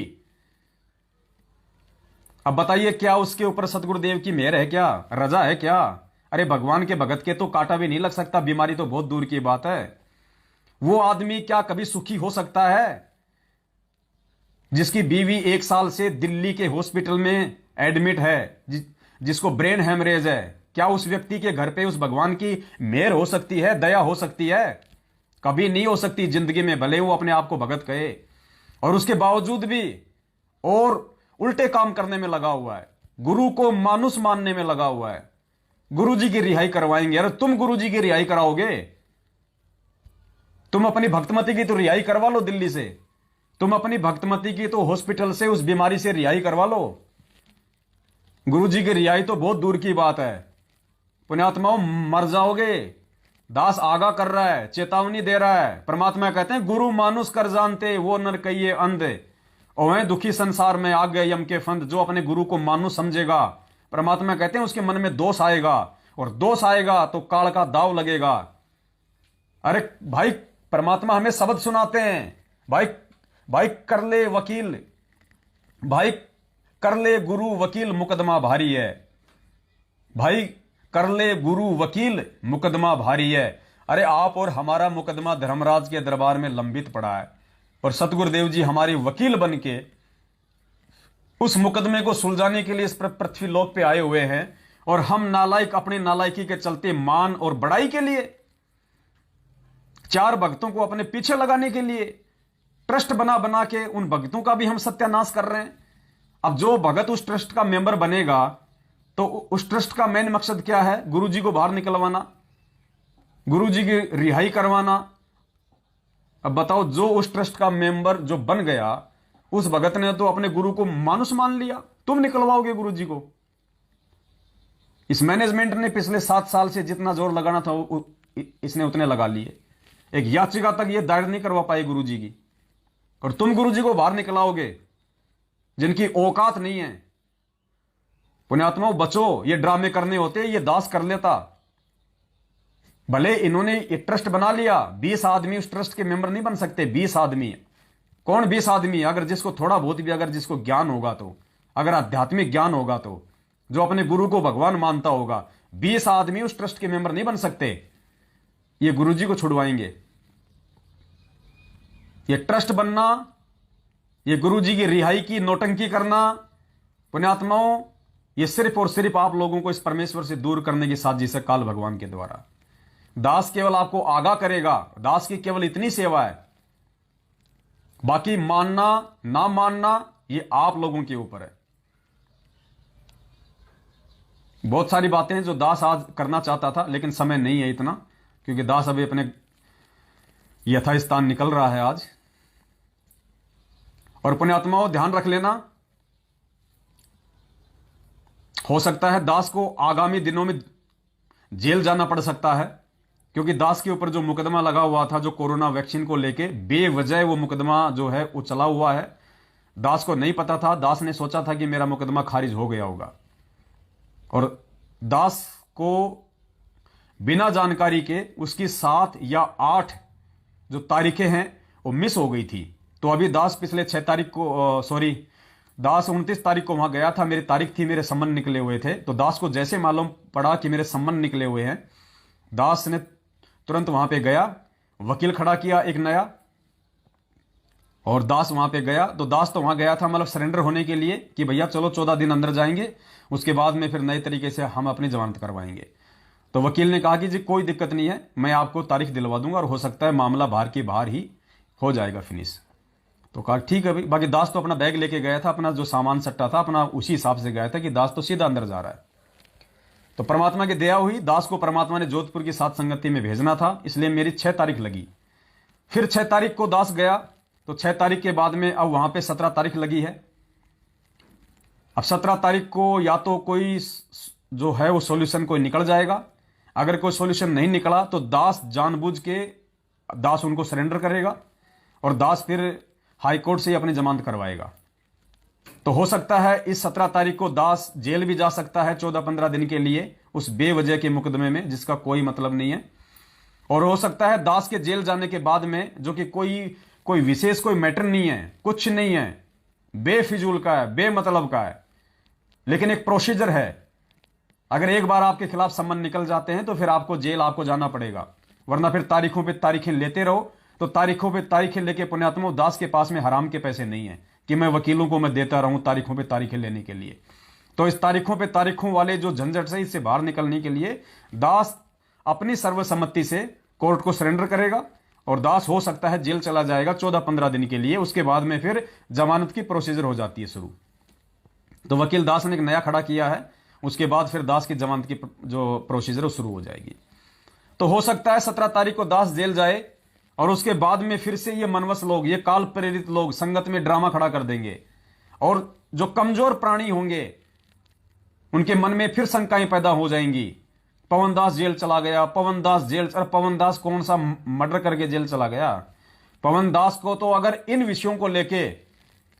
Speaker 1: अब बताइए क्या उसके ऊपर सतगुरुदेव की मेहर है क्या, रजा है क्या? अरे भगवान के भगत के तो कांटा भी नहीं लग सकता, बीमारी तो बहुत दूर की बात है। वो आदमी क्या कभी सुखी हो सकता है जिसकी बीवी 1 साल से दिल्ली के हॉस्पिटल में एडमिट है, जिसको ब्रेन हेमरेज है? क्या उस व्यक्ति के घर पे उस भगवान की मेहर हो सकती है, दया हो सकती है? कभी नहीं हो सकती जिंदगी में, भले वो अपने आप को भगत कहे। और उसके बावजूद भी और उल्टे काम करने में लगा हुआ है, गुरु को मानुस मानने में लगा हुआ है। गुरु जी की रिहाई करवाएंगे। अरे तुम गुरु जी की रिहाई कराओगे? तुम अपनी भक्तमती की तो रिहाई करवा लो दिल्ली से, तुम अपनी भक्तमती की तो हॉस्पिटल से उस बीमारी से रिहाई करवा लो। गुरु जी की रिहाई तो बहुत दूर की बात है। पुण्यात्माओं मर जाओगे। दास आगा कर रहा है, चेतावनी दे रहा है। परमात्मा कहते हैं गुरु मानुष कर जानते वो नर कहिए अंधे, ओए दुखी संसार में आ गए यम के फंद। जो अपने गुरु को मानुष समझेगा, परमात्मा कहते हैं उसके मन में दोष आएगा, और दोष आएगा तो काल का दाव लगेगा। अरे भाई परमात्मा हमें शब्द सुनाते हैं, भाई कर ले वकील, भाई कर ले गुरु वकील मुकदमा भारी है, भाई कर ले गुरु वकील मुकदमा भारी है। अरे आप और हमारा मुकदमा धर्मराज के दरबार में लंबित पड़ा है, और सतगुरुदेव जी हमारे वकील बन के उस मुकदमे को सुलझाने के लिए इस पृथ्वी लोक पे आए हुए हैं। और हम नालायक अपनी नालायकी के चलते मान और बड़ाई के लिए, चार भक्तों को अपने पीछे लगाने के लिए ट्रस्ट बना बना के उन भक्तों का भी हम सत्यानाश कर रहे हैं। अब जो भगत उस ट्रस्ट का मेंबर बनेगा तो उस ट्रस्ट का मेन मकसद क्या है? गुरुजी को बाहर निकलवाना, गुरुजी की रिहाई करवाना। अब बताओ, जो उस ट्रस्ट का मेंबर जो बन गया, उस भगत ने तो अपने गुरु को मानुस मान लिया, तुम निकलवाओगे गुरुजी को। इस मैनेजमेंट ने पिछले 7 साल से जितना जोर लगाना था इसने उतने लगा लिए। एक याचिका तक ये दायर नहीं करवा पाए गुरुजी की, और तुम गुरुजी को बाहर निकलाओगे जिनकी औकात नहीं है। पुण्यात्माओं बचो, ये ड्रामे करने होते ये दास कर लेता। भले इन्होंने ये ट्रस्ट बना लिया, 20 आदमी उस ट्रस्ट के मेंबर नहीं बन सकते। 20 आदमी, कौन 20 आदमी? अगर जिसको थोड़ा बहुत भी, अगर जिसको ज्ञान होगा तो, अगर आध्यात्मिक ज्ञान होगा तो, जो अपने गुरु को भगवान मानता होगा, 20 आदमी उस ट्रस्ट के मेंबर नहीं बन सकते। ये गुरुजी को छुड़वाएंगे। ये ट्रस्ट बनना, ये गुरुजी की रिहाई की नौटंकी करना, पुण्यात्माओं, ये सिर्फ और सिर्फ आप लोगों को इस परमेश्वर से दूर करने की साजिश है काल भगवान के द्वारा। दास केवल आपको आगाह करेगा, दास की केवल इतनी सेवा है, बाकी मानना ना मानना ये आप लोगों के ऊपर है। बहुत सारी बातें जो दास आज करना चाहता था, लेकिन समय नहीं है इतना, क्योंकि दास अभी अपने यथास्थान निकल रहा है आज। और पुण्यात्माओं ध्यान रख लेना, हो सकता है दास को आगामी दिनों में जेल जाना पड़ सकता है, क्योंकि दास के ऊपर जो मुकदमा लगा हुआ था, जो कोरोना वैक्सीन को लेके, बेवजह वो मुकदमा जो है वो चला हुआ है। दास को नहीं पता था, दास ने सोचा था कि मेरा मुकदमा खारिज हो गया होगा, और दास को बिना जानकारी के उसकी 7 या 8 जो तारीखें हैं वो मिस हो गई थी। तो अभी दास पिछले 6 तारीख को, दास 29 तारीख को वहां गया था, मेरी तारीख थी, मेरे संबंध निकले हुए थे। तो दास को जैसे मालूम पड़ा कि मेरे संबंध निकले हुए हैं, दास ने तुरंत वहां पे गया, वकील खड़ा किया एक नया, और दास वहां पे गया। तो दास तो वहां गया था मतलब सरेंडर होने के लिए कि भैया चलो 14 दिन अंदर जाएंगे, उसके बाद में फिर नए तरीके से हम अपनी जमानत करवाएंगे। तो वकील ने कहा कि जी कोई दिक्कत नहीं है, मैं आपको तारीख दिलवा दूंगा, और हो सकता है मामला बाहर की बाहर ही हो जाएगा फिनिश। तो कहा ठीक है भाई। बाकी दास तो अपना बैग लेके गया था, अपना जो सामान सट्टा था अपना उसी हिसाब से गया था कि दास तो सीधा अंदर जा रहा है। तो परमात्मा की दया हुई, दास को परमात्मा ने जोधपुर की सात संगति में भेजना था, इसलिए मेरी 6 तारीख लगी। फिर 6 तारीख को दास गया, तो 6 तारीख के बाद में अब वहां पे 17 तारीख लगी है। अब 17 तारीख को या तो कोई जो है वो सॉल्यूशन कोई निकल जाएगा, अगर कोई सॉल्यूशन नहीं निकला तो दास जानबूझ के दास उनको सरेंडर करेगा, और दास फिर हाई कोर्ट से अपनी जमानत करवाएगा। तो हो सकता है इस 17 तारीख को दास जेल भी जा सकता है 14-15 दिन के लिए, उस बेवजह के मुकदमे में जिसका कोई मतलब नहीं है। और हो सकता है दास के जेल जाने के बाद में, जो कि कोई विशेष कोई मैटर नहीं है, कुछ नहीं है, बेफिजूल का है, बेमतलब का है, लेकिन एक प्रोसीजर है। अगर एक बार आपके खिलाफ सम्मन निकल जाते हैं तो फिर आपको जेल आपको जाना पड़ेगा, वरना फिर तारीखों पे तारीखें लेते रहो। तो तारीखों पे तारीखें लेके पुण्यात्माओं, दास के पास में हराम के पैसे नहीं है कि मैं वकीलों को मैं देता रहूं तारीखों पे तारीखें लेने के लिए। तो इस तारीखों पे तारीखों वाले जो झंझट से इससे बाहर निकलने के लिए दास अपनी सर्वसम्मति से कोर्ट को सरेंडर करेगा, और दास हो सकता है जेल चला जाएगा 14-15 दिन के लिए। उसके बाद में फिर जमानत की प्रोसीजर हो जाती है शुरू। तो वकील दास ने एक नया खड़ा किया है, उसके बाद फिर दास की जमानत की जो प्रोसीजर शुरू हो जाएगी। तो हो सकता है 17 तारीख को दास जेल जाए, और उसके बाद में फिर से ये मनवस लोग, ये काल प्रेरित लोग संगत में ड्रामा खड़ा कर देंगे, और जो कमजोर प्राणी होंगे उनके मन में फिर शंकाएं पैदा हो जाएंगी। पवन दास जेल चला गया, पवन दास जेल, अरे पवन दास कौन सा मर्डर करके जेल चला गया? पवन दास को तो अगर इन विषयों को लेके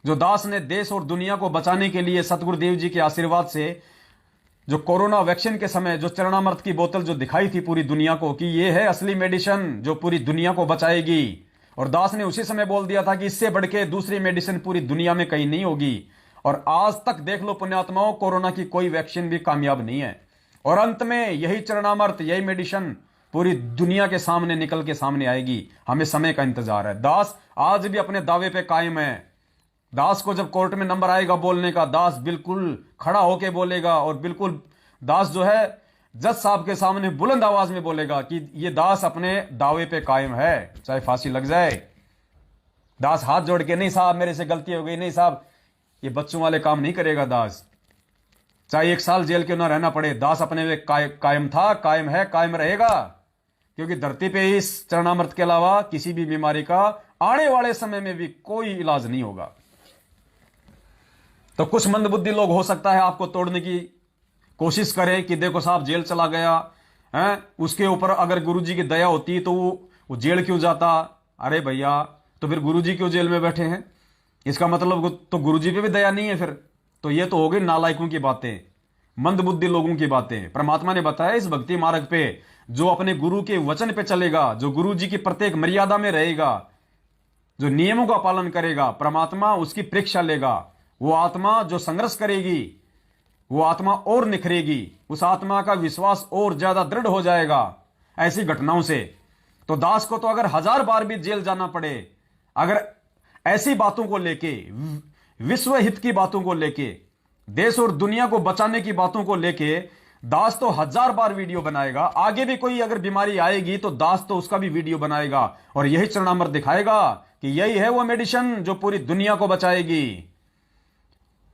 Speaker 1: जो दास ने देश और दुनिया को बचाने के लिए सतगुरुदेव जी के आशीर्वाद से, जो कोरोना वैक्सीन के समय जो चरणामृत की बोतल जो दिखाई थी पूरी दुनिया को कि ये है असली मेडिसिन जो पूरी दुनिया को बचाएगी, और दास ने उसी समय बोल दिया था कि इससे बढ़ के दूसरी मेडिसिन पूरी दुनिया में कहीं नहीं होगी। और आज तक देख लो पुण्यात्माओं, कोरोना की कोई वैक्सीन भी कामयाब नहीं है, और अंत में यही चरणामृत, यही मेडिसिन पूरी दुनिया के सामने निकल के सामने आएगी। हमें समय का इंतजार है। दास आज भी अपने दावे पे कायम है। दास को जब कोर्ट में नंबर आएगा बोलने का, दास बिल्कुल खड़ा होके बोलेगा और बिल्कुल दास जो है जज साहब के सामने बुलंद आवाज में बोलेगा कि ये दास अपने दावे पे कायम है, चाहे फांसी लग जाए। दास हाथ जोड़ के, नहीं साहब मेरे से गलती हो गई, नहीं साहब, ये बच्चों वाले काम नहीं करेगा दास। चाहे 1 साल जेल क्यों ना रहना पड़े, दास अपने में कायम था, कायम है, कायम रहेगा। क्योंकि धरती पे इस चरणामृत के अलावा किसी भी बीमारी का आने वाले समय में भी कोई इलाज नहीं होगा। तो कुछ मंदबुद्धि लोग हो सकता है आपको तोड़ने की कोशिश करें कि देखो साहब जेल चला गया है, उसके ऊपर अगर गुरुजी की दया होती तो वो जेल क्यों जाता। अरे भैया, तो फिर गुरुजी क्यों जेल में बैठे हैं? इसका मतलब तो गुरुजी पे भी दया नहीं है फिर। तो ये तो हो गई नालायकों की बातें, मंदबुद्धि लोगों की बातें। परमात्मा ने बताया इस भक्ति मार्ग पे जो अपने गुरु के वचन पे चलेगा, जो गुरु जी की प्रत्येक मर्यादा में रहेगा, जो नियमों का पालन करेगा, परमात्मा उसकी परीक्षा लेगा। वो आत्मा जो संघर्ष करेगी वो आत्मा और निखरेगी, उस आत्मा का विश्वास और ज्यादा दृढ़ हो जाएगा ऐसी घटनाओं से। तो दास को तो अगर 1000 बार भी जेल जाना पड़े, अगर ऐसी बातों को लेके, विश्व हित की बातों को लेके, देश और दुनिया को बचाने की बातों को लेके दास तो 1000 बार वीडियो बनाएगा। आगे भी कोई अगर बीमारी आएगी तो दास तो उसका भी वीडियो बनाएगा और यही चरणामृत दिखाएगा कि यही है वो मेडिसिन जो पूरी दुनिया को बचाएगी।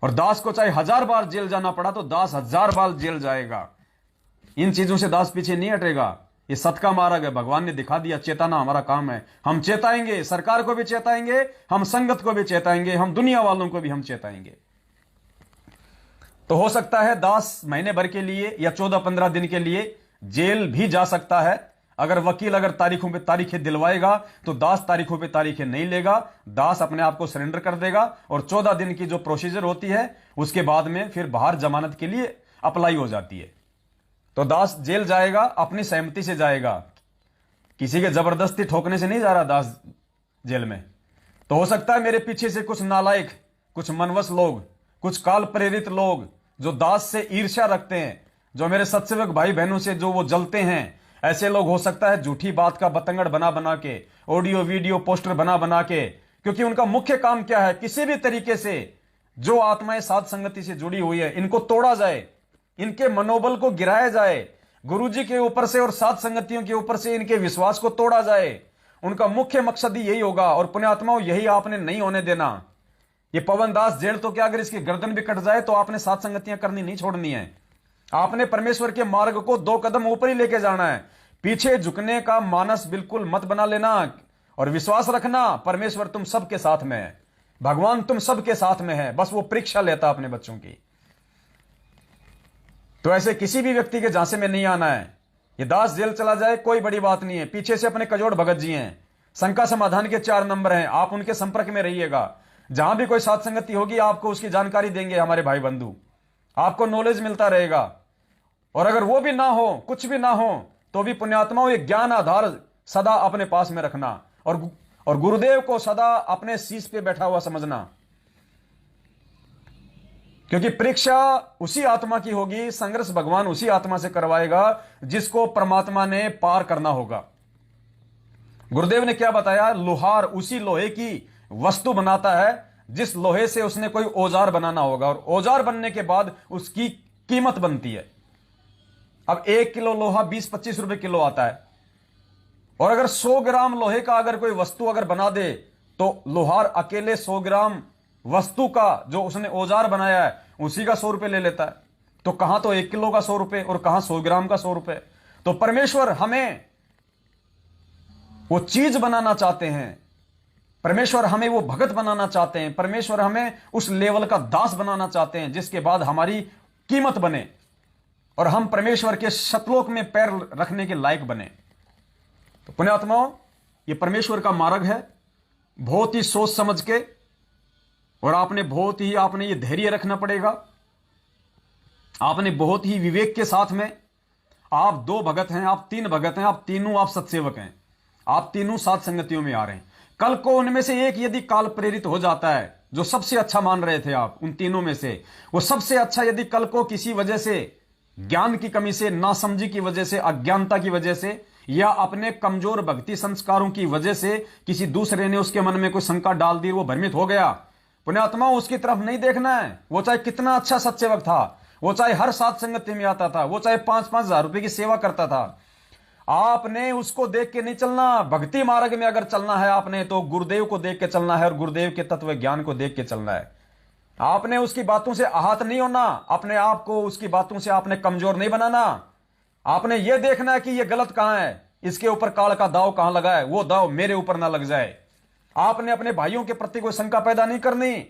Speaker 1: और दास को चाहे 1000 बार जेल जाना पड़ा तो दास 1000 बार जेल जाएगा। इन चीजों से दास पीछे नहीं हटेगा। ये सत्का मार्ग है, भगवान ने दिखा दिया, चेताना हमारा काम है। हम चेताएंगे, सरकार को भी चेताएंगे, हम संगत को भी चेताएंगे, हम दुनिया वालों को भी हम चेताएंगे। तो हो सकता है दास महीने भर के लिए या 14-15 दिन के लिए जेल भी जा सकता है। अगर वकील अगर तारीखों पे तारीखें दिलवाएगा तो दास तारीखों पे तारीखें नहीं लेगा, दास अपने आप को सरेंडर कर देगा और 14 दिन की जो प्रोसीजर होती है उसके बाद में फिर बाहर जमानत के लिए अप्लाई हो जाती है। तो दास जेल जाएगा, अपनी सहमति से जाएगा, किसी के जबरदस्ती ठोकने से नहीं जा रहा दास जेल में। तो हो सकता है मेरे पीछे से कुछ नालायक, कुछ मनवस लोग, कुछ काल प्रेरित लोग जो दास से ईर्ष्या रखते हैं, जो मेरे सत्सेवक भाई बहनों से जो वो जलते हैं, ऐसे लोग हो सकता है झूठी बात का बतंगड़ बना बना के, ऑडियो वीडियो पोस्टर बना बना के, क्योंकि उनका मुख्य काम क्या है, किसी भी तरीके से जो आत्माएं साध संगति से जुड़ी हुई है इनको तोड़ा जाए, इनके मनोबल को गिराया जाए, गुरुजी के ऊपर से और साध संगतियों के ऊपर से इनके विश्वास को तोड़ा जाए। उनका मुख्य मकसद ही यही होगा। और पुण्यात्माओं, यही आपने नहीं होने देना। ये पवन दास जेल तो क्या, अगर इसकी गर्दन भी कट जाए तो आपने साध संगतियां करनी नहीं छोड़नी है। आपने परमेश्वर के मार्ग को 2 कदम ऊपर ही लेके जाना है। पीछे झुकने का मानस बिल्कुल मत बना लेना और विश्वास रखना, परमेश्वर तुम सबके साथ में है, भगवान तुम सबके साथ में है। बस वो परीक्षा लेता अपने बच्चों की। तो ऐसे किसी भी व्यक्ति के झांसे में नहीं आना है। ये दास जेल चला जाए कोई बड़ी बात नहीं है। पीछे से अपने कजोड़ भगत जी हैं, शंका समाधान के 4 नंबर हैं, आप उनके संपर्क में रहिएगा। जहां भी कोई साथ संगति होगी आपको उसकी जानकारी देंगे हमारे भाई बंधु, आपको नॉलेज मिलता रहेगा। और अगर वो भी ना हो, कुछ भी ना हो, तो भी पुण्यात्माओं, ये ज्ञान आधार सदा अपने पास में रखना और गुरुदेव को सदा अपने शीश पे बैठा हुआ समझना। क्योंकि परीक्षा उसी आत्मा की होगी, संघर्ष भगवान उसी आत्मा से करवाएगा जिसको परमात्मा ने पार करना होगा। गुरुदेव ने क्या बताया, लोहार उसी लोहे की वस्तु बनाता है जिस लोहे से उसने कोई औजार बनाना होगा, और औजार बनने के बाद उसकी कीमत बनती है। अब 1 किलो लोहा 20-25 रुपए किलो आता है, और अगर 100 ग्राम लोहे का अगर कोई वस्तु अगर बना दे तो लोहार अकेले 100 ग्राम वस्तु का जो उसने औजार बनाया है उसी का 100 रुपए ले लेता है। तो कहां तो 1 किलो का 100 रुपए और कहां 100 ग्राम का 100 रुपए। तो परमेश्वर हमें वो चीज बनाना चाहते हैं, परमेश्वर हमें वो भगत बनाना चाहते हैं, परमेश्वर हमें उस लेवल का दास बनाना चाहते हैं जिसके बाद हमारी कीमत बने और हम परमेश्वर के शतलोक में पैर रखने के लायक बने। तो पुण्यात्माओं, ये परमेश्वर का मार्ग है। बहुत ही सोच समझ के और आपने ये धैर्य रखना पड़ेगा। आपने बहुत ही विवेक के साथ में, आप 2 भगत हैं, आप 3 भगत हैं, आप तीनों आप सत्सेवक हैं, आप तीनों साथ संगतियों में आ रहे हैं। कल को उनमें से एक यदि काल प्रेरित हो जाता है, जो सबसे अच्छा मान रहे थे आप उन तीनों में से, वो सबसे अच्छा यदि कल को किसी वजह से, ज्ञान की कमी से, नासमझी की वजह से, अज्ञानता की वजह से या अपने कमजोर भक्ति संस्कारों की वजह से किसी दूसरे ने उसके मन में कोई शंका डाल दी, वो भ्रमित हो गया, पुण्यात्मा उसकी तरफ नहीं देखना है। वो चाहे कितना अच्छा सत्सेवक था, वो चाहे हर साथ संगति में आता था, वो चाहे 5-5 हजार रुपए की सेवा करता था। आपने उसको देख के नहीं चलना। भक्ति मार्ग में अगर चलना है आपने तो गुरुदेव को देख के चलना है और गुरुदेव के तत्व ज्ञान को देख के चलना है। आपने उसकी बातों से आहत नहीं होना, अपने आप को उसकी बातों से आपने कमजोर नहीं बनाना। आपने यह देखना है कि यह गलत कहां है, इसके ऊपर काल का दाव कहां लगा है, वो दाव मेरे ऊपर ना लग जाए। आपने अपने भाइयों के प्रति कोई शंका पैदा नहीं करनी,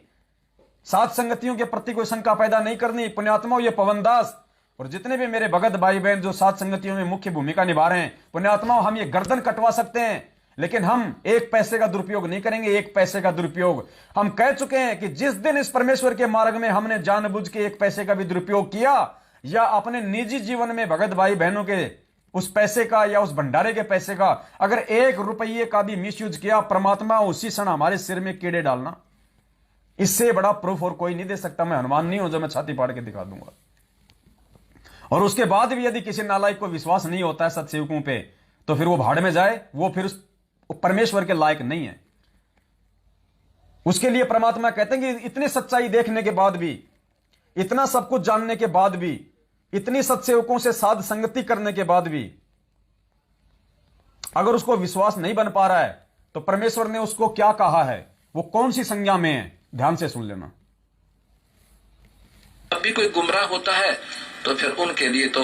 Speaker 1: साथ संगतियों के प्रति कोई शंका पैदा नहीं करनी। पुण्यात्माओं, ये पवनदास और जितने भी मेरे भगत भाई बहन जो साथ संगतियों में मुख्य भूमिका निभा रहे हैं, पुण्यात्माओं, हम ये गर्दन कटवा सकते हैं लेकिन हम एक पैसे का दुरुपयोग नहीं करेंगे। एक पैसे का दुरुपयोग हम कह चुके हैं कि जिस दिन इस परमेश्वर के मार्ग में हमने जानबूझ के एक पैसे का भी दुरुपयोग किया या अपने निजी जीवन में भगत भाई बहनों के उस पैसे का या उस भंडारे के पैसे का अगर 1 रुपये का भी मिसयूज किया, परमात्मा उसी क्षण हमारे सिर में कीड़े डालना। इससे बड़ा प्रूफ और कोई नहीं दे सकता। मैं हनुमान नहीं हूं जो मैं छाती फाड़ के दिखा दूंगा। और उसके बाद भी यदि किसी नालायक को विश्वास नहीं होता है सत्सेवकों पे, तो फिर वो भाड़ में जाए, वो फिर उस परमेश्वर के लायक नहीं है। उसके लिए परमात्मा कहते हैं कि इतनी सच्चाई देखने के बाद भी, इतना सब कुछ जानने के बाद भी, इतनी सत्सेवकों से साध संगति करने के बाद भी अगर उसको विश्वास नहीं बन पा रहा है तो परमेश्वर ने उसको क्या कहा है, वो कौन सी संज्ञा में है, ध्यान से सुन लेना।
Speaker 2: जब भी कोई गुमराह होता है तो फिर उनके लिए तो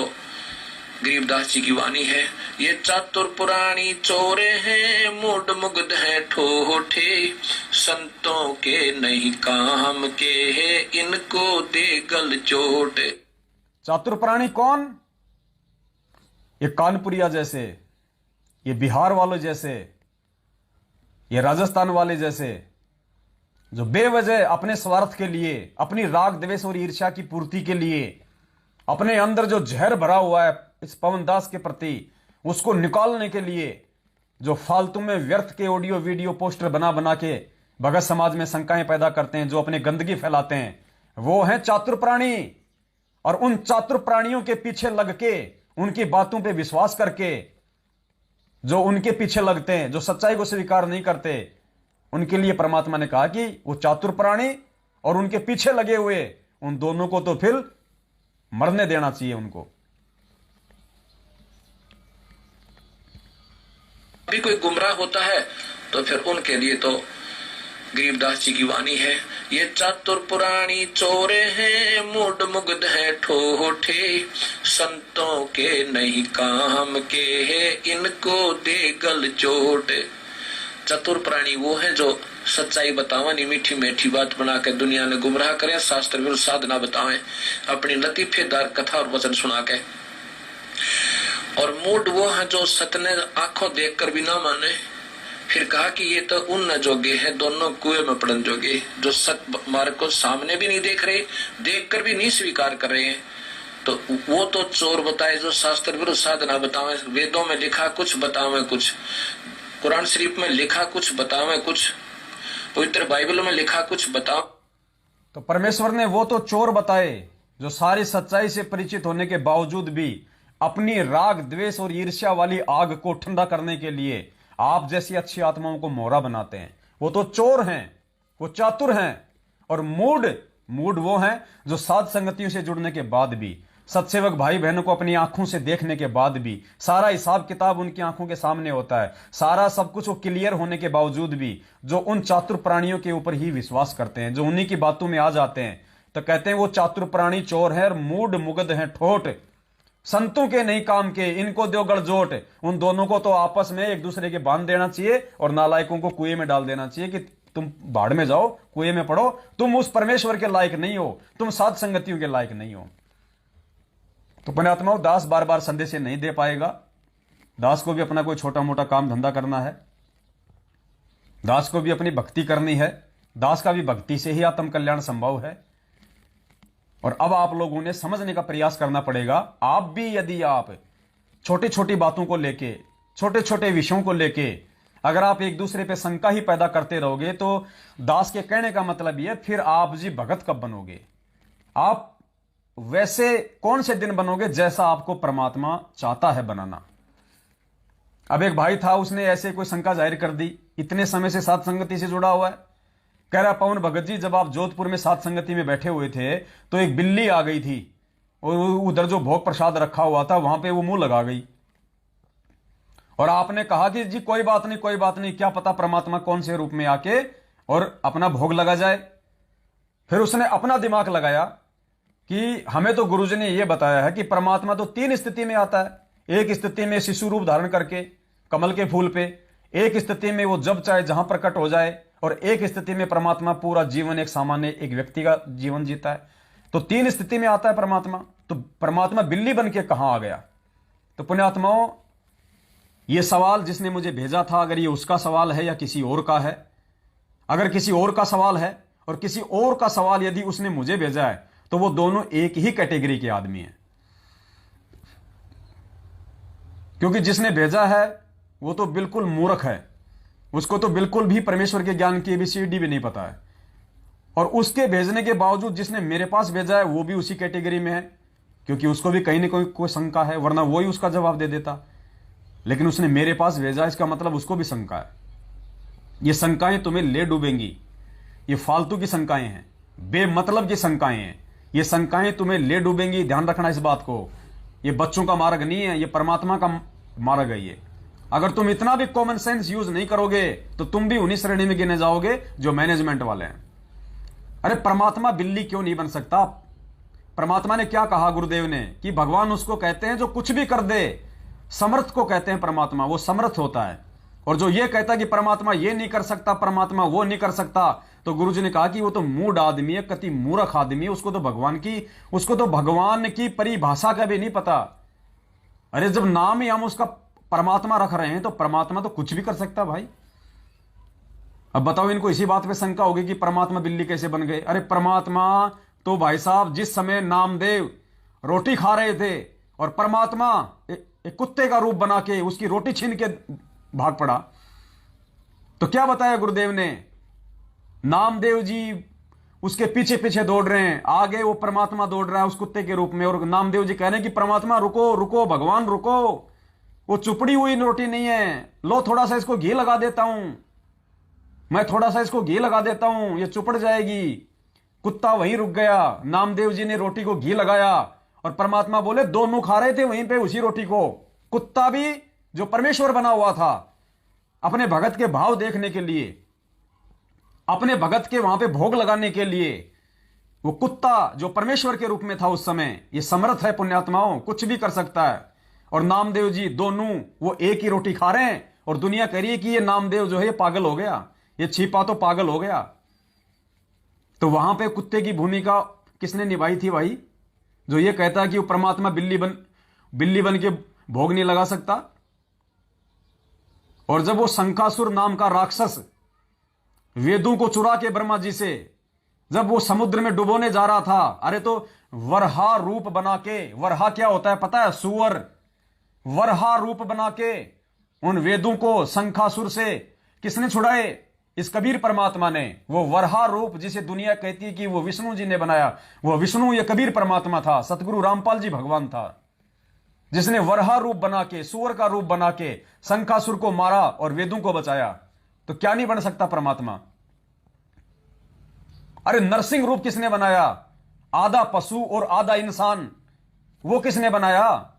Speaker 2: गरीबदास जी की वाणी है, ये चातुर पुराणी चोरे हैं, मूड मुग्ध है ठोठे, संतों के नहीं काम के है, इनको दे गल चोट।
Speaker 1: चातुर प्राणी कौन? ये कानपुरिया जैसे, ये बिहार वालों जैसे, ये राजस्थान वाले जैसे, जो बेवजह अपने स्वार्थ के लिए, अपनी राग द्वेष और ईर्ष्या की पूर्ति के लिए, अपने अंदर जो जहर भरा हुआ है इस पवनदास के प्रति, उसको निकालने के लिए जो फालतू में व्यर्थ के ऑडियो वीडियो पोस्टर बना बना के भगत समाज में शंकाएं पैदा करते हैं, जो अपने गंदगी फैलाते हैं, वो हैं चातुर प्राणी। और उन चातुर प्राणियों के पीछे लग के, उनकी बातों पे विश्वास करके, जो उनके पीछे लगते हैं, जो सच्चाई को स्वीकार नहीं करते, उनके लिए परमात्मा ने कहा कि वो चातुर प्राणी और उनके पीछे लगे हुए, उन दोनों को तो फिर मरने देना चाहिए उनको।
Speaker 2: भी कोई गुमराह होता है तो फिर उनके लिए तो गरीबदास जी की वाणी है, ये चातुर पुराणी चोरे हैं, मूड मुग्ध है ठोठे, संतों के नहीं काम के है, इनको दे गल चोट। चतुर प्राणी वो है जो सच्चाई बतावे, मीठी मीठी बात बना के दुनिया ने गुमराह करें, शास्त्र विरुद्ध साधना बताएं, अपनी लतीफेदार कथा और वचन सुना के। और मूड वो है जो सतने आंखों देखकर भी ना माने। फिर कहा कि ये तो उन न जोगे हैं, दोनों कुएं में पड़न जोगे, जो सत मार्ग को सामने भी नहीं देख रहे, देखकर भी नहीं स्वीकार कर रहे हैं। तो वो तो चोर बताए जो शास्त्र विरुद्ध साधना बतावे, वेदों में लिखा कुछ बतावे कुछ, कुरान शरीफ में लिखा कुछ बतावे कुछ, पवित्र बाइबल में लिखा कुछ बताओ।
Speaker 1: तो परमेश्वर ने वो तो चोर बताए जो सारी सच्चाई से परिचित होने के बावजूद भी अपनी राग द्वेष और ईर्ष्या वाली आग को ठंडा करने के लिए आप जैसी अच्छी आत्माओं को मोहरा बनाते हैं। वो तो चोर हैं, वो चातुर हैं। और मूड वो हैं जो साध संगतियों से जुड़ने के बाद भी, सत्सेवक भाई बहनों को अपनी आंखों से देखने के बाद भी, सारा हिसाब किताब उनकी आंखों के सामने होता है, सारा सब कुछ वो क्लियर होने के बावजूद भी जो उन चातुर प्राणियों के ऊपर ही विश्वास करते हैं, जो उन्हीं की बातों में आ जाते हैं, तो कहते हैं वो चातुर प्राणी चोर है और मूड मुग्ध है ठोठ, संतों के नहीं काम के, इनको दो गड़जोट। उन दोनों को तो आपस में एक दूसरे के बांध देना चाहिए और नालायकों को कुएं में डाल देना चाहिए कि तुम भाड़ में जाओ, कुएं में पड़ो, तुम उस परमेश्वर के लायक नहीं हो, तुम साध संगतियों के लायक नहीं हो। तो पुण्यात्माओं, दास बार बार संदेश नहीं दे पाएगा। दास को भी अपना कोई छोटा मोटा काम धंधा करना है, दास को भी अपनी भक्ति करनी है, दास का भी भक्ति से ही आत्म कल्याण संभव है। और अब आप लोगों ने समझने का प्रयास करना पड़ेगा। आप भी यदि आप छोटी छोटी बातों को लेके, छोटे छोटे विषयों को लेके अगर आप एक दूसरे पे शंका ही पैदा करते रहोगे, तो दास के कहने का मतलब यह, फिर आप जी भगत कब बनोगे? आप वैसे कौन से दिन बनोगे जैसा आपको परमात्मा चाहता है बनाना। अब एक भाई था, उसने ऐसे कोई शंका जाहिर कर दी, इतने समय से साध संगति से जुड़ा हुआ है, कह रहा पवन भगत जी, जब आप जोधपुर में साध संगति में बैठे हुए थे तो एक बिल्ली आ गई थी और उधर जो भोग प्रसाद रखा हुआ था वहां पे वो मुंह लगा गई और आपने कहा कि जी कोई बात नहीं, कोई बात नहीं, क्या पता परमात्मा कौन से रूप में आके और अपना भोग लगा जाए। फिर उसने अपना दिमाग लगाया कि हमें तो गुरुजी ने यह बताया है कि परमात्मा तो 3 स्थिति में आता है। एक स्थिति में शिशु रूप धारण करके कमल के फूल पे, एक स्थिति में वो जब चाहे जहां प्रकट हो जाए, और एक स्थिति में परमात्मा पूरा जीवन एक सामान्य एक व्यक्ति का जीवन जीता है। तो 3 स्थिति में आता है परमात्मा। तो परमात्मा बिल्ली बन के कहां आ गया? तो पुण्यात्माओं, यह सवाल जिसने मुझे भेजा था, अगर ये उसका सवाल है या किसी और का है, अगर किसी और का सवाल है और किसी और का सवाल यदि उसने मुझे भेजा है, तो वो दोनों एक ही कैटेगरी के आदमी हैं। क्योंकि जिसने भेजा है वो तो बिल्कुल मूर्ख है, उसको तो बिल्कुल भी परमेश्वर के ज्ञान की ABCD भी नहीं पता है। और उसके भेजने के बावजूद जिसने मेरे पास भेजा है वो भी उसी कैटेगरी में है, क्योंकि उसको भी कहीं ना कोई शंका है, वरना वो ही उसका जवाब दे देता। लेकिन उसने मेरे पास भेजा, इसका मतलब उसको भी शंका है। ये शंकाएं तुम्हें ले डूबेंगी। ये फालतू की शंकाएं हैं, बेमतलब की शंकाएं हैं। ये शंकाएं तुम्हें ले डूबेंगी, ध्यान रखना इस बात को। ये बच्चों का मार्ग नहीं है, ये परमात्मा का मार्ग है। ये अगर तुम इतना भी कॉमन सेंस यूज नहीं करोगे तो तुम भी उन्हीं श्रेणी में गिने जाओगे जो मैनेजमेंट वाले हैं। अरे परमात्मा बिल्ली क्यों नहीं बन सकता? परमात्मा ने क्या कहा गुरुदेव ने कि भगवान उसको कहते हैं जो कुछ भी कर दे। समर्थ को कहते हैं परमात्मा, वो समर्थ होता है। और जो ये कहता है कि परमात्मा ये नहीं कर सकता, परमात्मा वो नहीं कर सकता, तो गुरुजी ने कहा कि वो तो मूढ़ आदमी है, कति मूर्ख आदमी है। उसको तो भगवान की परिभाषा का भी नहीं पता। अरे जब नाम ही हम उसका परमात्मा रख रहे हैं तो परमात्मा तो कुछ भी कर सकता भाई। अब बताओ, इनको इसी बात पे शंका होगी कि परमात्मा बिल्ली कैसे बन गए। अरे परमात्मा तो भाई साहब जिस समय नामदेव रोटी खा रहे थे और परमात्मा एक कुत्ते का रूप बना के उसकी रोटी छीन के भाग पड़ा, तो क्या बताया गुरुदेव ने? नामदेव जी उसके पीछे पीछे दौड़ रहे हैं, आगे वो परमात्मा दौड़ रहा है उस कुत्ते के रूप में, और नामदेव जी कह रहे हैं कि परमात्मा रुको रुको, भगवान रुको, वो चुपड़ी हुई रोटी नहीं है, लो थोड़ा सा इसको घी लगा देता हूं, मैं थोड़ा सा इसको घी लगा देता हूं, ये चुपड़ जाएगी। कुत्ता वहीं रुक गया, नामदेव जी ने रोटी को घी लगाया और परमात्मा बोले, दोनों खा रहे थे वहीं पे उसी रोटी को। कुत्ता भी जो परमेश्वर बना हुआ था, अपने भगत के भाव देखने के लिए, अपने भगत के वहां पे भोग लगाने के लिए, वो कुत्ता जो परमेश्वर के रूप में था उस समय, ये समर्थ है पुण्यात्माओं, कुछ भी कर सकता है। और नामदेव जी दोनों वो एक ही रोटी खा रहे हैं और दुनिया कह रही है कि ये नामदेव जो है ये पागल हो गया, ये छिपा तो पागल हो गया। तो वहां पे कुत्ते की भूमिका किसने निभाई थी भाई? जो ये कहता है कि वो परमात्मा बिल्ली बन के भोग नहीं लगा सकता। और जब वो शंखासुर नाम का राक्षस वेदों को चुरा के ब्रह्मा जी से जब वो समुद्र में डुबोने जा रहा था, अरे तो वरहा रूप बना के, वरहा क्या होता है पता है? सुअर। वरहा रूप बना के उन वेदों को शंखासुर से किसने छुड़ाए? इस कबीर परमात्मा ने। वो वरहा रूप जिसे दुनिया कहती है कि वो विष्णु जी ने बनाया, वो विष्णु ये कबीर परमात्मा था, सतगुरु रामपाल जी भगवान था, जिसने वरहा रूप बना के, सुअर का रूप बना के शंखासुर को मारा और वेदों को बचाया। तो क्या नहीं बन सकता परमात्मा? अरे नरसिंह रूप किसने बनाया? आधा पशु और आधा इंसान, वो किसने बनाया?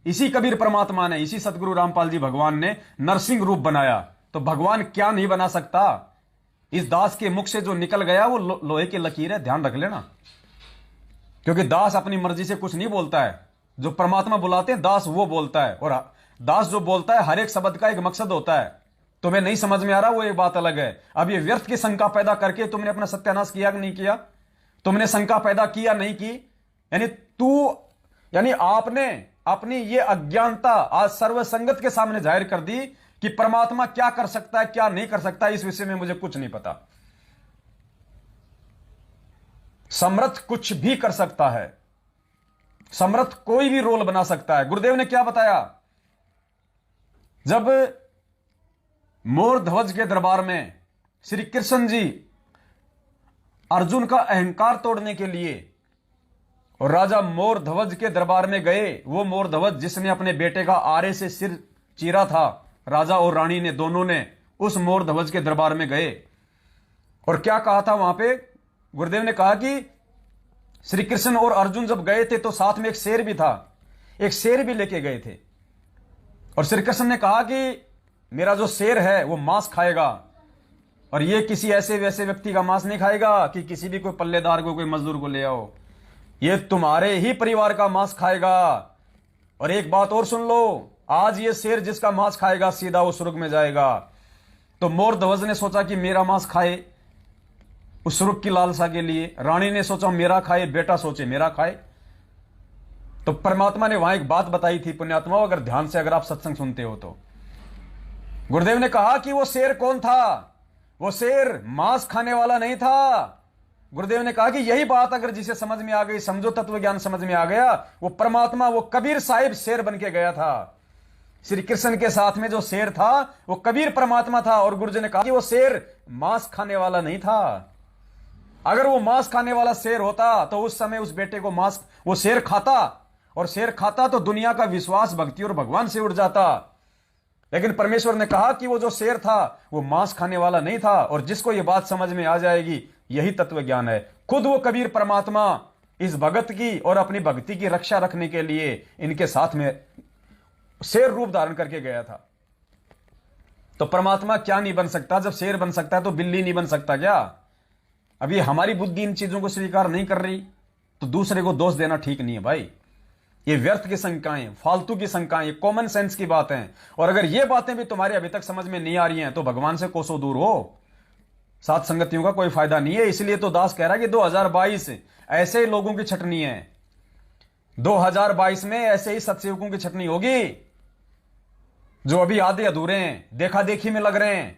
Speaker 1: इसी कबीर परमात्मा ने, इसी सतगुरु रामपाल जी भगवान ने नरसिंह रूप बनाया। तो भगवान क्या नहीं बना सकता? इस दास के मुख से जो निकल गया वो लोहे की लकीर है, ध्यान रख लेना। क्योंकि दास अपनी मर्जी से कुछ नहीं बोलता है, जो परमात्मा बुलाते हैं दास वो बोलता है। और दास जो बोलता है हर एक शब्द का एक मकसद होता है। तुम्हें नहीं समझ में आ रहा वो एक बात अलग है। अब ये व्यर्थ की शंका पैदा करके तुमने अपना सत्यानाश किया कि नहीं किया? तुमने शंका पैदा किया नहीं की? यानी आपने अपनी ये अज्ञानता आज सर्वसंगत के सामने जाहिर कर दी कि परमात्मा क्या कर सकता है क्या नहीं कर सकता, इस विषय में मुझे कुछ नहीं पता। समर्थ कुछ भी कर सकता है, समर्थ कोई भी रोल बना सकता है। गुरुदेव ने क्या बताया? जब मोर ध्वज के दरबार में श्री कृष्ण जी अर्जुन का अहंकार तोड़ने के लिए और राजा मोर ध्वज के दरबार में गए, वो मोर ध्वज जिसने अपने बेटे का आरे से सिर चीरा था, राजा और रानी ने, दोनों ने उस मोर ध्वज के दरबार में गए और क्या कहा था वहां पे? गुरुदेव ने कहा कि श्री कृष्ण और अर्जुन जब गए थे तो साथ में एक शेर भी था, एक शेर भी लेके गए थे। और श्री कृष्ण ने कहा कि मेरा जो शेर है वो मांस खाएगा, और ये किसी ऐसे वैसे व्यक्ति का मांस नहीं खाएगा कि किसी भी कोई पल्लेदार को, कोई मजदूर को ले आओ, ये तुम्हारे ही परिवार का मांस खाएगा। और एक बात और सुन लो, आज ये शेर जिसका मांस खाएगा सीधा वो स्वर्ग में जाएगा। तो मोर ध्वज ने सोचा कि मेरा मांस खाए, उस स्वर्ग की लालसा के लिए। रानी ने सोचा मेरा खाए, बेटा सोचे मेरा खाए। तो परमात्मा ने वहां एक बात बताई थी पुण्यात्माओं, अगर ध्यान से अगर आप सत्संग सुनते हो तो। गुरुदेव ने कहा कि वो शेर कौन था? वो शेर मांस खाने वाला नहीं था। गुरुदेव ने कहा कि यही बात अगर जिसे समझ में आ गई, समझो तत्व ज्ञान समझ में आ गया, वो परमात्मा, वो कबीर साहिब शेर बन के गया था। श्री कृष्ण के साथ में जो शेर था वो कबीर परमात्मा था। और गुरुजी ने कहा कि वो शेर मांस खाने वाला नहीं था। अगर वो मांस खाने वाला शेर होता तो उस समय उस बेटे को मांस वो शेर खाता, और शेर खाता तो दुनिया का विश्वास, भक्ति और भगवान से उड़ जाता। लेकिन परमेश्वर ने कहा कि वो जो शेर था वो मांस खाने वाला नहीं था। और जिसको ये बात समझ में आ जाएगी, यही तत्व ज्ञान है। खुद वो कबीर परमात्मा इस भगत की और अपनी भक्ति की रक्षा रखने के लिए इनके साथ में शेर रूप धारण करके गया था। तो परमात्मा क्या नहीं बन सकता? जब शेर बन सकता है तो बिल्ली नहीं बन सकता क्या? अभी हमारी बुद्धि इन चीजों को स्वीकार नहीं कर रही, तो दूसरे को दोष देना ठीक नहीं है भाई। ये व्यर्थ की शंकाएं, फालतू की शंकाएं, कॉमन सेंस की बातें। और अगर ये बातें भी तुम्हारे अभी तक समझ में नहीं आ रही हैं तो भगवान से कोसों दूर हो। सात संगतियों का कोई फायदा नहीं है। इसलिए तो दास कह रहा है कि 2022 ऐसे ही लोगों की छटनी है। 2022 में ऐसे ही सत्सेवकों की छटनी होगी जो अभी आधे अधूरे हैं, देखा देखी में लग रहे हैं,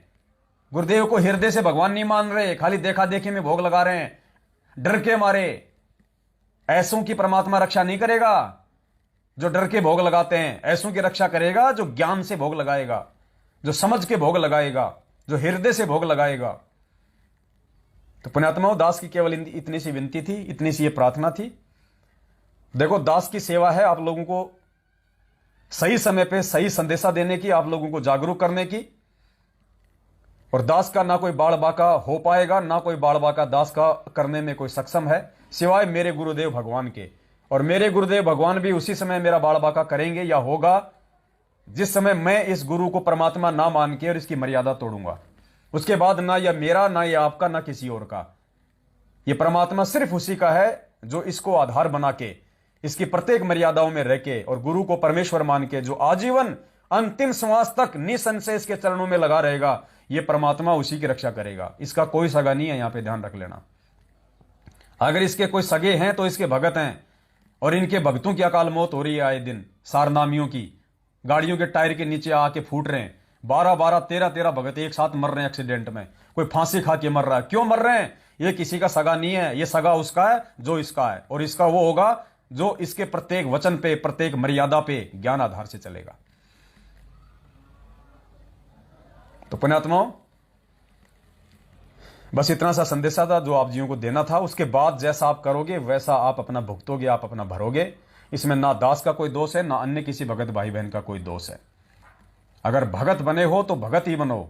Speaker 1: गुरुदेव को हृदय से भगवान नहीं मान रहे, खाली देखा देखी में भोग लगा रहे हैं डर के मारे। ऐसों की परमात्मा रक्षा नहीं करेगा। जो डर के भोग लगाते हैं, ऐसों की रक्षा करेगा जो ज्ञान से भोग लगाएगा, जो समझ के भोग लगाएगा, जो हृदय से भोग लगाएगा। तो पुण्यात्माओं, दास की केवल इतनी सी विनती थी, इतनी सी ये प्रार्थना थी। देखो, दास की सेवा है आप लोगों को सही समय पे सही संदेशा देने की, आप लोगों को जागरूक करने की। और दास का ना कोई बाड़ बाका हो पाएगा, ना कोई बाड़ बाका दास का करने में कोई सक्षम है, सिवाय मेरे गुरुदेव भगवान के। और मेरे गुरुदेव भगवान भी उसी समय मेरा बाड़ बाका करेंगे या होगा जिस समय मैं इस गुरु को परमात्मा ना मान के और इसकी मर्यादा तोड़ूंगा। उसके बाद ना यह मेरा, ना यह आपका, ना किसी और का। यह परमात्मा सिर्फ उसी का है जो इसको आधार बना के, इसकी प्रत्येक मर्यादाओं में रह के और गुरु को परमेश्वर मान के जो आजीवन अंतिम श्वास तक निसंशय इसके चरणों में लगा रहेगा, यह परमात्मा उसी की रक्षा करेगा। इसका कोई सगा नहीं है, यहां पे ध्यान रख लेना। अगर इसके कोई सगे हैं तो इसके भगत हैं, और इनके भक्तों की अकाल मौत हो रही है आए दिन। सारनामियों की गाड़ियों के टायर के नीचे आके फूट रहे हैं। 12-12, 13-13 भगत एक साथ मर रहे हैं एक्सीडेंट में। कोई फांसी खा के मर रहा है। क्यों मर रहे हैं? ये किसी का सगा नहीं है, ये सगा उसका है जो इसका है, और इसका वो होगा जो इसके प्रत्येक वचन पे, प्रत्येक मर्यादा पे ज्ञान आधार से चलेगा। तो पुण्यात्माओं, बस इतना सा संदेशा था जो आप जीवों को देना था। उसके बाद जैसा आप करोगे वैसा आप अपना भुगतोगे, आप अपना भरोगे। इसमें ना दास का कोई दोष है, ना अन्य किसी भगत भाई बहन का कोई दोष है। अगर भगत बने हो तो भगत ही बनो।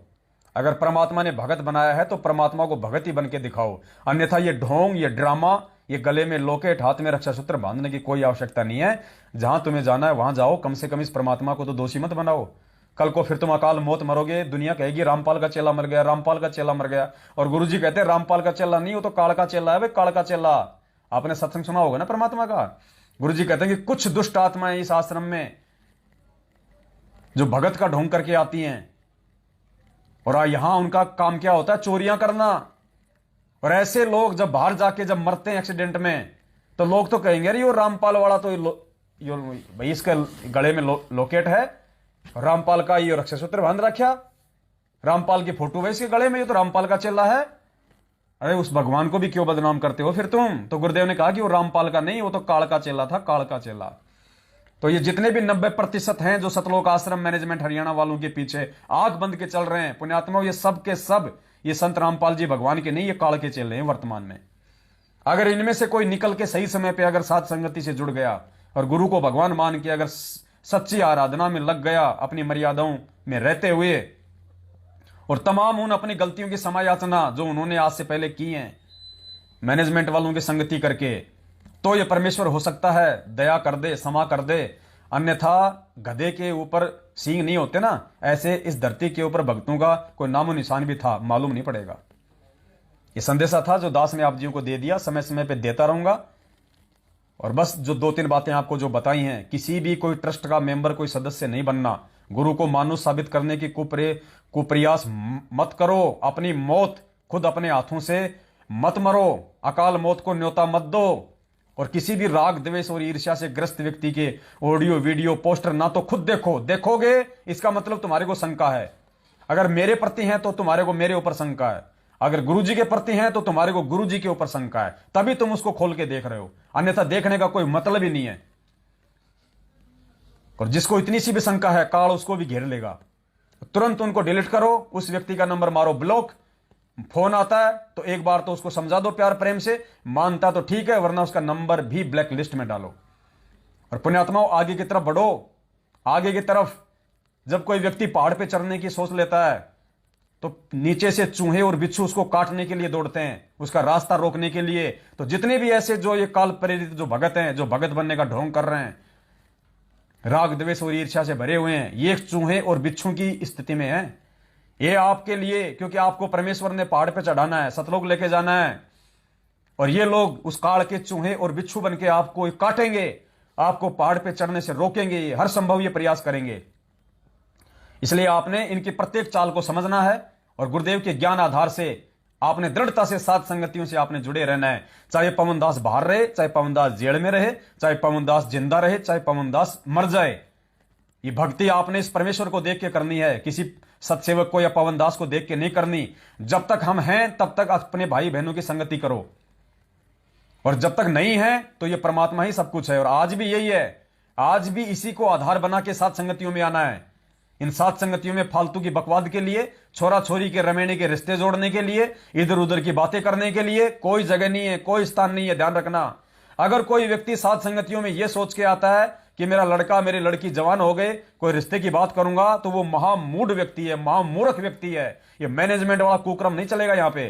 Speaker 1: अगर परमात्मा ने भगत बनाया है तो परमात्मा को भगत ही बन के दिखाओ। अन्यथा ये ढोंग, ये ड्रामा, ये गले में लोकेट, हाथ में रक्षा सूत्र बांधने की कोई आवश्यकता नहीं है। जहां तुम्हें जाना है वहां जाओ। कम से कम इस परमात्मा को तो दोषी मत बनाओ। कल को फिर तुम अकाल मौत मरोगे, दुनिया कहेगी रामपाल का चेला मर गया, रामपाल का चेला मर गया। और गुरुजी कहते हैं रामपाल का चेला नहीं, वो तो काल का चेला है भाई, काल का चेला। आपने सत्संग सुना होगा ना परमात्मा का। गुरुजी कहते हैं कि कुछ दुष्ट आत्माएं इस आश्रम में जो भगत का ढोंग करके आती हैं, और यहां उनका काम क्या होता है? चोरियां करना। और ऐसे लोग जब बाहर जाके जब मरते हैं एक्सीडेंट में, तो लोग तो कहेंगे अरे यो रामपाल वाला तो भाई इसके गले में लोकेट है, रामपाल का ये रक्षा सूत्र बांध रखा, रामपाल की फोटो है इसके गले में, ये तो रामपाल का चेला है। अरे उस भगवान को भी क्यों बदनाम करते हो फिर तुम? तो गुरुदेव ने कहा कि वो रामपाल का नहीं, वो तो काल का चेला था, काल का चेला। तो ये जितने भी 90% हैं जो सतलोक आश्रम मैनेजमेंट हरियाणा वालों के पीछे आंख बंद के चल रहे हैं, पुण्यात्मा, ये सब के सब ये संत रामपाल जी भगवान के नहीं, ये काल के चेले हैं वर्तमान में। अगर इनमें से कोई निकल के सही समय पे अगर साथ संगति से जुड़ गया और गुरु को भगवान मान के अगर सच्ची आराधना में लग गया, अपनी मर्यादाओं में रहते हुए, और तमाम उन अपनी गलतियों की समायाचना जो उन्होंने आज से पहले की हैं मैनेजमेंट वालों की संगति करके, तो ये परमेश्वर हो सकता है दया कर दे, क्षमा कर दे। अन्यथा गधे के ऊपर सींग नहीं होते ना, ऐसे इस धरती के ऊपर भक्तों का कोई नामो निशान भी था, मालूम नहीं पड़ेगा। ये संदेशा था जो दास ने आप जी को दे दिया, समय समय पे देता रहूंगा। और बस जो 2-3 बातें आपको जो बताई हैं, किसी भी कोई ट्रस्ट का मेंबर, कोई सदस्य नहीं बनना, गुरु को मानुष साबित करने की कुप्रयास मत करो, अपनी मौत खुद अपने हाथों से मत मरो, अकाल मौत को न्योता मत दो। और किसी भी राग द्वेष और ईर्ष्या से ग्रस्त व्यक्ति के ऑडियो वीडियो पोस्टर ना तो खुद देखोगे इसका मतलब तुम्हारे को शंका है। अगर मेरे प्रति हैं तो तुम्हारे को मेरे ऊपर शंका है, अगर गुरुजी के प्रति हैं तो तुम्हारे को गुरुजी के ऊपर शंका है, तभी तुम उसको खोल के देख रहे हो, अन्यथा देखने का कोई मतलब ही नहीं है। और जिसको इतनी सी भी शंका है, काल उसको भी घेर लेगा। तुरंत उनको डिलीट करो, उस व्यक्ति का नंबर मारो ब्लॉक। फोन आता है तो एक बार तो उसको समझा दो प्यार प्रेम से, मानता तो ठीक है, वरना उसका नंबर भी ब्लैक लिस्ट में डालो। और पुण्यात्माओं, आगे की तरफ बढ़ो। आगे की तरफ जब कोई व्यक्ति पहाड़ पे चढ़ने की सोच लेता है तो नीचे से चूहे और बिच्छू उसको काटने के लिए दौड़ते हैं, उसका रास्ता रोकने के लिए। तो जितने भी ऐसे जो ये काल प्रेरित जो भगत हैं, जो भगत बनने का ढोंग कर रहे हैं, राग द्वेष और ईर्ष्या से भरे हुए हैं, ये चूहे और बिच्छू की स्थिति में है। ये आपके लिए, क्योंकि आपको परमेश्वर ने पहाड़ पे चढ़ाना है, सतलोक लेके जाना है। और ये लोग उस काल के चूहे और बिच्छू बनके आपको काटेंगे, आपको पहाड़ पे चढ़ने से रोकेंगे, ये हर संभव ये प्रयास करेंगे। इसलिए आपने इनकी प्रत्येक चाल को समझना है और गुरुदेव के ज्ञान आधार से आपने दृढ़ता से साथ संगतियों से आपने जुड़े रहना है। चाहे पवनदास बाहर रहे, चाहे पवनदास जेल में रहे, चाहे पवनदास जिंदा रहे, चाहे पवनदास मर जाए, ये भक्ति आपने इस परमेश्वर को देख के करनी है, किसी सत्सेवक को या पवनदास को देख के नहीं करनी। जब तक हम हैं तब तक अपने भाई बहनों की संगति करो, और जब तक नहीं है तो ये परमात्मा ही सब कुछ है। और आज भी यही है, आज भी इसी को आधार बना के साथ संगतियों में आना है। इन सात संगतियों में फालतू की बकवाद के लिए, छोरा छोरी के रमेणे के रिश्ते जोड़ने के लिए, इधर उधर की बातें करने के लिए कोई जगह नहीं है, कोई स्थान नहीं है। ध्यान रखना, अगर कोई व्यक्ति सात संगतियों में यह सोच के आता है कि मेरा लड़का मेरी लड़की जवान हो गए, कोई रिश्ते की बात करूंगा, तो वो महामूढ़ व्यक्ति है, महामूर्ख व्यक्ति है। ये मैनेजमेंट वाला कुक्रम नहीं चलेगा यहां पे।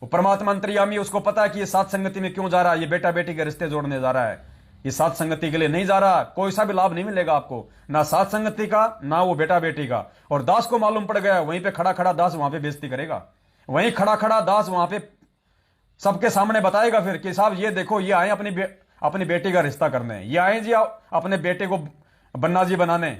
Speaker 1: वो परमात्मा अंतर्यामी, उसको पता है कि ये सात संगति में क्यों जा रहा है, ये बेटा बेटी के रिश्ते जोड़ने जा रहा है, ये सात संगति के लिए नहीं जा रहा। कोई सा भी लाभ नहीं मिलेगा आपको, ना सात संगति का, ना वो बेटा बेटी का। और दास को मालूम पड़ गया, वहीं पे खड़ा खड़ा दास वहां पे बेइज्जती करेगा, वहीं खड़ा खड़ा दास वहां पे सबके सामने बताएगा फिर कि साहब ये देखो, ये आए अपनी बेटी का रिश्ता करने, ये आए जी अपने बेटे को बन्ना जी बनाने,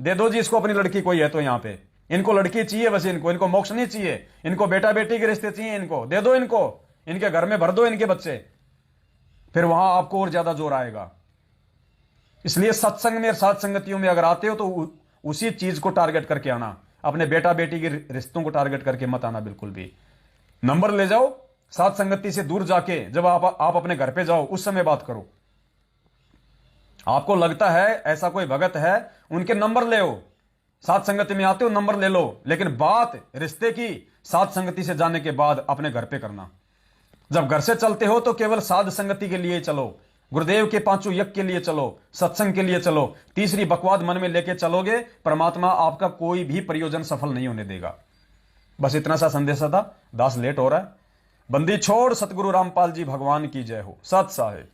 Speaker 1: दे दो जी इसको अपनी लड़की कोई है तो यहां पे, इनको लड़की चाहिए बस, इनको मोक्ष नहीं चाहिए, इनको बेटा बेटी के रिश्ते चाहिए, इनको दे दो, इनके घर में भर दो इनके बच्चे। फिर वहां आपको और ज्यादा जोर आएगा। इसलिए सत्संग में और सात संगतियों में अगर आते हो तो उसी चीज को टारगेट करके आना, अपने बेटा बेटी के रिश्तों को टारगेट करके मत आना बिल्कुल भी। नंबर ले जाओ, सात संगति से दूर जाके जब आप अपने घर पे जाओ उस समय बात करो। आपको लगता है ऐसा कोई भगत है, उनके नंबर ले हो, सात संगति में आते हो नंबर ले लो, लेकिन बात रिश्ते की सात संगति से जाने के बाद अपने घर पे करना। जब घर से चलते हो तो केवल साध संगति के लिए चलो, गुरुदेव के पांचों यज्ञ के लिए चलो, सत्संग के लिए चलो। तीसरी बकवाद मन में लेके चलोगे, परमात्मा आपका कोई भी प्रयोजन सफल नहीं होने देगा। बस इतना सा संदेशा था। दास लेट हो रहा है। बंदी छोड़, सतगुरु रामपाल जी भगवान की जय हो। सत साहेब।